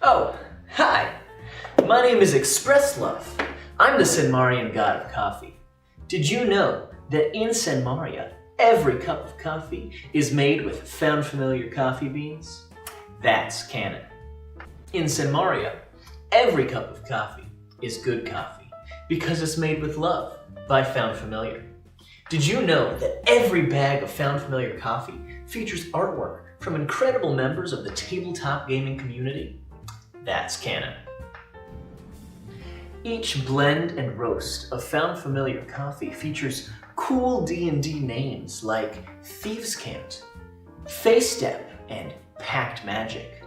Oh, hi. My name is Express Love. I'm the Senmarian god of coffee. Did you know that in Senmaria, every cup of coffee is made with found familiar coffee beans? That's canon. In Senmaria, every cup of coffee is good coffee because it's made with love by Found Familiar. Did you know that every bag of Found Familiar coffee features artwork from incredible members of the tabletop gaming community? That's canon. Each blend and roast of Found Familiar coffee features cool D&D names like Thieves' Cant, Face Step, and Pact Magic.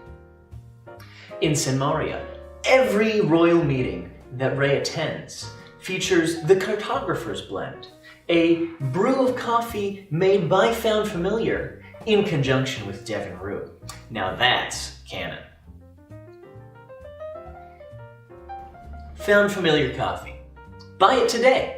In Senmaria, every royal meeting that Ray attends features the Cartographer's Blend, a brew of coffee made by Found Familiar in conjunction with Devon Rue. Now that's canon. Found Familiar coffee. Buy it today.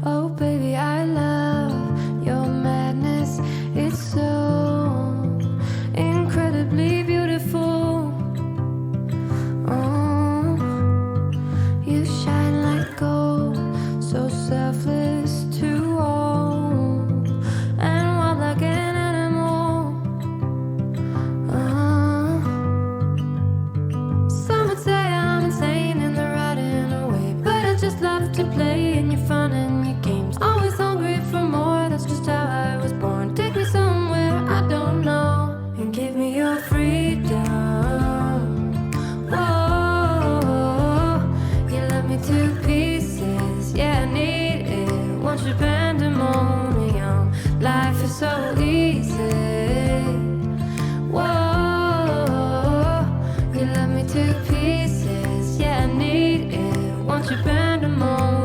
Oh baby, I love your madness. It's so incredibly beautiful. Oh, you shine like gold, so selfless to all, and wild like an animal. Some would say I'm insane in the right in a way, but I just love to play in your fun and your games. Always hungry for more, that's just how I was born. Take me somewhere I don't know, and give me your freedom. Whoa, you love me to pieces, yeah, I need it. Want your pandemonium, life is so easy. Whoa, you love me to pieces, yeah, I need it. Want your pandemonium.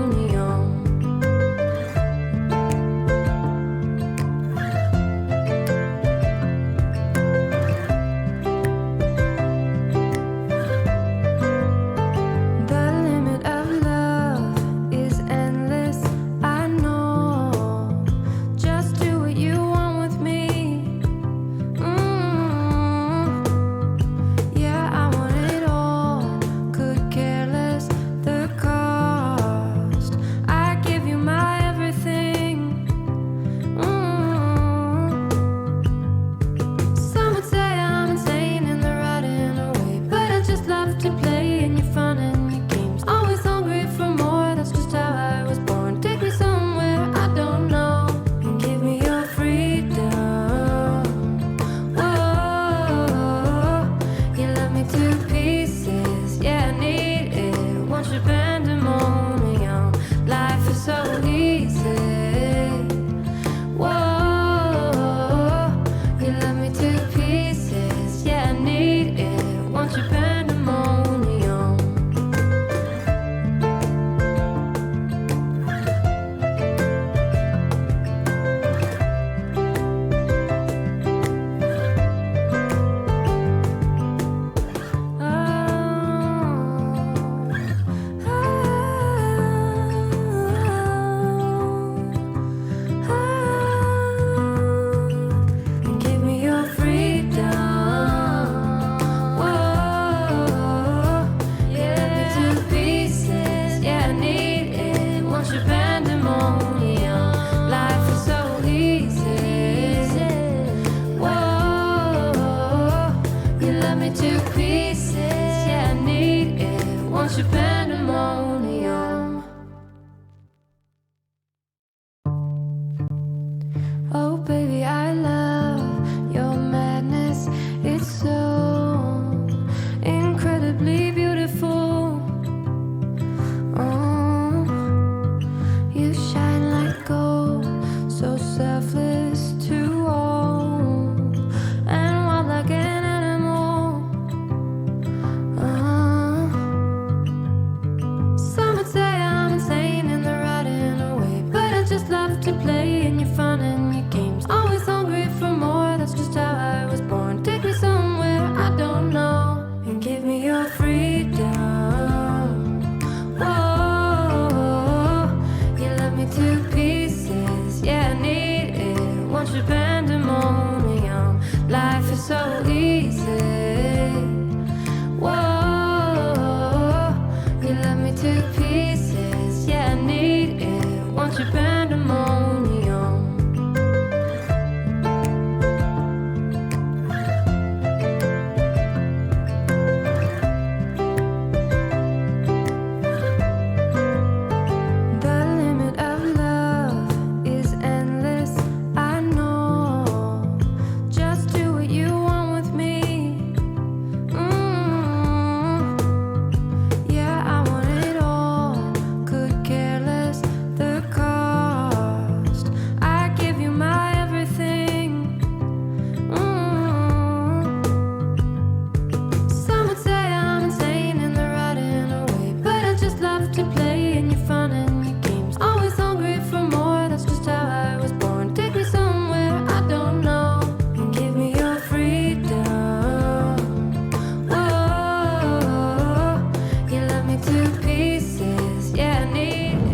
selfless to all, and wild like an animal. Some would say I'm insane in the right in a way, but I just love to play in your fun and your games. Always hungry for more, that's just how I was born. Take me somewhere I don't know, and give me your freedom. Whoa, you left me to pieces, yeah, I need it. Once you're pandemonium, life is so easy. Whoa, you left me to pieces, yeah, I need it. Once you're pandemonium. The limit of love is endless, I know. Just do what you want with me. Yeah, I want it all. Could care less the cost. I give you my everything. Some would say I'm insane in the right in a way, but I just love to play in your fun and your games. Always hungry for more, that's just how I was born. Take me somewhere I don't know, and give me your freedom. Whoa, you left me to pieces, yeah, I need it.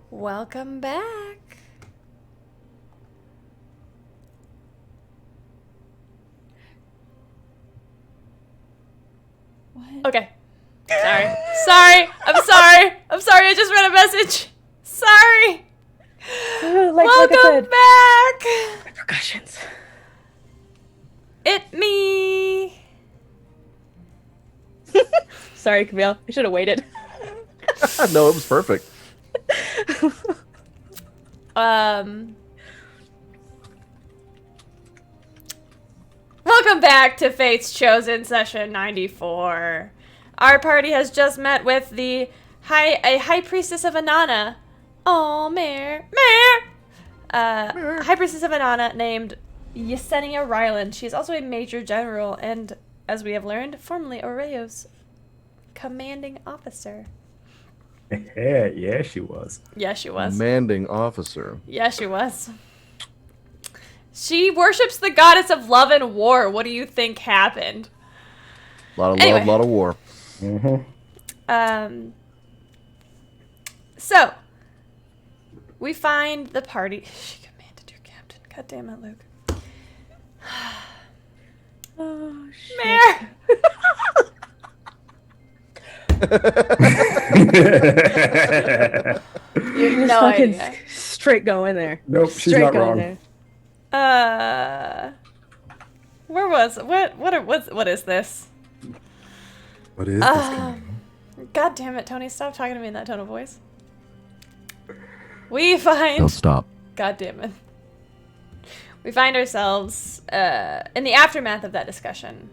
Welcome back. What? Okay. Sorry. Sorry. I'm sorry. I'm sorry. I just read a message. Sorry. Like I Welcome said, back. repercussions. It me. Sorry, Camille. I should have waited. No, it was perfect. Welcome back to Fate's Chosen Session 94. Our party has just met with the High Priestess of Inanna. Oh, Mare. High Priestess of Inanna named Yesenia Ryland. She is also a Major General and, as we have learned, formerly Oreo's commanding officer. Yeah, she was. Yeah, she was. Commanding officer. Yeah, she was. She worships the goddess of love and war. What do you think happened? A lot of Anyway. love, a lot of war. So we find the party. She commanded your captain. God damn it, Luke. Oh, shit. Mare. You're No fucking idea. straight going there. Nope, she's Straight not going wrong. there. Where was what is this? What is this? Camille? God damn it, Tony! Stop talking to me in that tone of voice. We find. Don't stop. God damn it. We find ourselves in the aftermath of that discussion.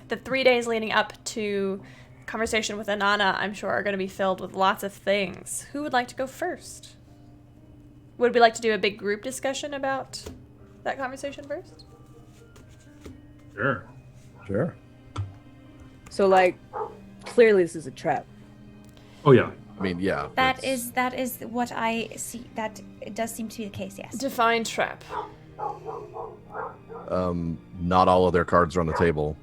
The 3 days leading up to conversation with Inanna, I'm sure, are going to be filled with lots of things. Who would like to go first? Would we like to do a big group discussion about that conversation first? Sure. Sure. So, like, clearly this is a trap. Oh yeah. I mean, yeah. That it's- is what I see. That it does seem to be the case. Yes. Define trap. Not all of their cards are on the table.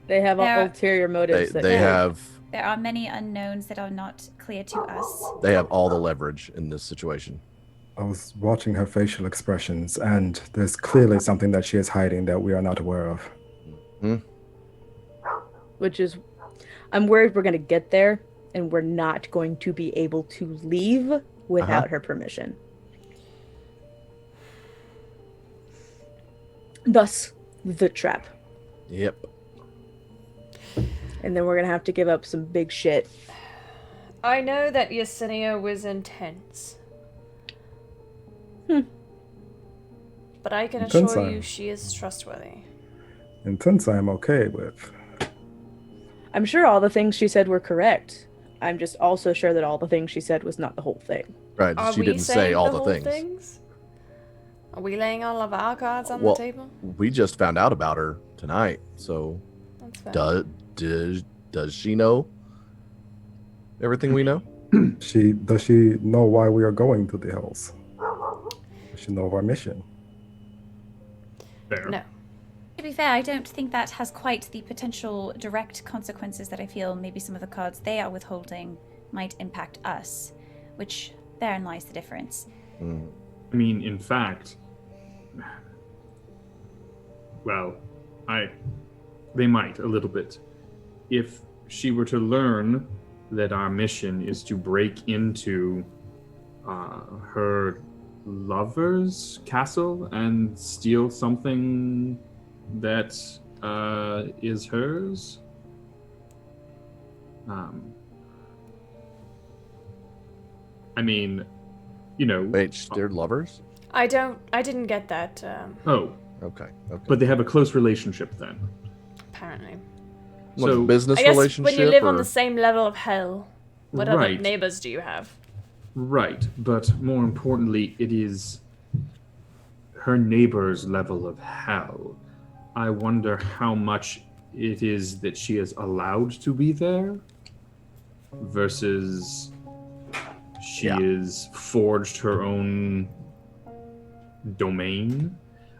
They have There- ulterior motives. They have There are many unknowns that are not clear to us. they have all the leverage in this situation. I was watching her facial expressions, and there's clearly something that she is hiding that we are not aware of. Which is, I'm worried we're going to get there and we're not going to be able to leave without her permission. Thus, the trap. Yep. And then we're going to have to give up some big shit. I know that Yesenia was intense. But I can Intense assure time. you she is trustworthy. Intense I'm okay with. I'm sure all the things she said were correct. I'm just also sure that all the things she said was not the whole thing. Right, Are she we didn't say saying all the the whole things. Are we laying all of our cards on Well, the table? we just found out about her tonight, so That's fair. does she know everything we know? Does she know why we are going to the hills? Does she know of our mission? Fair. No. To be fair, I don't think that has quite the potential direct consequences that I feel maybe some of the cards they are withholding might impact us, which therein lies the difference. I mean, in fact, well, they might a little bit. If she were to learn that our mission is to break into her lover's castle and steal something that is hers. I mean, you know. Wait, they're lovers? I didn't get that, Oh, Okay. but they have a close relationship then. apparently. What, So- business I guess relationship? when you live on or- the same level of hell, what other Right. neighbors do you have? Right, but more importantly, it is her neighbor's level of hell. I wonder how much it is that she is allowed to be there versus she is forged her own domain.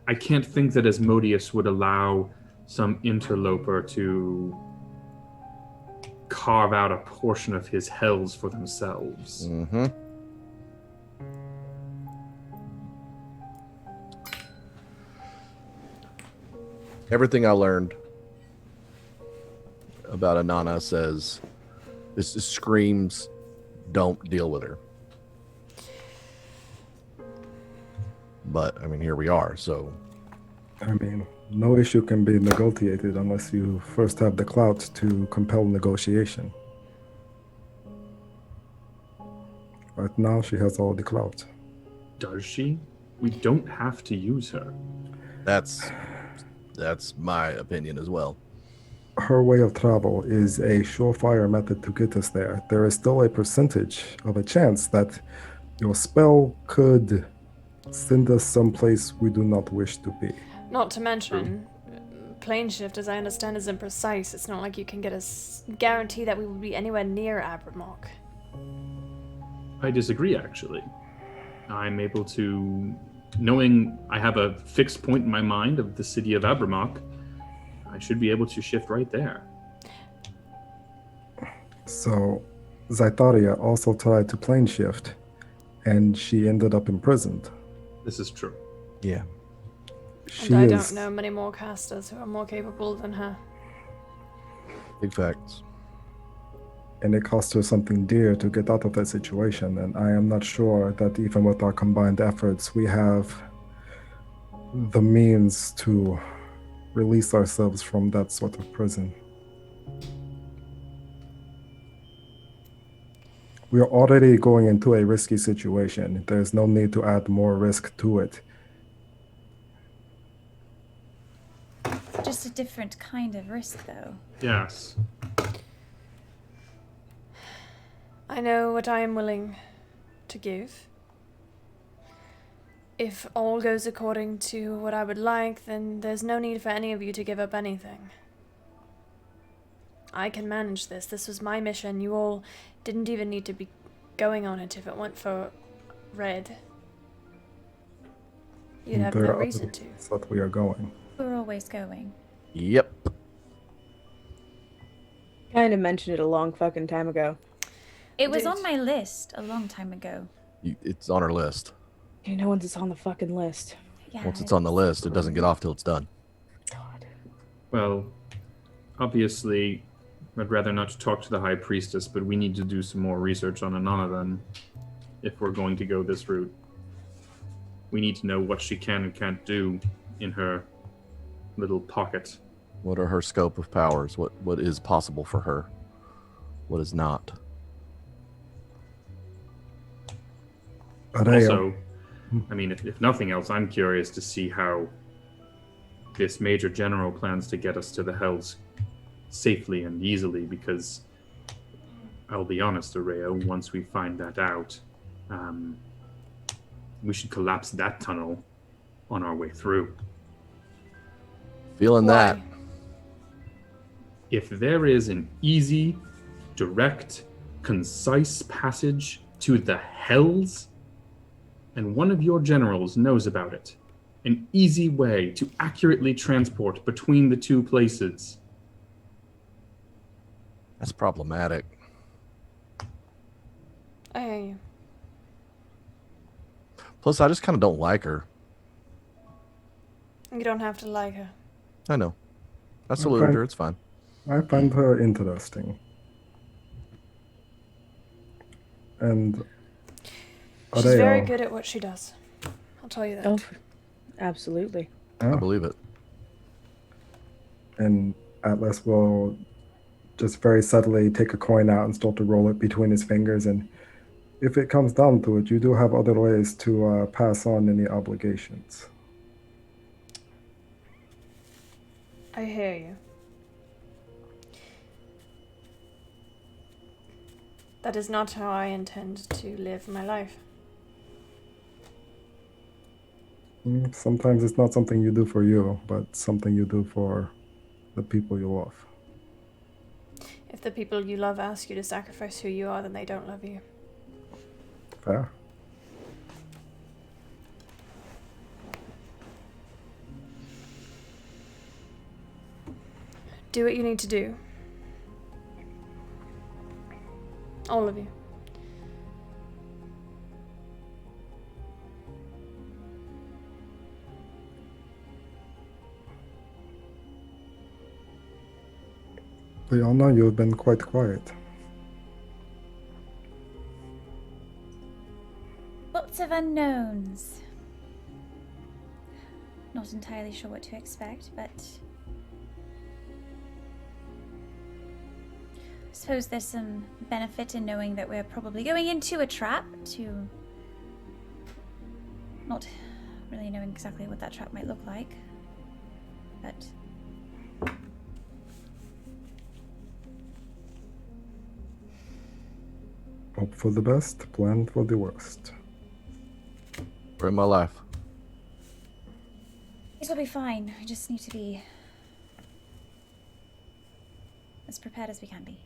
I can't think that Asmodeus would allow some interloper to carve out a portion of his hells for themselves. Mm-hmm. Everything I learned about Anana says this screams, don't deal with her. But I mean, here we are. So I mean, no issue can be negotiated unless you first have the clout to compel negotiation. Right now, she has all the clout. Does she? We don't have to use her. that's my opinion as well. Her way of travel is a surefire method to get us there. There is still a percentage of a chance that your spell could send us someplace we do not wish to be. Not to mention, plane shift, as I understand, is imprecise. It's not like you can get a guarantee that we will be anywhere near Abramok. I disagree, actually. I'm able to, knowing I have a fixed point in my mind of the city of Abramok, I should be able to shift right there. So, Zaitaria also tried to plane shift, and she ended up imprisoned. This is true. Yeah. She And I is don't know many more casters who are more capable than her. Big facts. and it cost her something dear to get out of that situation. And I am not sure that even with our combined efforts, we have the means to release ourselves from that sort of prison. We are already going into a risky situation. There's no need to add more risk to it. Just a different kind of risk, though. Yes. I know what I am willing to give. If all goes according to what I would like, then there's no need for any of you to give up anything. I can manage this. This was my mission. You all didn't even need to be going on it if it went for Red. You'd have There no are reason other to. places that we are going. We're always going. Yep. Kind of mentioned it a long fucking time ago. It was on my list a long time ago. It's on our list. You know, once it's on the fucking list. Yeah. Once it's on the list, it doesn't get off till it's done. Well, obviously, I'd rather not talk to the High Priestess, but we need to do some more research on Anana then, if we're going to go this route. We need to know what she can and can't do in her little pocket. What are her scope of powers? What is possible for her? What is not? Areo. Also, I mean, if nothing else, I'm curious to see how this Major General plans to get us to the Hells safely and easily, because I'll be honest, Areo, once we find that out, we should collapse that tunnel on our way through. Feeling that. If there is an easy, direct, concise passage to the Hells, and one of your generals knows about it, an easy way to accurately transport between the two places. That's problematic. I hear you. Plus, I just kind of don't like her. You don't have to like her. I know. I saluted her. It's fine. I find her interesting. And She's very good at what she does. I'll tell you that. Oh, absolutely. I believe it. And Atlas will just very subtly take a coin out and start to roll it between his fingers. And if it comes down to it, you do have other ways to pass on any obligations. I hear you. That is not how I intend to live my life. Sometimes it's not something you do for you, but something you do for the people you love. If the people you love ask you to sacrifice who you are, then they don't love you. Fair. Do what you need to do. All of you. Leona, you've been quite quiet. Lots of unknowns. Not entirely sure what to expect, but I suppose there's some benefit in knowing that we're probably going into a trap, to not really knowing exactly what that trap might look like. But Hope for the best, plan for the worst. For in my life. it'll be fine. I just need to be as prepared as we can be.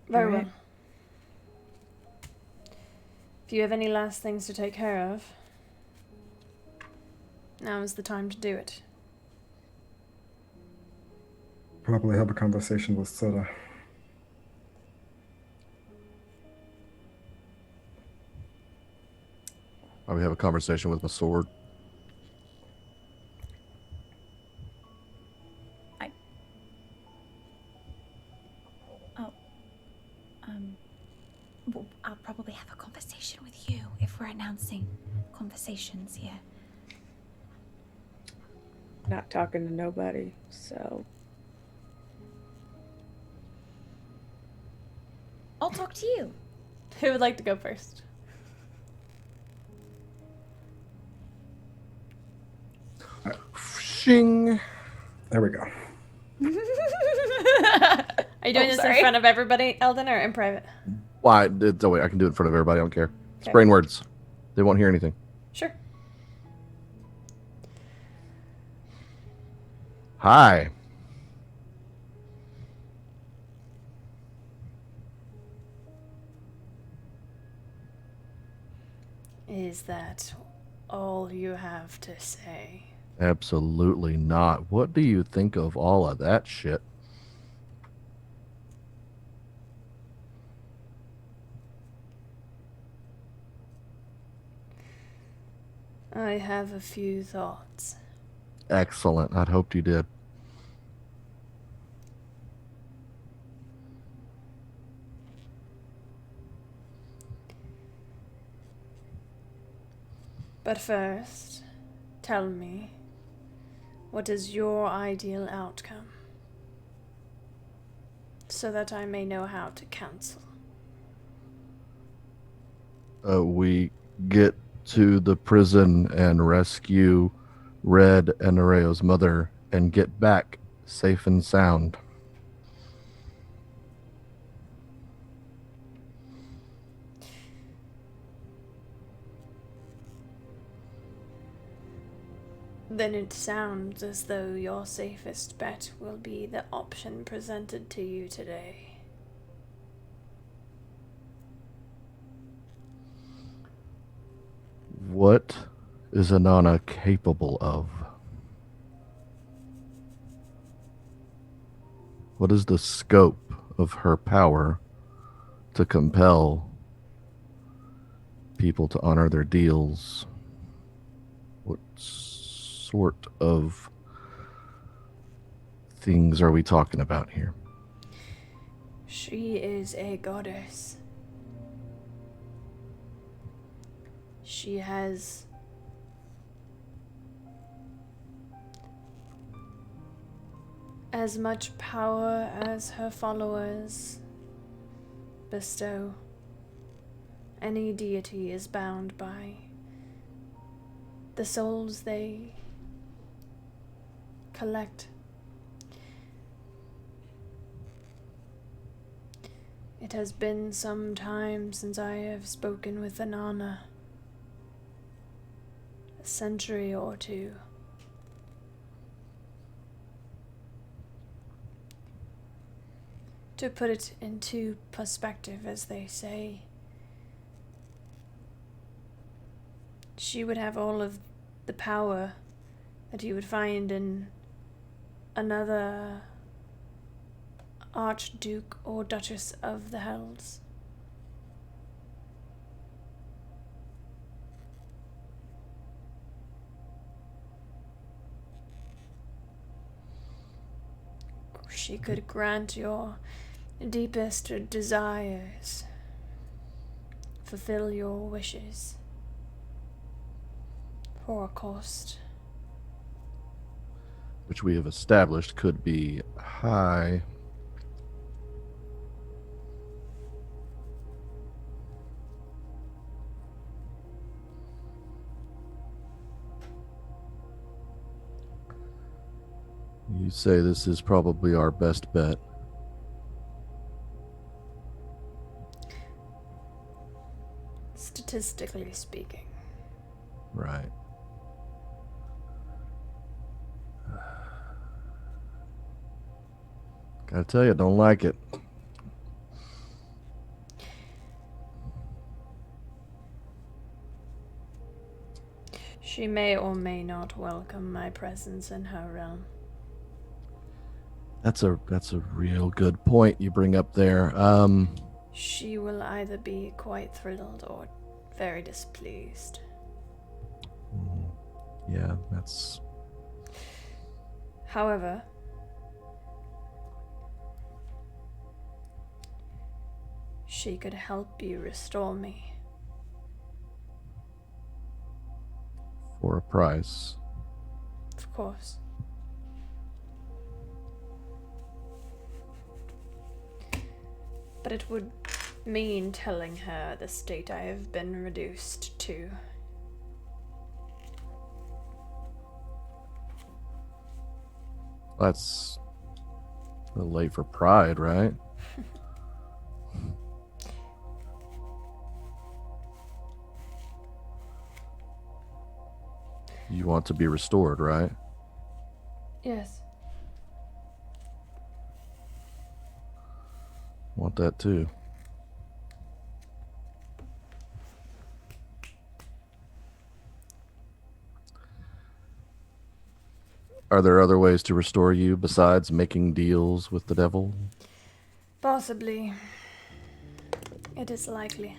Very well. If you have any last things to take care of, now is the time to do it. Probably have a conversation with Sora. I would have a conversation with my sword. Well, I'll probably have a conversation with you if we're announcing conversations here. Not talking to nobody, so. I'll talk to you. Who would like to go first? Shing. There we go. Are you doing this in front of everybody, Eldon, or in private? Why? Oh, wait, I can do it in front of everybody. I don't care. It's brain words. They won't hear anything. Sure. Hi. Is that all you have to say? Absolutely not. What do you think of all of that shit? I have a few thoughts. Excellent. I'd hoped you did. But first, tell me, What is your ideal outcome? So that I may know how to counsel. We get to the prison and rescue Red and Areo's mother and get back safe and sound. Then it sounds as though your safest bet will be the option presented to you today. What is Anana capable of? What is the scope of her power to compel people to honor their deals? What sort of things are we talking about here? She is a goddess. She has as much power as her followers bestow. Any deity is bound by the souls they collect. It has been some time since I have spoken with Anana. A century or two. To put it into perspective, as they say, she would have all of the power that you would find in another Archduke or Duchess of the Hells. She could grant your deepest desires, fulfill your wishes, for a cost. Which we have established could be high. You say this is probably our best bet. Statistically speaking. Right. Gotta tell you, don't like it. She may or may not welcome my presence in her realm. That's a real good point you bring up there. She will either be quite thrilled or very displeased. Yeah, that's... However, she could help you restore me. For a price. Of course. But it would mean telling her the state I have been reduced to. That's a little late for pride, right? You want to be restored, right? Yes. Want that too. Are there other ways to restore you besides making deals with the devil? Possibly. It is likely.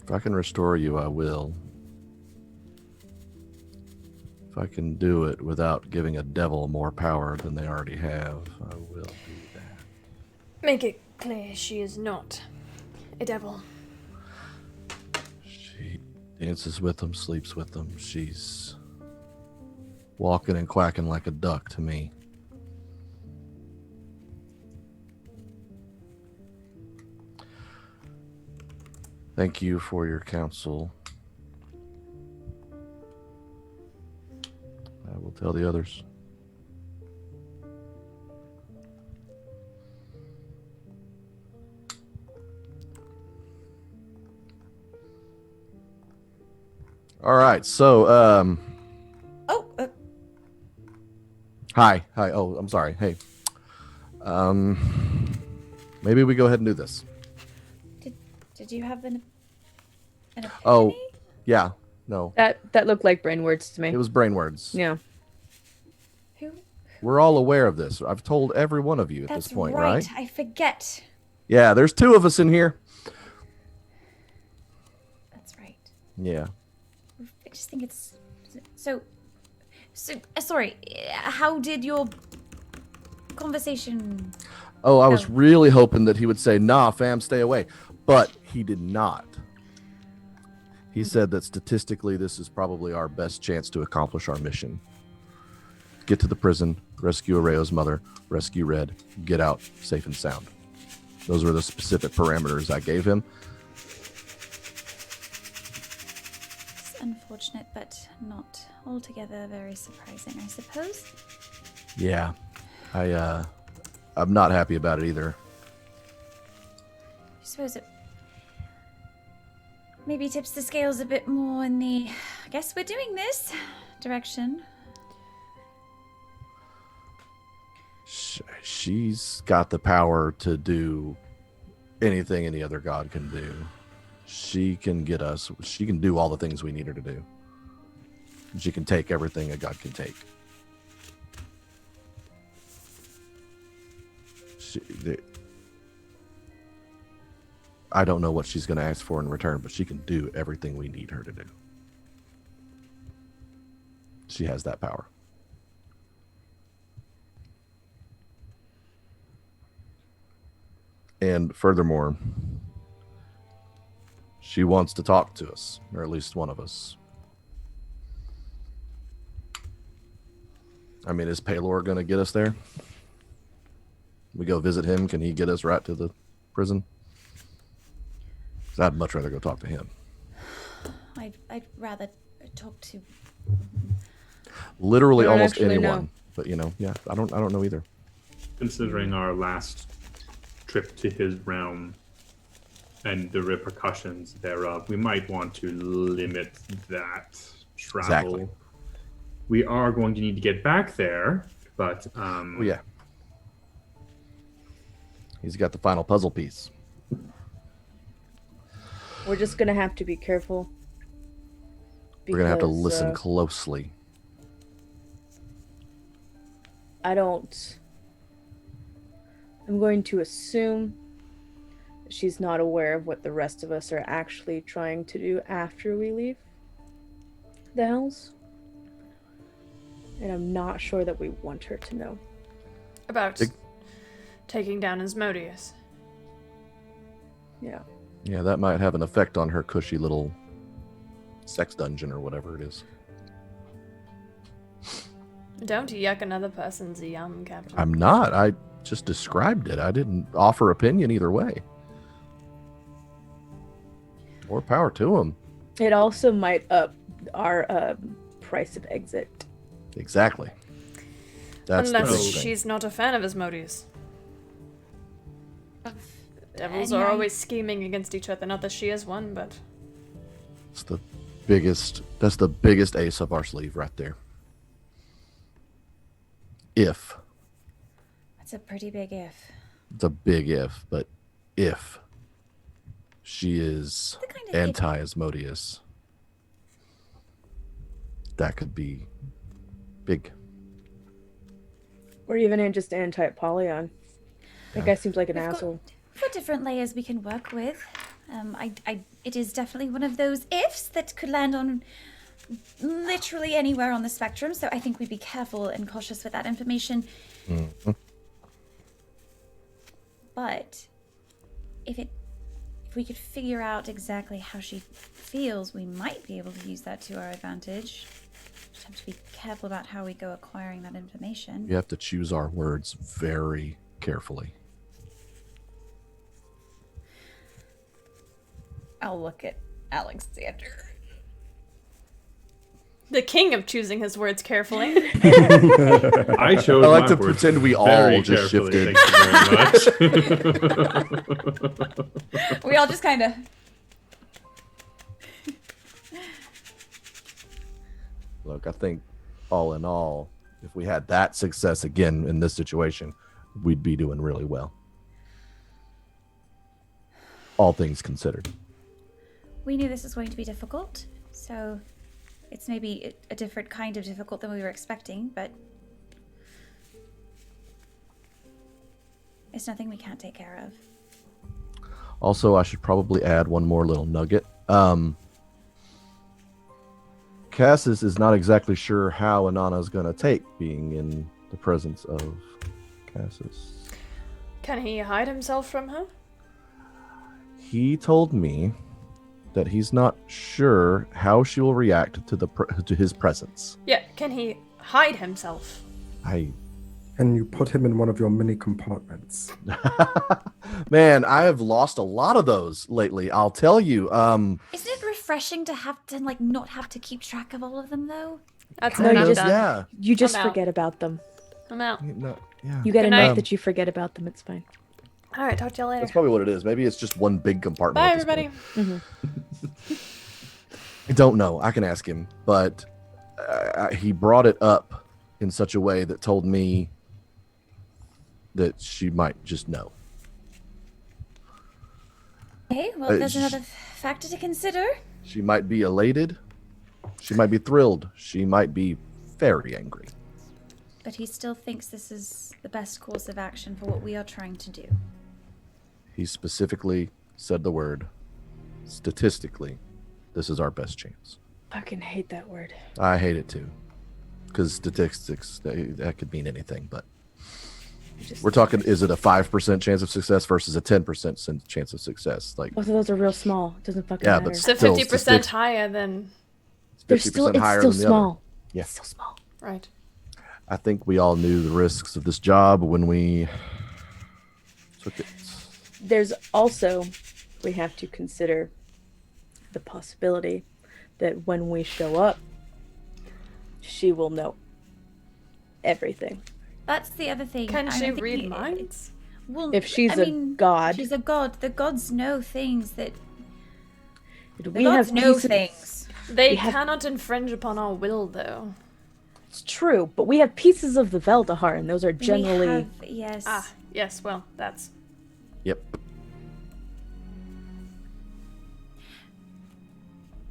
If I can restore you, I will. If I can do it without giving a devil more power than they already have, I will do that. Make it clear she is not a devil. She dances with them, sleeps with them. She's walking and quacking like a duck to me. Thank you for your counsel. I will tell the others. All right, so hi. Oh, I'm sorry. Hey, maybe we go ahead and do this. Did you have an epiphany? Oh, yeah. No, That looked like brain words to me. it was brain words. Yeah. We're all aware of this. I've told every one of you at That's this point, right. right? I forget. Yeah, there's 2 of us in here. That's right. Yeah. I just think it's so. Sorry. How did your conversation? Oh, I was really hoping that he would say, "Nah, fam, stay away," but he did not. He said that statistically, this is probably our best chance to accomplish our mission. Get to the prison, rescue Arayo's mother, rescue Red, get out safe and sound. Those were the specific parameters I gave him. It's unfortunate, but not altogether very surprising, I suppose. Yeah, I'm not happy about it either. I suppose it maybe tips the scales a bit more in the "I guess we're doing this" direction. She's got the power to do anything any other god can do. She can get us. She can do all the things we need her to do. She can take everything a god can take. I don't know what she's going to ask for in return, but she can do everything we need her to do. She has that power. And furthermore, she wants to talk to us, or at least one of us. I mean, is Paylor going to get us there? We go visit him. Can he get us right to the prison? 'Cause I'd much rather go talk to him. I'd rather talk to. Literally I don't almost actually anyone. know. But yeah, I don't know either. Considering our last trip to his realm and the repercussions thereof, we might want to limit that travel. Exactly. We are going to need to get back there, but Oh yeah. He's got the final puzzle piece. We're just gonna have to be careful. We're gonna have to because, listen closely. I'm going to assume she's not aware of what the rest of us are actually trying to do after we leave the Hells. And I'm not sure that we want her to know. About taking down Asmodeus. Yeah. Yeah, that might have an effect on her cushy little sex dungeon or whatever it is. Don't yuck another person's yum, Captain. I'm not. I just described it. I didn't offer opinion either way. More power to him. It also might up our price of exit. Exactly. That's the Unless big thing. she's not a fan of Asmodeus. Devils Any are idea? always scheming against each other. Not that she is one, but It's the biggest. That's the biggest ace up our sleeve right there. If That's a pretty big if. it's a big if, but if she is The kind of anti-Asmodeus, that could be big. Or even just anti-Apollyon. That guy seems like an asshole. We've got different layers we can work with. It is definitely one of those ifs that could land on literally anywhere on the spectrum. So I think we'd be careful and cautious with that information. Mm-hmm. But if it if we could figure out exactly how she feels, we might be able to use that to our advantage. Just have to be careful about how we go acquiring that information. You have to choose our words very carefully. I'll look at Alexander. The king of choosing his words carefully. I chose. I like my to words pretend we all very just carefully, shifted. Thank you very much. We all just kind of. Look, I think all in all, if we had that success again in this situation, we'd be doing really well. All things considered. We knew this was going to be difficult, so it's maybe a different kind of difficult than we were expecting, but it's nothing we can't take care of. Also, I should probably add one more little nugget. Cassis is not exactly sure how Inanna's going to take being in the presence of Cassis. Can he hide himself from her? He told me that he's not sure how she will react to his presence. Yeah, can he hide himself? And you put him in one of your mini compartments. Man, I have lost a lot of those lately, I'll tell you. Isn't it refreshing to have to, like, not have to keep track of all of them, though? That's No, enough. you just, Yeah. you just I'm out. forget about them. I'm out. No, yeah. You get Good enough night. that you forget about them. It's fine. All right, talk to you later. That's probably what it is. Maybe it's just one big compartment. Bye, at this everybody. point. I don't know. I can ask him, but he brought it up in such a way that told me that she might just know. Okay, well, there's another factor to consider. She might be elated. She might be thrilled. She might be very angry. But he still thinks this is the best course of action for what we are trying to do. He specifically said the word, statistically, this is our best chance. Fucking hate that word. I hate it too. Because statistics, that could mean anything, but we're talking, is it a 5% chance of success versus a 10% chance of success? Like, Both of those are real small. It doesn't fucking Yeah, matter. but So Still, 50% higher than... They're still, 50% it's higher still than the small. other. Yeah. It's still small. Right. I think we all knew the risks of this job when we took it. There's also, we have to consider the possibility that when we show up, she will know everything. That's the other thing. Can I she think read minds? Well, If she's I a mean, god. she's a god. The gods know things that the We gods have know pieces- things. They We have- cannot infringe upon our will, though. It's true, but we have pieces of the Veldahar, and those are generally... We have, yes. Ah, yes, well, that's... Yep.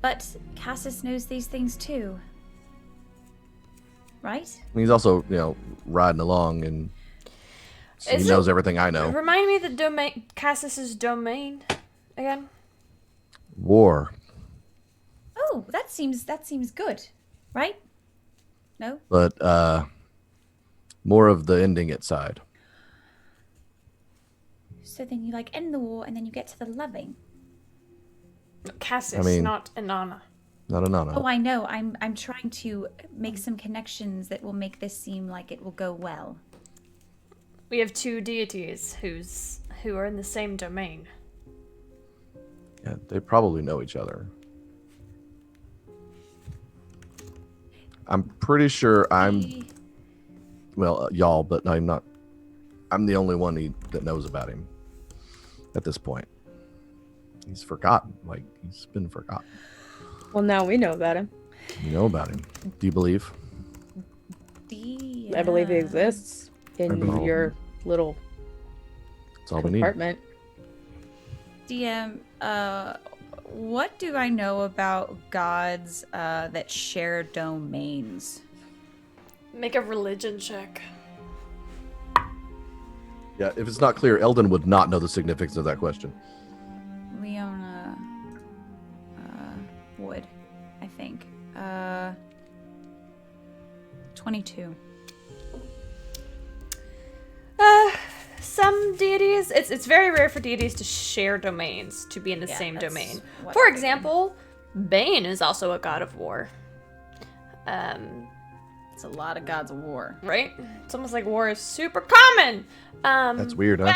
But Cassis knows these things too. Right? He's also, riding along, and so he Is knows it- everything I know. Remind me the domain... Cassis's domain again? War. Oh, that seems good, right? No? But more of the ending it side. So then you end the war and then you get to the loving. Cassis, I mean- not Inanna. Not Inanna. Oh, I know. I'm trying to make some connections that will make this seem like it will go well. We have two deities who are in the same domain. Yeah, they probably know each other. I'm pretty sure y'all, but I'm not. I'm the only one that knows about him at this point. He's forgotten. He's been forgotten. Well, now we know about him. You know about him. Do you believe? I believe he exists I in believe- your little That's all we need. compartment. DM, what do I know about gods that share domains? Make a religion check. Yeah, if it's not clear, Eldon would not know the significance of that question. Leona would, I think. 22. some deities, it's very rare for deities to share domains, to be in the Yeah, same that's domain. what For I'm thinking. example, Bane is also a god of war. It's a lot of gods of war. Right? It's almost like war is super common. That's weird, huh?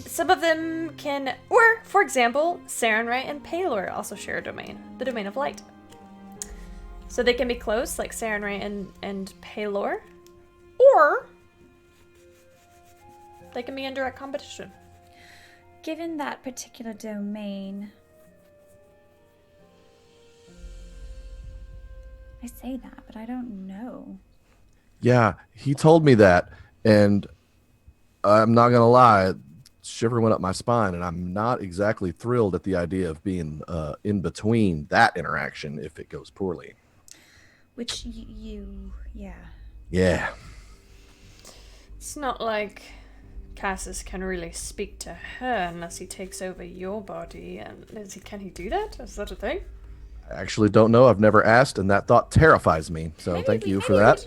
Some of them can, or for example, Sarenrae and Pelor also share a domain, the domain of light. So they can be close, like Sarenrae and Pelor, or they can be in direct competition. Given that particular domain, I say that, but I don't know. Yeah, he told me that, and I'm not gonna lie, shiver went up my spine, and I'm not exactly thrilled at the idea of being in between that interaction if it goes poorly. Which yeah. Yeah. It's not like Cassus can really speak to her unless he takes over your body. And can he do that? Is that a thing? I actually don't know. I've never asked, and that thought terrifies me. So thank you for that.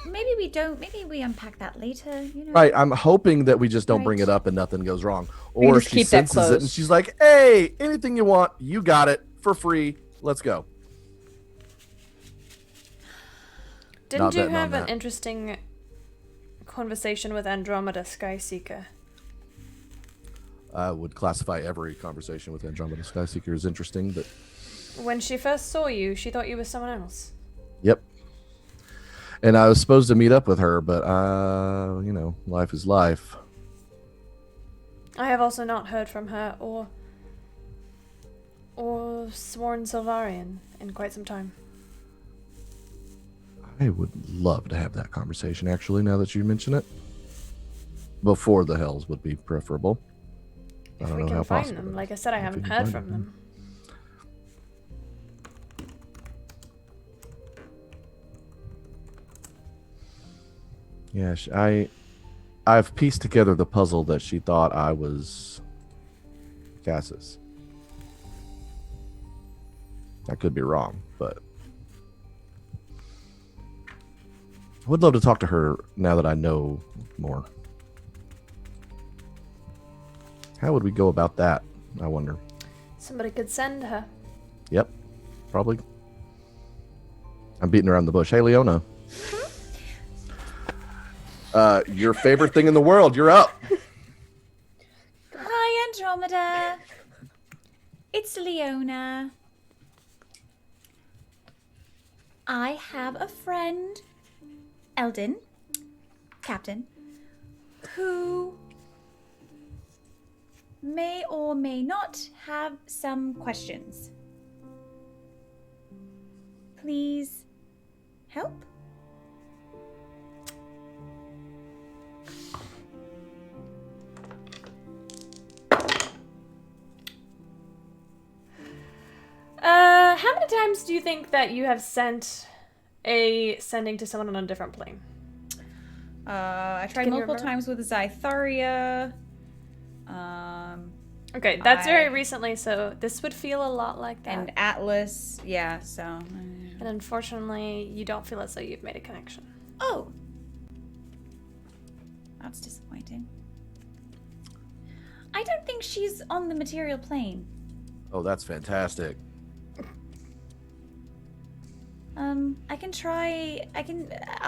Maybe we don't. Maybe we unpack that later. You know. Right. I'm hoping that we just don't bring it up and nothing goes wrong. Or she senses it and she's like, hey, anything you want, you got it for free. Let's go. Didn't you have an interesting conversation with Andromeda Skyseeker? I would classify every conversation with Andromeda Skyseeker as interesting, but... When she first saw you, she thought you were someone else. Yep. And I was supposed to meet up with her, but, you know, life is life. I have also not heard from her or Sworn Silvarian in quite some time. I would love to have that conversation, actually, now that you mention it. Before the Hells would be preferable. I don't know how find possible. them. Like I said, I haven't heard from them. Yeah, I've pieced together the puzzle that she thought I was Cassus. I could be wrong, but I would love to talk to her now that I know more. How would we go about that, I wonder? Somebody could send her. Yep, probably. I'm beating around the bush. Hey, Leona. Your favorite thing in the world. You're up. Hi, Andromeda. It's Leona. I have a friend, Eldon, Captain, who may or may not have some questions. Please help? How many times do you think that you have sent a sending to someone on a different plane? I tried Can you multiple remember? times with Zytharia. Okay, that's very recently, so this would feel a lot like that. And Atlas, yeah, so. And unfortunately, you don't feel as though you've made a connection. Oh. That's disappointing. I don't think she's on the material plane. Oh, that's fantastic. I'll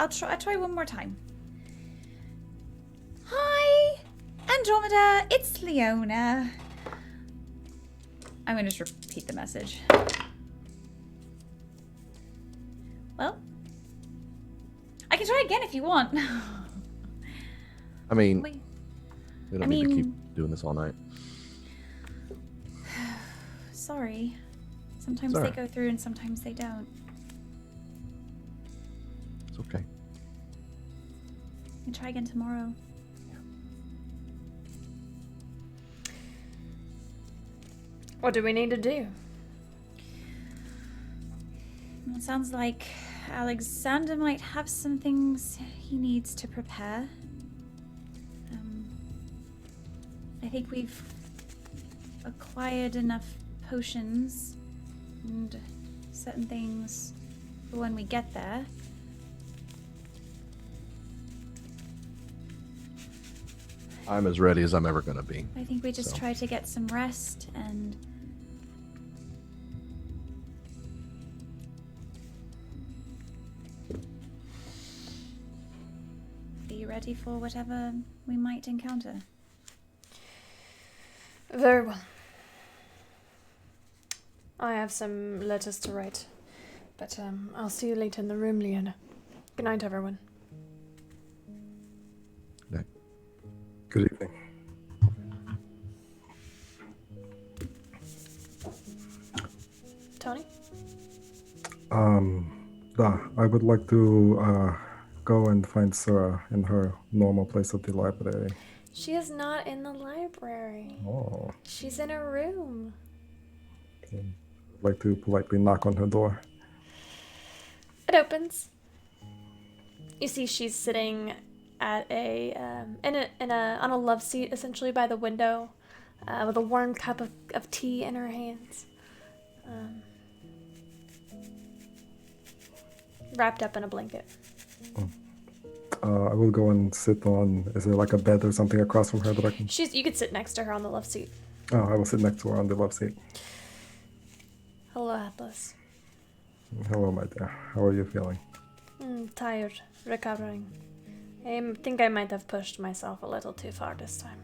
try one more time. Hi, Andromeda, it's Leona. I'm gonna just repeat the message. Well, I can try again if you want. I mean, Wait. we don't I need to mean- keep doing this all night. Sorry. Sometimes It's they alright. go through and sometimes they don't. It's okay. I can try again tomorrow. What do we need to do? It sounds like Alexander might have some things he needs to prepare. I think we've acquired enough potions and certain things for when we get there. I'm as ready as I'm ever going to be. I think we just So. try to get some rest and be ready for whatever we might encounter. Very well. I have some letters to write, but I'll see you later in the room, Leona. Good night, everyone. Good evening. Tony? I would like to go and find Sarah in her normal place at the library. She is not in the library. Oh. She's in her room. I'd like to politely knock on her door. It opens. You see, she's sitting at on a love seat, essentially by the window, with a warm cup of tea in her hands, wrapped up in a blanket. I will go and sit on. Is there like a bed or something across from her that I can? You could sit next to her on the love seat. Oh, I will sit next to her on the love seat. Hello, Atlas. Hello, my dear. How are you feeling? Tired, recovering. I think I might have pushed myself a little too far this time.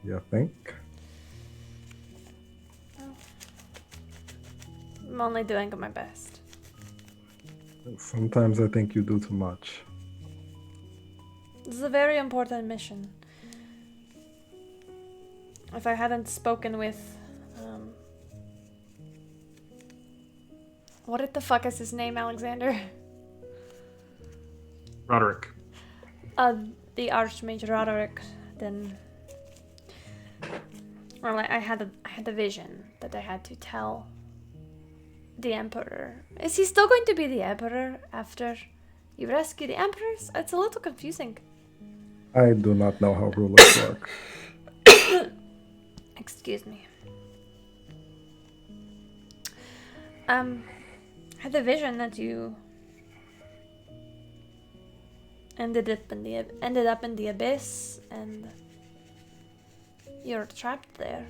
You think? I'm only doing my best. Sometimes I think you do too much. This is a very important mission. If I hadn't spoken with, what the fuck is his name, Alexander? Roderick. The Archmage Roderick, then, well, I had a vision that I had to tell the Emperor. Is he still going to be the Emperor after you rescue the Emperors? It's a little confusing. I do not know how rulers work. Excuse me. I had the vision that you ended up in the abyss and you're trapped there.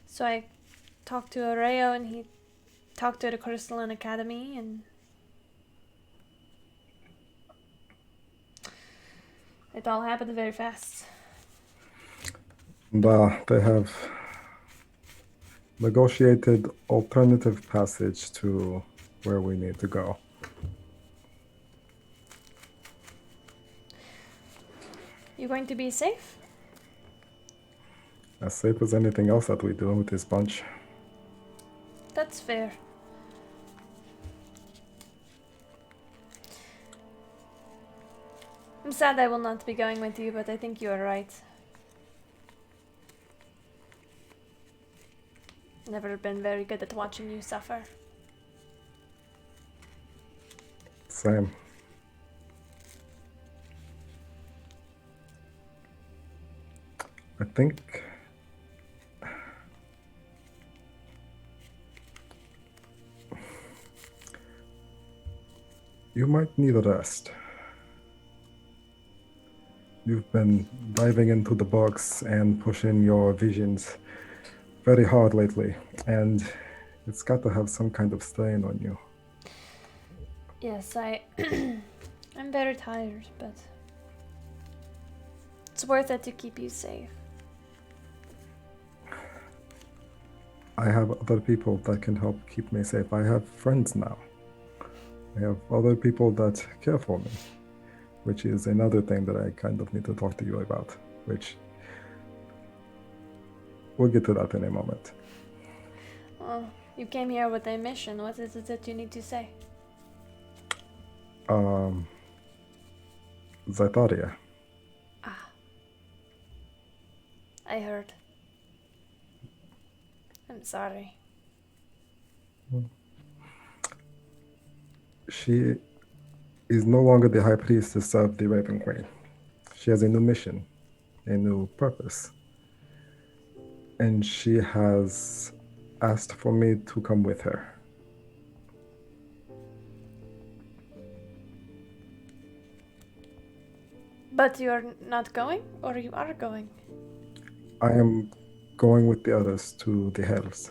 So I talked to Areo and he talked to the Crystalline Academy and it all happened very fast. They have negotiated alternative passage to where we need to go. You going to be safe? As safe as anything else that we do with this bunch. That's fair. I'm sad I will not be going with you, but I think you are right. Never been very good at watching you suffer. Same. I think you might need a rest. You've been diving into the books and pushing your visions very hard lately, and it's got to have some kind of strain on you. Yes, I'm very tired, but it's worth it to keep you safe. I have other people that can help keep me safe. I have friends now. I have other people that care for me, which is another thing that I kind of need to talk to you about, which we'll get to that in a moment. Well, you came here with a mission. What is it that you need to say? Zaitaria. I heard. I'm sorry. She is no longer the high priestess of the Raven Queen. She has a new mission, a new purpose. And she has asked for me to come with her. But you're not going, or you are going? I am going with the others to the hells,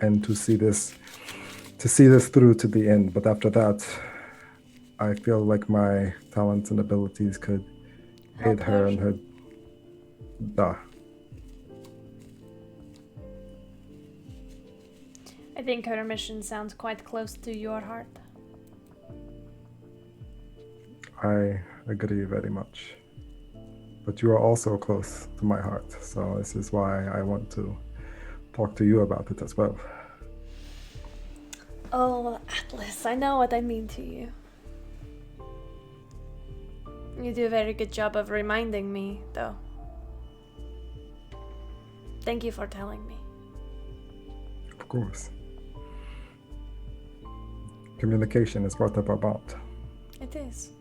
and to see this through to the end. But after that, I feel like my talents and abilities could aid her in her. I think her mission sounds quite close to your heart. I agree very much. But you are also close to my heart, so this is why I want to talk to you about it as well. Oh, Atlas, I know what I mean to you. You do a very good job of reminding me, though. Thank you for telling me. Of course. Communication is part of our bond. It is.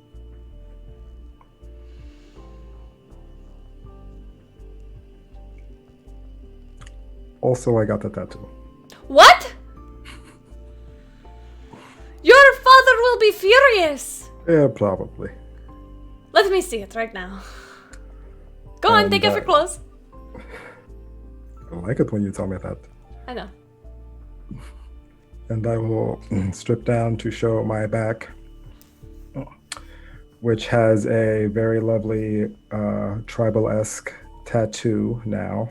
Also, I got a tattoo. What? Your father will be furious! Yeah, probably. Let me see it right now. Go on, take off your clothes. I like it when you tell me that. I know. And I will strip down to show my back, which has a very lovely tribal-esque tattoo now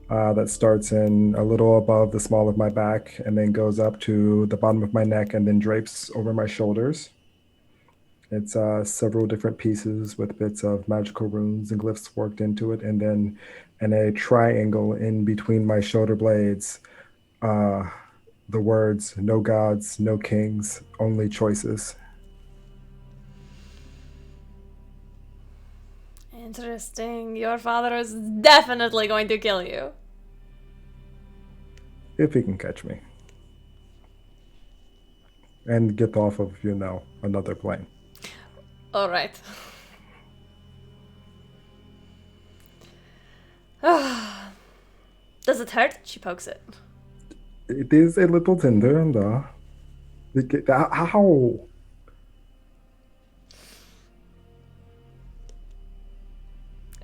that starts in a little above the small of my back and then goes up to the bottom of my neck and then drapes over my shoulders. It's several different pieces with bits of magical runes and glyphs worked into it, and then in a triangle in between my shoulder blades, the words, no gods, no kings, only choices. Interesting. Your father is definitely going to kill you. If he can catch me. And get off of, another plane. Alright. Does it hurt? She pokes it. It is a little tender, and how?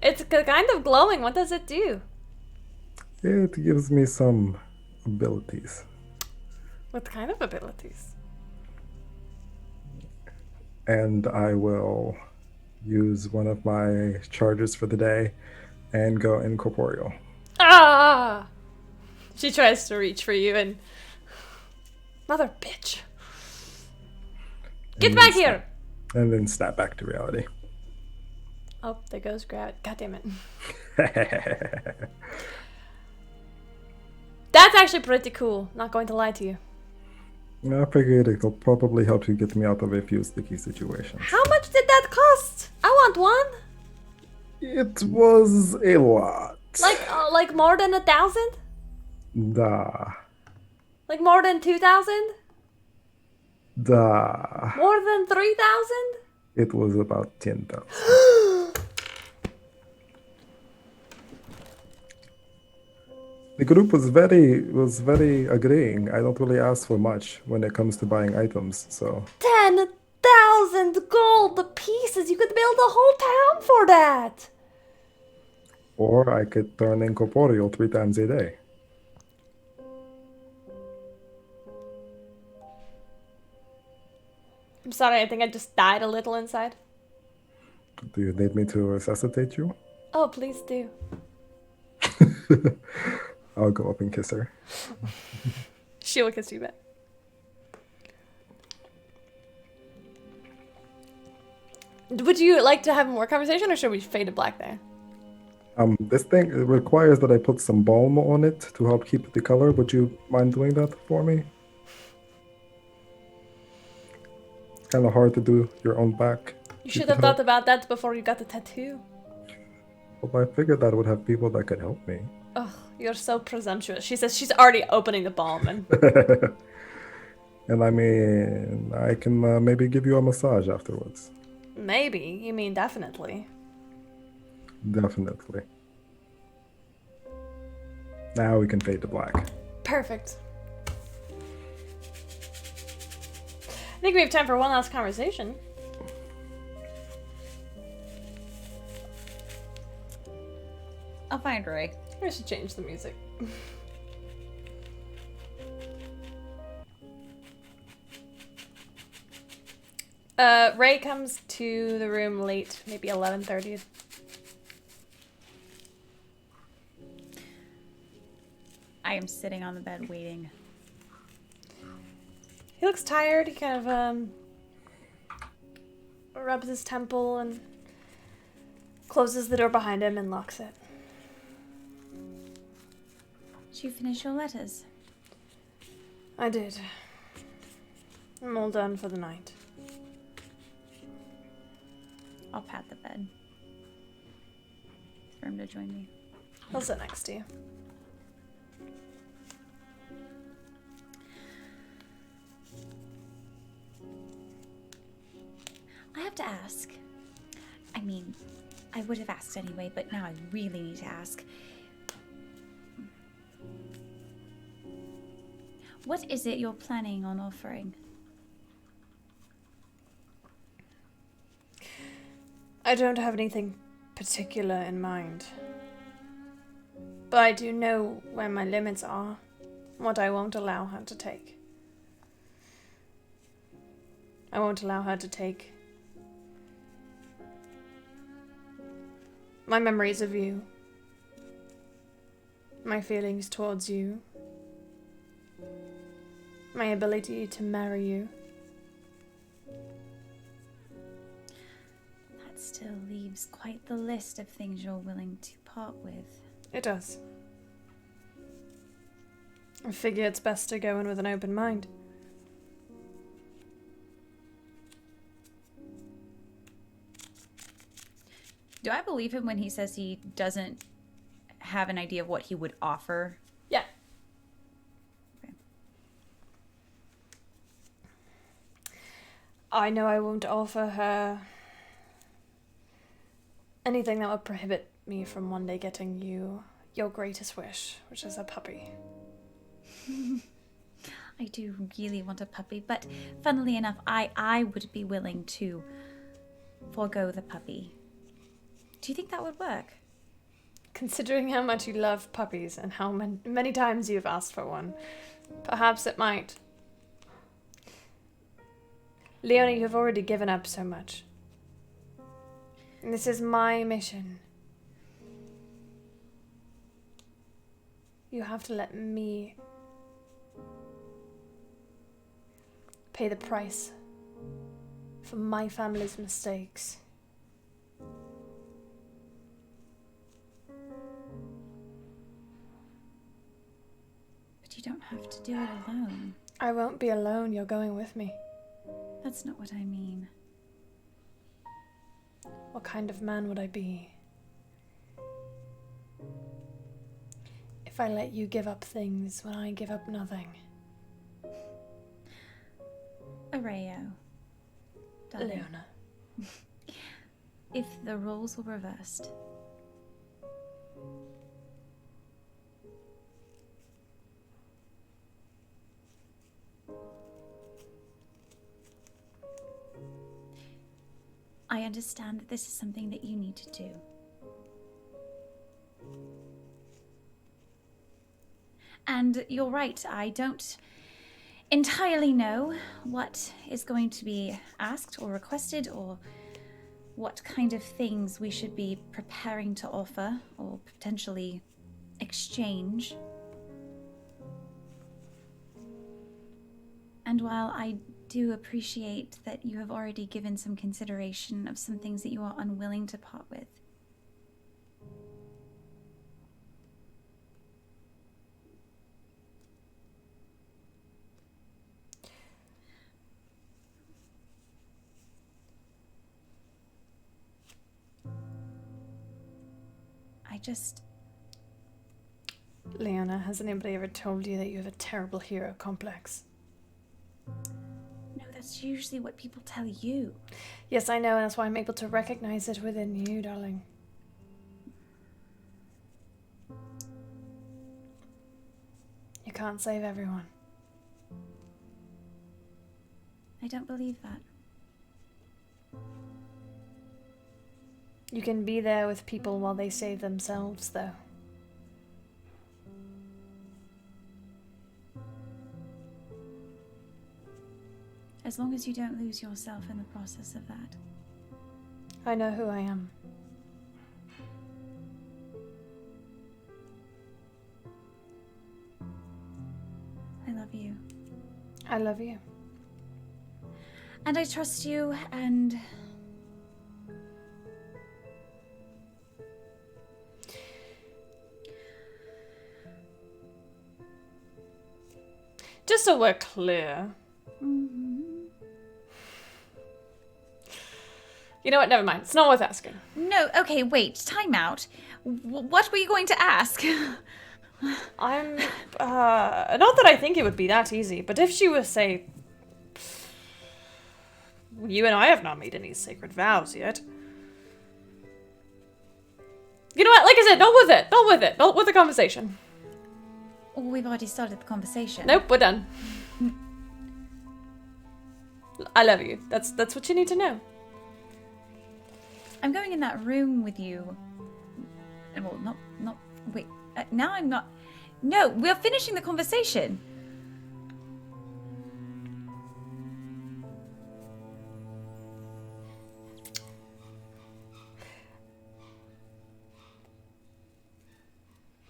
It's kind of glowing. What does it do? It gives me some abilities. What kind of abilities? And I will use one of my charges for the day and go incorporeal. Ah! She tries to reach for you and... Mother bitch. Get back here! And then snap back to reality. Oh, there goes God damn it. That's actually pretty cool. Not going to lie to you. I figured it'll probably help you get me out of a few sticky situations. How much did that cost? I want one. It was a lot. Like more than 1,000? Da. Like more than 2,000? Da. More than 3,000? It was about 10,000. The group was very agreeing. I don't really ask for much when it comes to buying items, so 10,000 gold pieces. You could build a whole town for that. Or I could turn incorporeal 3 times a day. I'm sorry, I think I just died a little inside. Do you need me to resuscitate you? Oh, please do. I'll go up and kiss her. She will kiss you back. Would you like to have more conversation, or should we fade to black there? This thing requires that I put some balm on it to help keep the color. Would you mind doing that for me? Kind of hard to do your own back. You should have thought about that before you got the tattoo. Well, I figured that would have people that could help me. Oh, you're so presumptuous. She says she's already opening the balm and... And I mean, I can maybe give you a massage afterwards. Maybe. You mean definitely. Definitely. Now we can fade to black. Perfect. I think we have time for one last conversation. I'll find Ray. I should change the music. Ray comes to the room late, maybe 11:30. I am sitting on the bed waiting. He looks tired. He kind of rubs his temple and closes the door behind him and locks it. Did you finish your letters? I did. I'm all done for the night. I'll pat the bed for him to join me. He'll sit next to you. I have to ask. I mean, I would have asked anyway, but now I really need to ask. What is it you're planning on offering? I don't have anything particular in mind. But I do know where my limits are, what I won't allow her to take. I won't allow her to take my memories of you, my feelings towards you, my ability to marry you. That still leaves quite the list of things you're willing to part with. It does. I figure it's best to go in with an open mind. Do I believe him when he says he doesn't have an idea of what he would offer? Yeah. Okay. I know I won't offer her anything that would prohibit me from one day getting you your greatest wish, which is a puppy. I do really want a puppy, but funnily enough, I would be willing to forego the puppy. Do you think that would work? Considering how much you love puppies and how many times you've asked for one, perhaps it might. Leona, you have already given up so much. And this is my mission. You have to let me pay the price for my family's mistakes. But you don't have to do it alone. I won't be alone. You're going with me. That's not what I mean. What kind of man would I be if I let you give up things when I give up nothing? Areo. Darling. Leona. If the roles were reversed. I understand that this is something that you need to do. And you're right, I don't entirely know what is going to be asked or requested or what kind of things we should be preparing to offer or potentially exchange. And while I do appreciate that you have already given some consideration of some things that you are unwilling to part with, I just... Leona, has anybody ever told you that you have a terrible hero complex? No, that's usually what people tell you. Yes, I know, and that's why I'm able to recognize it within you, darling. You can't save everyone. I don't believe that. You can be there with people while they save themselves, though. As long as you don't lose yourself in the process of that. I know who I am. I love you. I love you. And I trust you, and Just so we're clear. You know what? Never mind. It's not worth asking. no, okay, wait, time out. What were you going to ask? I'm not that I think it would be that easy, but if she was, say, you and I have not made any sacred vows yet. You know what? Like I said, not with it. Not with it. Not with the conversation. Well, we've already started the conversation. Nope, we're done. I love you. That's what you need to know. I'm going in that room with you. Well, not. Wait. Now I'm not. No, we're finishing the conversation.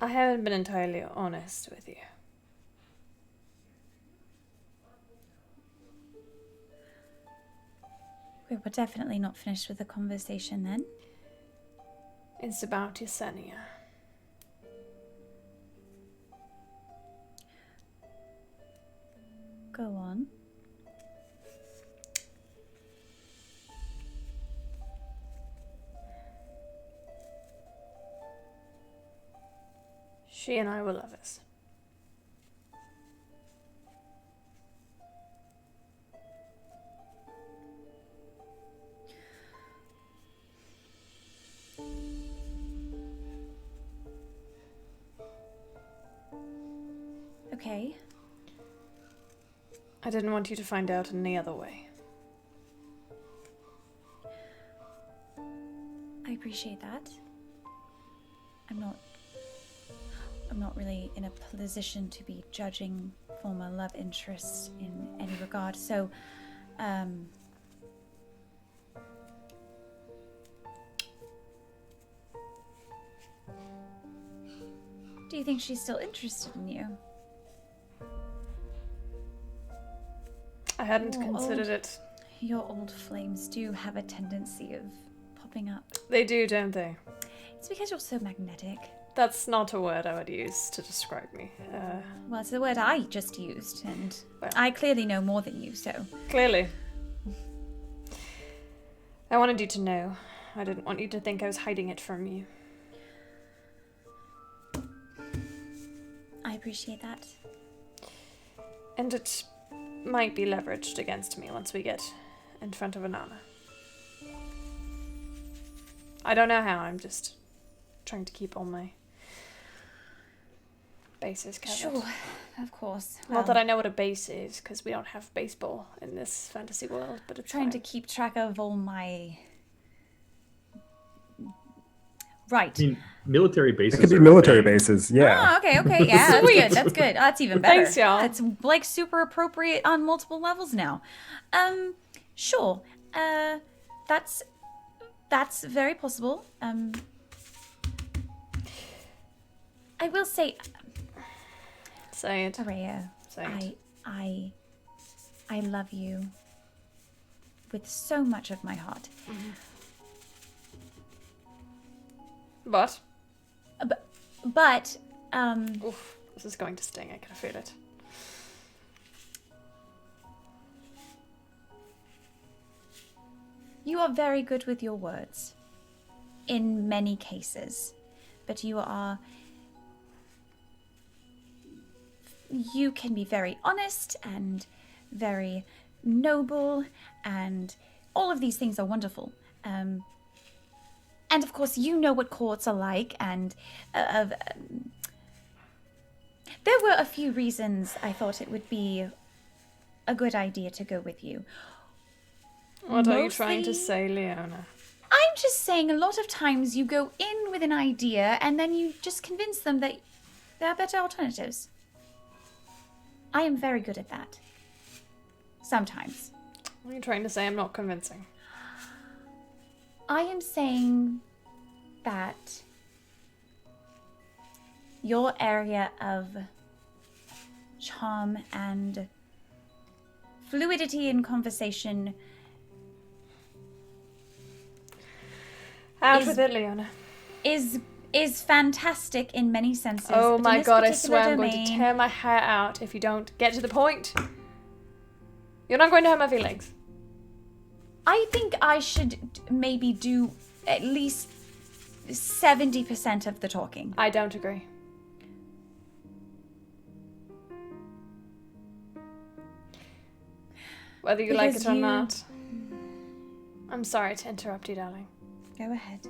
I haven't been entirely honest with you. We're definitely not finished with the conversation then. It's about Yesenia. Go on. She and I were lovers. Okay. I didn't want you to find out in any other way. I appreciate that. I'm not really in a position to be judging former love interests in any regard, so, do you think she's still interested in you? I hadn't Oh, considered it. Your old flames do have a tendency of popping up. They do, don't they? It's because you're so magnetic. That's not a word I would use to describe me. Well, it's the word I just used, and Well. I clearly know more than you, so. Clearly. I wanted you to know. I didn't want you to think I was hiding it from you. I appreciate that. And it might be leveraged against me once we get in front of Anana. I don't know how, I'm just trying to keep all my bases covered. Sure, of course. Not that I know what a base is, because we don't have baseball in this fantasy world, but it's trying to fine. keep track of all my. Right. I mean, military bases. It could be are military a thing. bases, yeah. Oh, okay, yeah, that's Sweet. good. That's good. That's even better. Thanks, y'all. It's like super appropriate on multiple levels now. Sure. That's very possible. I will say, Say it. Araya, Say it. I love you with so much of my heart. But, But oof, this is going to sting, I can feel it. you are very good with your words. In many cases. But you can be very honest and very noble, and all of these things are wonderful. And of course, you know what courts are like, and there were a few reasons I thought it would be a good idea to go with you. What are you trying to Mostly- say, Leona? I'm just saying a lot of times you go in with an idea and then you just convince them that there are better alternatives. I am very good at that. Sometimes. What are you trying to say? I'm not convincing. I am saying that your area of charm and fluidity in conversation Out with it, Leona. is fantastic in many senses. Oh but my in this god, I particular swear I'm going to domain- tear my hair out if you don't get to the point. You're not going to hurt my feelings. I think I should maybe do at least 70% of the talking. I don't agree. Whether you like Because it or you- not. I'm sorry to interrupt you, darling. Go ahead.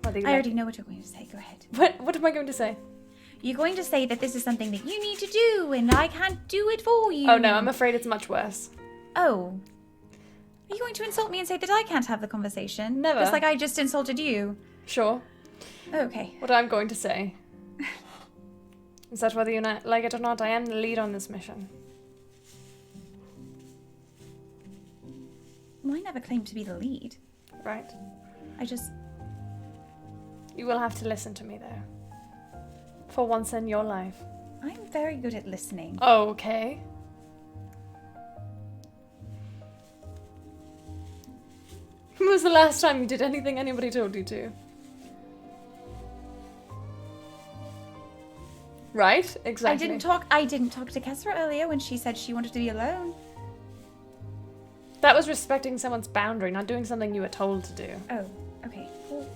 Whether you I like already it. know what you're going to say. Go ahead. What am I going to say? You're going to say that this is something that you need to do and I can't do it for you. Oh no, I'm afraid it's much worse. Oh. Are you going to insult me and say that I can't have the conversation? Never. Just like I just insulted you. Sure. Okay. What I'm going to say is that whether you like it or not, I am the lead on this mission. Well, I never claimed to be the lead. Right. I just... You will have to listen to me there. For once in your life. I'm very good at listening. Okay. When was the last time you did anything anybody told you to? Right? Exactly. I didn't talk to Kessra earlier when she said she wanted to be alone. That was respecting someone's boundary, not doing something you were told to do. Oh, okay. Well,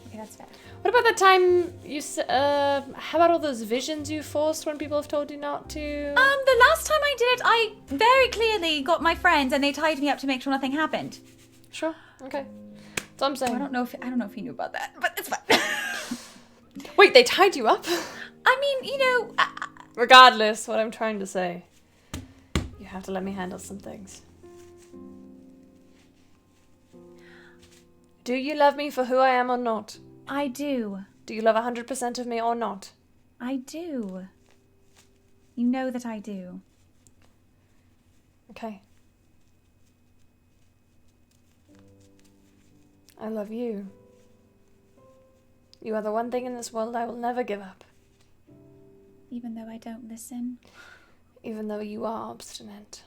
okay, that's fair. What about the time you how about all those visions you forced when people have told you not to? The last time I did it, I very clearly got my friends and they tied me up to make sure nothing happened. Sure. Okay. That's what I'm saying. I don't know if you knew about that, but it's fine. Wait, they tied you up? I mean, you know... Regardless, what I'm trying to say, you have to let me handle some things. Do you love me for who I am or not? I do. Do you love 100% of me or not? I do. You know that I do. Okay. I love you. You are the one thing in this world I will never give up. Even though I don't listen. Even though you are obstinate.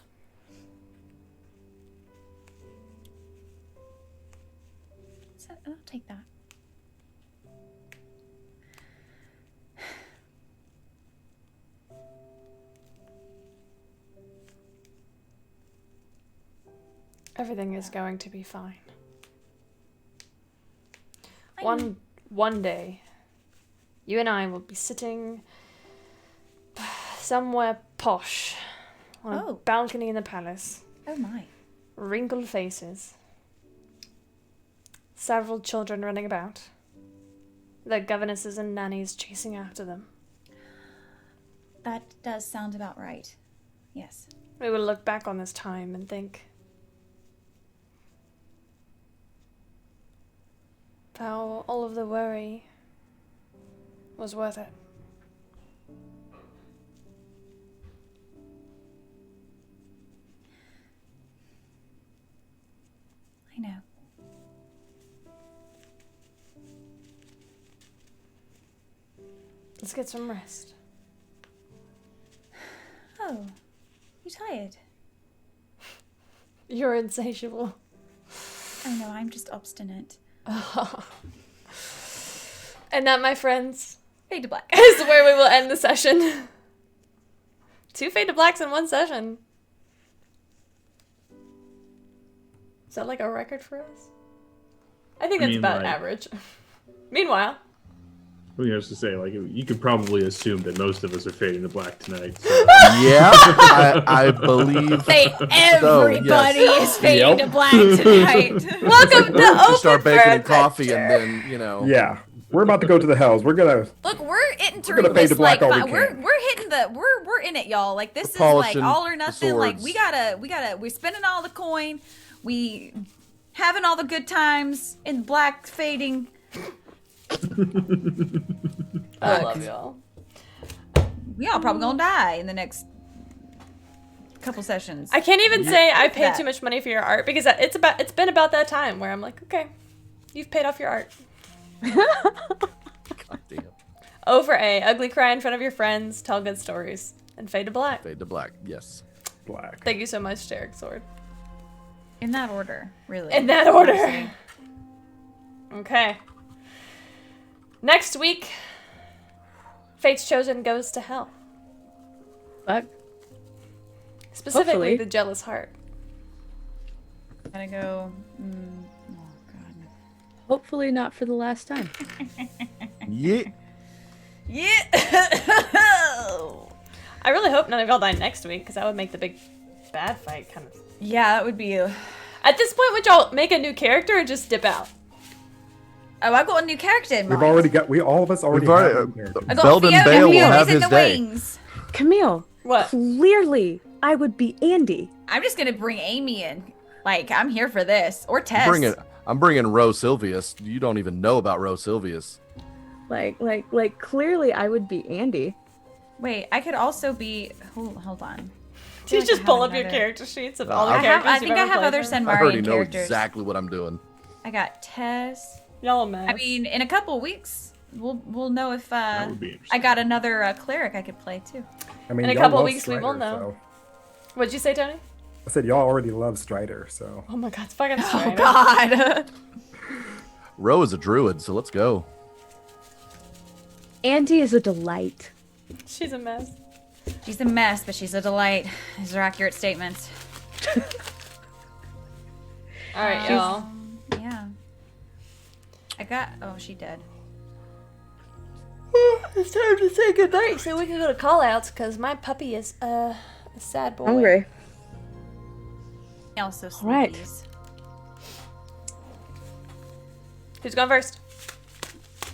So, I'll take that. Everything is going to be fine. I know. One day, you and I will be sitting somewhere posh on a Oh. balcony in the palace. Oh my. Wrinkled faces. Several children running about. Their governesses and nannies chasing after them. That does sound about right. Yes. We will look back on this time and think how all of the worry was worth it. I know. Let's get some rest. Oh. You tired? You're insatiable. Oh no, I'm just obstinate. And that, my friends, Fade to black. is where we will end the session. 2 Fade to Blacks in one session. Is that like a record for us? I think that's about average. Meanwhile, I was to say, like, you could probably assume that most of us are fading to black tonight. So. Yeah, I believe. Say everybody is fading Yep. to black tonight. welcome to To Open start for baking and coffee, Adventure. and then Yeah, we're about to go to the hells. We're gonna. Look, we're entering gonna fade this to black like all we we're can. hitting the we're in it, y'all. Like this We're is like polishing all or the nothing. Like swords. we're spending all the coin. We having all the good times in black fading. I love y'all. We all probably gonna die in the next couple sessions. I can't even say I paid that. too much money for your art because it's been about that time where I'm like, okay, you've paid off your art. God damn. O for A, ugly cry in front of your friends, tell good stories, and fade to black. Fade to black. Yes. Black. Thank you so much, Derek Sword. In that order, really. In that order. Honestly. Okay. Next week, Fate's Chosen goes to hell. Fuck. Specifically, Hopefully. the Jealous Heart. Gotta go. Oh god. Hopefully not for the last time. Yeah. Yeah. I really hope none of y'all die next week, because that would make the big bad fight kind of... Yeah, that would be. At this point, would y'all make a new character or just dip out? Oh, I got a new character in mind. All of us already We've have already, new characters. I got Belden Fiona Bale will Hughes have in his the day. wings. Camille. What? Clearly, I would be Andy. I'm just gonna bring Amy in. Like, I'm here for this. Or Tess. I'm bringing Ro Silvius. You don't even know about Ro Silvius. Like, clearly I would be Andy. Wait, I could also be. Hold on. You like just I pull have up your another- character sheets of all the I characters I you've think I ever have played other with? I already Senmarian know characters. exactly what I'm doing. I got Tess. Y'all a mess. I mean, in a couple weeks, we'll know if would be I interesting. got another cleric I could play too. I mean, In a y'all couple love weeks, we will Strider, know. so- What'd you say, Tony? I said y'all already love Strider, so. Oh my god, it's fucking Oh Strider. God. Ro is a druid, so let's go. Andy is a delight. She's a mess. She's a mess, but she's a delight. These are accurate statements. Alright, y'all. Yeah. I got. Oh, she dead. It's time to say goodnight so we can go to call-outs, because my puppy is a sad boy. Hungry. Also, right. sleepies. Who's going first?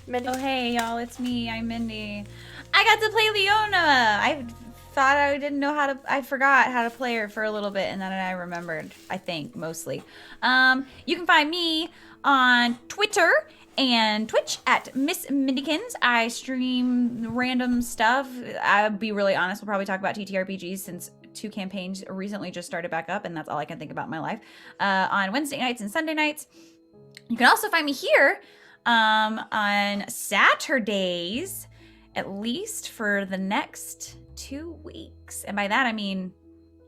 Mindy? Oh hey y'all, it's me. I'm Mindy. I got to play Leona. I thought I didn't know how to. I forgot how to play her for a little bit, and then I remembered. I think mostly. You can find me on Twitter and Twitch at Miss Mindykins. I stream random stuff. I'll be really honest. We'll probably talk about TTRPGs since 2 campaigns recently just started back up, and that's all I can think about in my life. On Wednesday nights and Sunday nights. You can also find me here on Saturdays, at least for the next 2 weeks. And by that I mean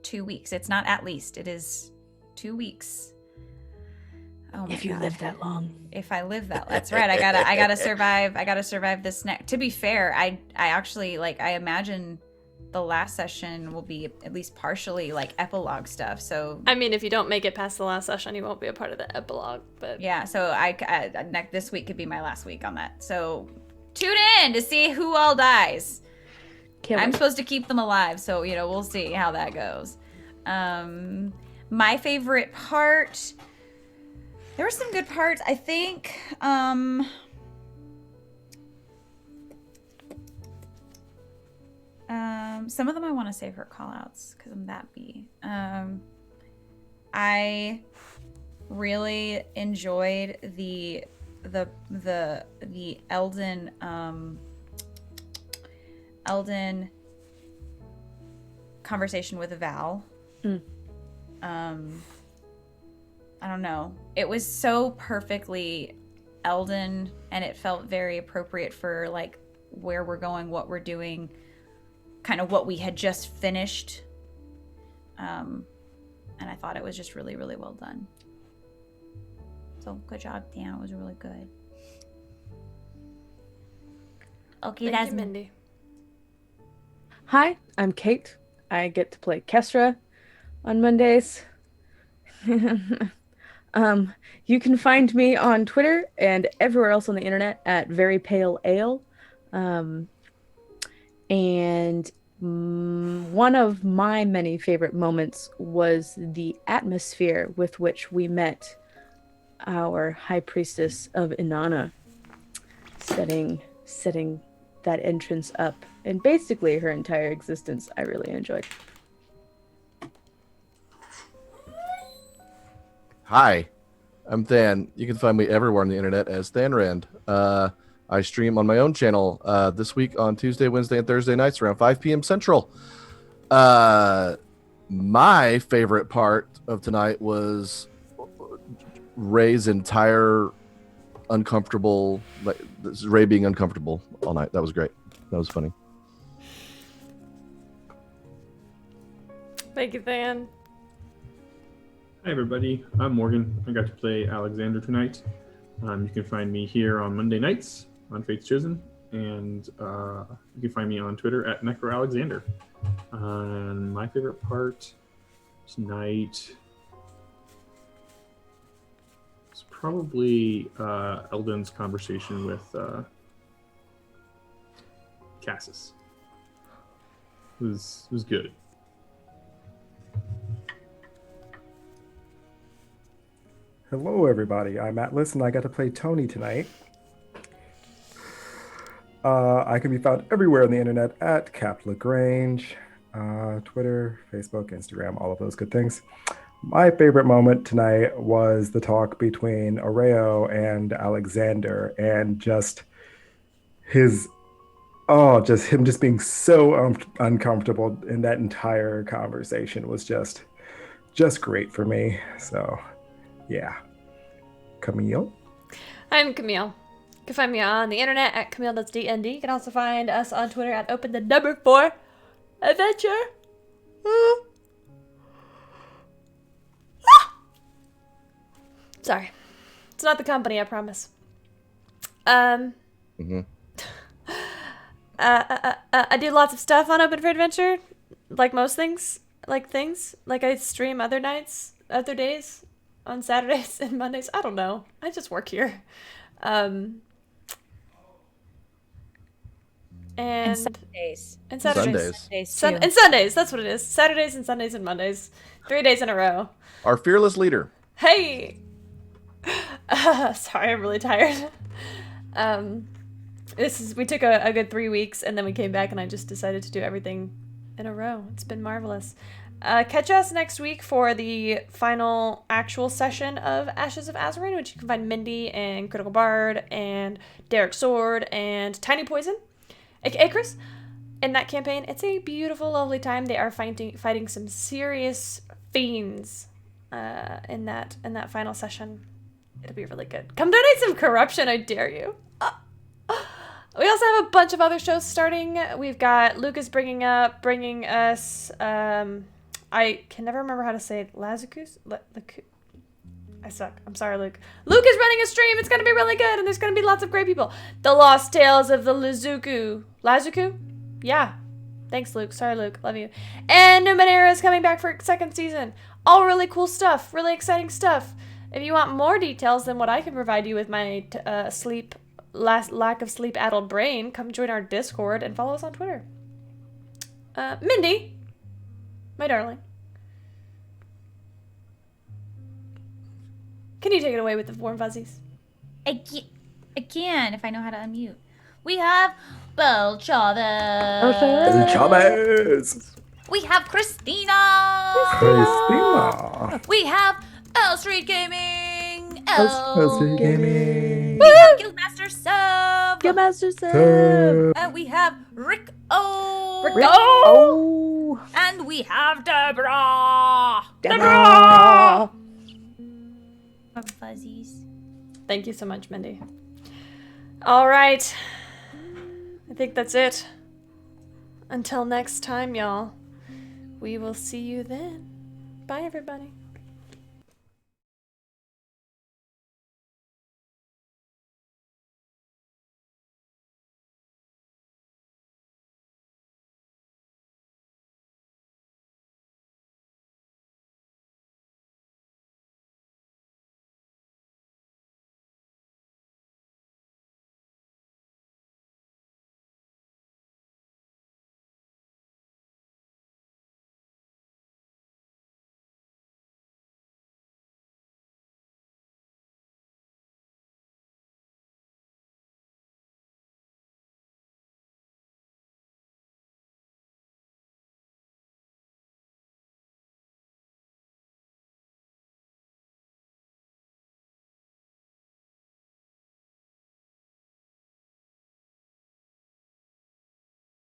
2 weeks. It's not at least. It is 2 weeks. Oh my If you God. live that long. If I live that, that's right. I gotta survive. I gotta survive this next. To be fair, I actually I imagine the last session will be at least partially epilogue stuff. So I mean, if you don't make it past the last session, you won't be a part of the epilogue. But yeah, so this week could be my last week on that. So tune in to see who all dies. Can't I'm wait. supposed to keep them alive, so we'll see how that goes. My favorite part. There were some good parts, I think. Some of them I want to save for call-outs because I'm that bee. I really enjoyed the Elden conversation with Val. I don't know. It was so perfectly Elden, and it felt very appropriate for where we're going, what we're doing, kind of what we had just finished. And I thought it was just really, really well done. So good job, Dan. It was really good. Okay, thank that's you, Mindy. Hi, I'm Kate. I get to play Kestra on Mondays. You can find me on Twitter and everywhere else on the internet at Very Pale Ale. And one of my many favorite moments was the atmosphere with which we met our High Priestess of Inanna, setting that entrance up, and basically her entire existence I really enjoyed. Hi, I'm Than. You can find me everywhere on the internet as Thanrand. I stream on my own channel this week on Tuesday, Wednesday, and Thursday nights around 5 p.m. Central. My favorite part of tonight was Ray's entire uncomfortable, like Ray being uncomfortable all night. That was great. That was funny. Thank you, Than. Hi everybody, I'm Morgan. I got to play Alexander tonight. You can find me here on Monday nights on Fate's Chosen, and you can find me on Twitter at NecroAlexander. My favorite part tonight is probably Eldon's conversation with Cassis. It was good. Hello, everybody. I'm Atlas, and I got to play Tony tonight. I can be found everywhere on the internet at Cap Lagrange, Twitter, Facebook, Instagram, all of those good things. My favorite moment tonight was the talk between Oreo and Alexander, and just him just being so uncomfortable in that entire conversation was just great for me. So, yeah. Camille? I'm Camille. You can find me on the internet at Camille.dnd. You can also find us on Twitter at Open4Adventure. Sorry. It's not the company, I promise. I do lots of stuff on Open for Adventure. Like most things. Like I stream other nights, other days, on Saturdays and Mondays. I don't know. I just work here. And Sundays. And Saturdays. Sundays too. And Sundays, that's what it is. Saturdays and Sundays and Mondays. 3 days in a row. Our fearless leader. Hey! Sorry, I'm really tired. We took a good 3 weeks, and then we came back, and I just decided to do everything in a row. It's been marvelous. Catch us next week for the final actual session of Ashes of Azarin, which you can find Mindy and Critical Bard and Derek Sword and Tiny Poison, aka Chris, in that campaign. It's a beautiful, lovely time. They are fighting some serious fiends in that final session. It'll be really good. Come donate some corruption, I dare you. We also have a bunch of other shows starting. We've got Lucas bringing us, I can never remember how to say it. Lazukus? I suck. I'm sorry, Luke. Luke is running a stream. It's going to be really good, and there's going to be lots of great people. The Lost Tales of the Lazuku. Lazuku? Yeah. Thanks, Luke. Sorry, Luke. Love you. And Numenera is coming back for a second season. All really cool stuff. Really exciting stuff. If you want more details than what I can provide you with my lack of sleep-addled brain, come join our Discord and follow us on Twitter. Mindy, my darling, can you take it away with the warm fuzzies? Again, if I know how to unmute. We have Bel Chavez. We have Christina. We have L Street Gaming. L Street Gaming. We have Guildmaster Sub. And we have Rick O. And we have Deborah. Fuzzies. Thank you so much, Mindy. All right. I think that's it. Until next time, y'all. We will see you then. Bye, everybody.